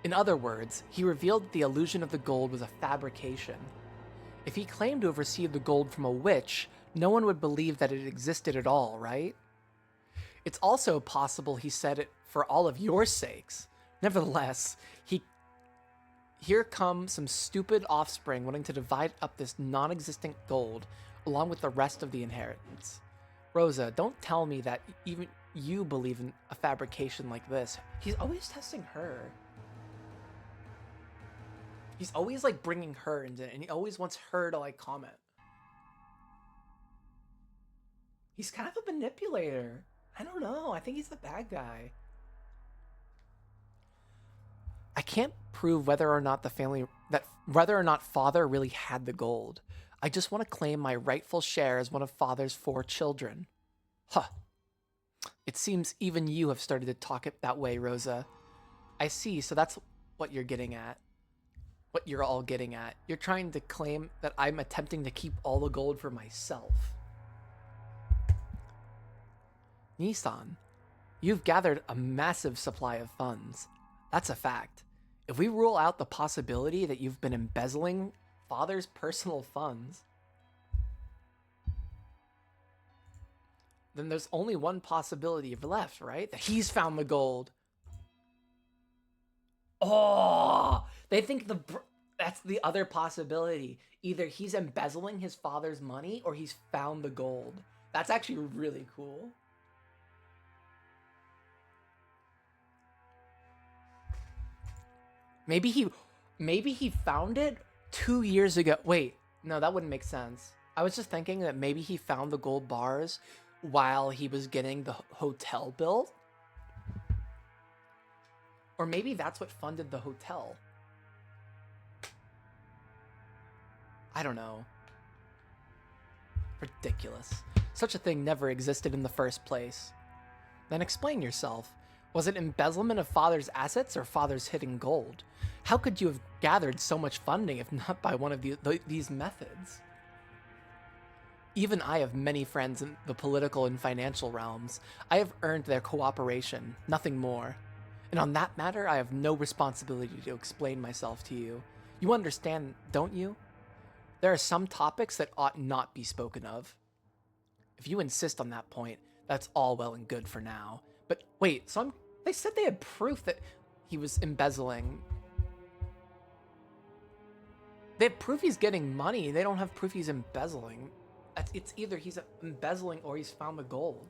In other words, he revealed that the illusion of the gold was a fabrication. If he claimed to have received the gold from a witch, no one would believe that it existed at all, right? It's also possible he said it for all of your sakes. Nevertheless, here come some stupid offspring wanting to divide up this non-existent gold along with the rest of the inheritance. Rosa, don't tell me that even you believe in a fabrication like this. He's always testing her. He's always like bringing her into it, and he always wants her to like comment. He's kind of a manipulator. I don't know. I think he's the bad guy. I can't prove whether or not father really had the gold. I just want to claim my rightful share as one of father's 4 children. Huh. It seems even you have started to talk it that way, Rosa. I see, so that's what you're getting at. What you're all getting at. You're trying to claim that I'm attempting to keep all the gold for myself. Nissan, you've gathered a massive supply of funds. That's a fact. If we rule out the possibility that you've been embezzling father's personal funds, then there's only one possibility left, right? That he's found the gold. Oh, they think that's the other possibility. Either he's embezzling his father's money or he's found the gold. That's actually really cool. Maybe he found it 2 years ago. Wait, no, that wouldn't make sense. I was just thinking that maybe he found the gold bars while he was getting the hotel built. Or maybe that's what funded the hotel. I don't know. Ridiculous. Such a thing never existed in the first place. Then explain yourself. Was it embezzlement of father's assets or father's hidden gold? How could you have gathered so much funding if not by one of these methods? Even I have many friends in the political and financial realms. I have earned their cooperation, nothing more. And on that matter, I have no responsibility to explain myself to you. You understand, don't you? There are some topics that ought not be spoken of. If you insist on that point, that's all well and good for now. But wait, so they said they had proof that he was embezzling. They have proof he's getting money. They don't have proof he's embezzling. It's either he's embezzling or he's found the gold.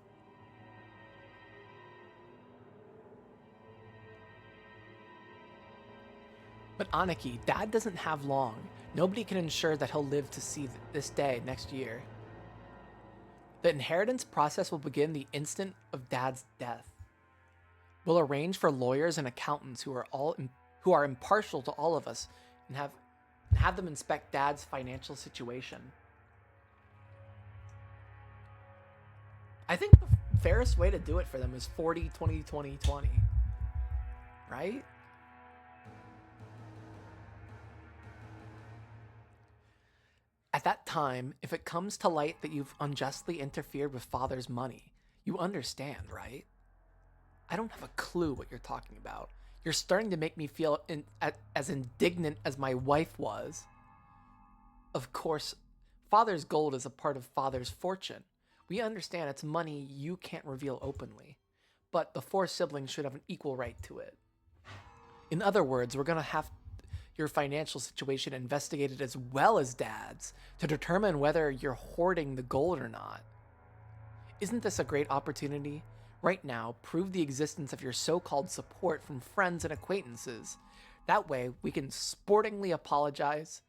But Aniki, Dad doesn't have long. Nobody can ensure that he'll live to see this day next year. The inheritance process will begin the instant of Dad's death. We'll arrange for lawyers and accountants who are impartial to all of us and have them inspect Dad's financial situation. I think the fairest way to do it for them is 40, 20, 20, 20. Right? At that time, if it comes to light that you've unjustly interfered with father's money, you understand, right? I don't have a clue what you're talking about. You're starting to make me feel as indignant as my wife was. Of course, father's gold is a part of father's fortune. We understand it's money you can't reveal openly, but the 4 siblings should have an equal right to it. In other words, we're going to have your financial situation investigated as well as Dad's to determine whether you're hoarding the gold or not. Isn't this a great opportunity? Right now, prove the existence of your so-called support from friends and acquaintances. That way, we can sportingly apologize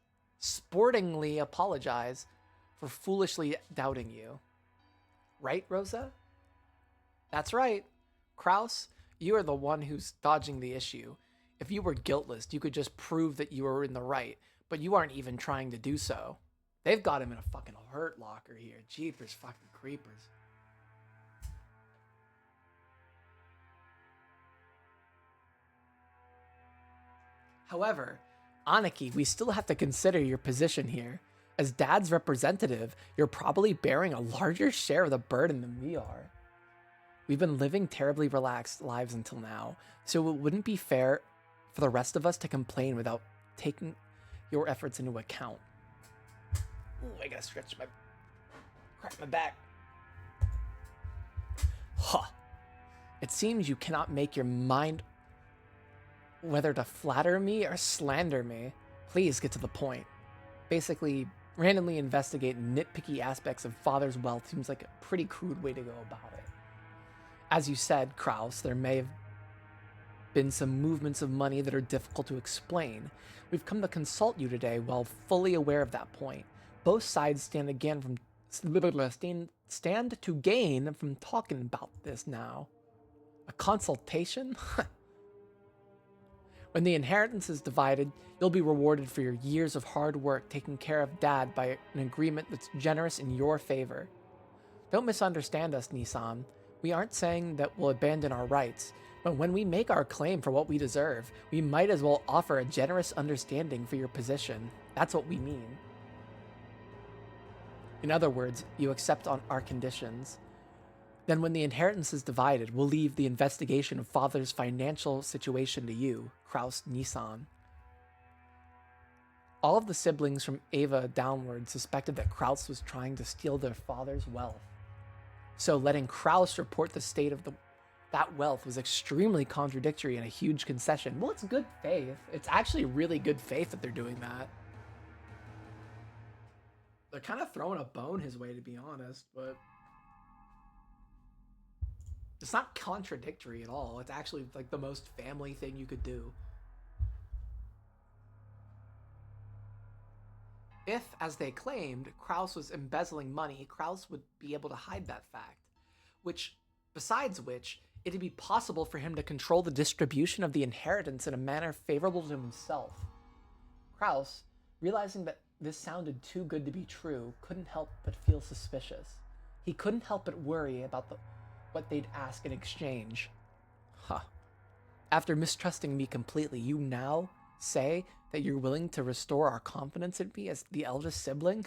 for foolishly doubting you. Right, Rosa? That's right. Kraus, you are the one who's dodging the issue. If you were guiltless, you could just prove that you were in the right, but you aren't even trying to do so. They've got him in a fucking hurt locker here. Jeepers fucking creepers. However, Aniki, we still have to consider your position here. As Dad's representative, you're probably bearing a larger share of the burden than we are. We've been living terribly relaxed lives until now, so it wouldn't be fair for the rest of us to complain without taking your efforts into account. Ooh, I gotta crack my back. Huh. It seems you cannot make your mind whether to flatter me or slander me, please get to the point. Basically, randomly investigate nitpicky aspects of father's wealth seems like a pretty crude way to go about it. As you said, Kraus, there may have been some movements of money that are difficult to explain. We've come to consult you today while fully aware of that point. Both sides stand to gain from talking about this now. A consultation? When the inheritance is divided, you'll be rewarded for your years of hard work taking care of Dad by an agreement that's generous in your favor. Don't misunderstand us, Nissan. We aren't saying that we'll abandon our rights, but when we make our claim for what we deserve, we might as well offer a generous understanding for your position. That's what we mean. In other words, you accept on our conditions. Then when the inheritance is divided, we'll leave the investigation of father's financial situation to you, Kraus Nissan. All of the siblings from Ava downward suspected that Kraus was trying to steal their father's wealth. So letting Kraus report the state of that wealth was extremely contradictory and a huge concession. Well, it's good faith. It's actually really good faith that they're doing that. They're kind of throwing a bone his way, to be honest, but it's not contradictory at all. It's actually like the most family thing you could do. If, as they claimed, Kraus was embezzling money, Kraus would be able to hide that fact. Besides which, it'd be possible for him to control the distribution of the inheritance in a manner favorable to himself. Kraus, realizing that this sounded too good to be true, couldn't help but feel suspicious. He couldn't help but worry about what they'd ask in exchange. After mistrusting me completely, you now say that you're willing to restore our confidence in me as the eldest sibling?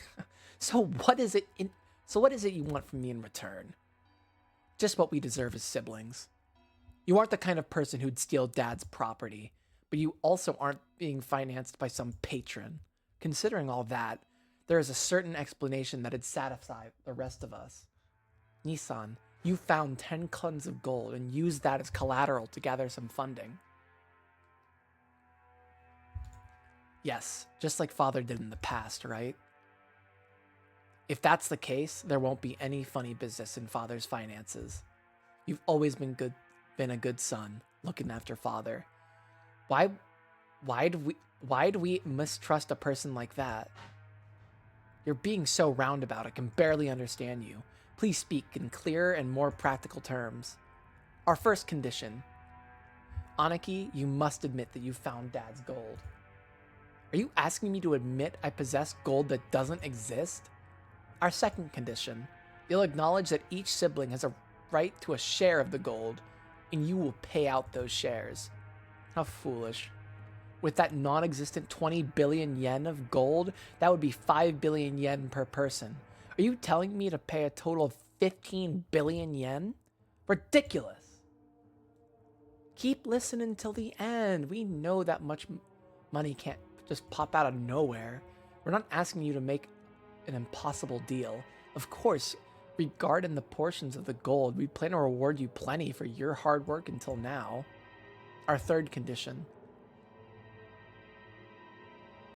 So what is it you want from me in return? Just what we deserve as siblings. You aren't the kind of person who'd steal Dad's property, but you also aren't being financed by some patron. Considering all that, there is a certain explanation that'd satisfy the rest of us. Nissan, you found 10 tons of gold and used that as collateral to gather some funding. Yes, just like Father did in the past, right? If that's the case, there won't be any funny business in Father's finances. You've always been a good son, looking after Father. Why'd we mistrust a person like that? You're being so roundabout, I can barely understand you. Please speak in clearer and more practical terms. Our first condition. Aniki, you must admit that you found Dad's gold. Are you asking me to admit I possess gold that doesn't exist? Our second condition. You'll acknowledge that each sibling has a right to a share of the gold, and you will pay out those shares. How foolish. With that non-existent 20 billion yen of gold, that would be 5 billion yen per person. Are you telling me to pay a total of 15 billion yen? Ridiculous. Keep listening till the end. We know that much money can't just pop out of nowhere. We're not asking you to make an impossible deal. Of course, regarding the portions of the gold, we plan to reward you plenty for your hard work until now. Our third condition.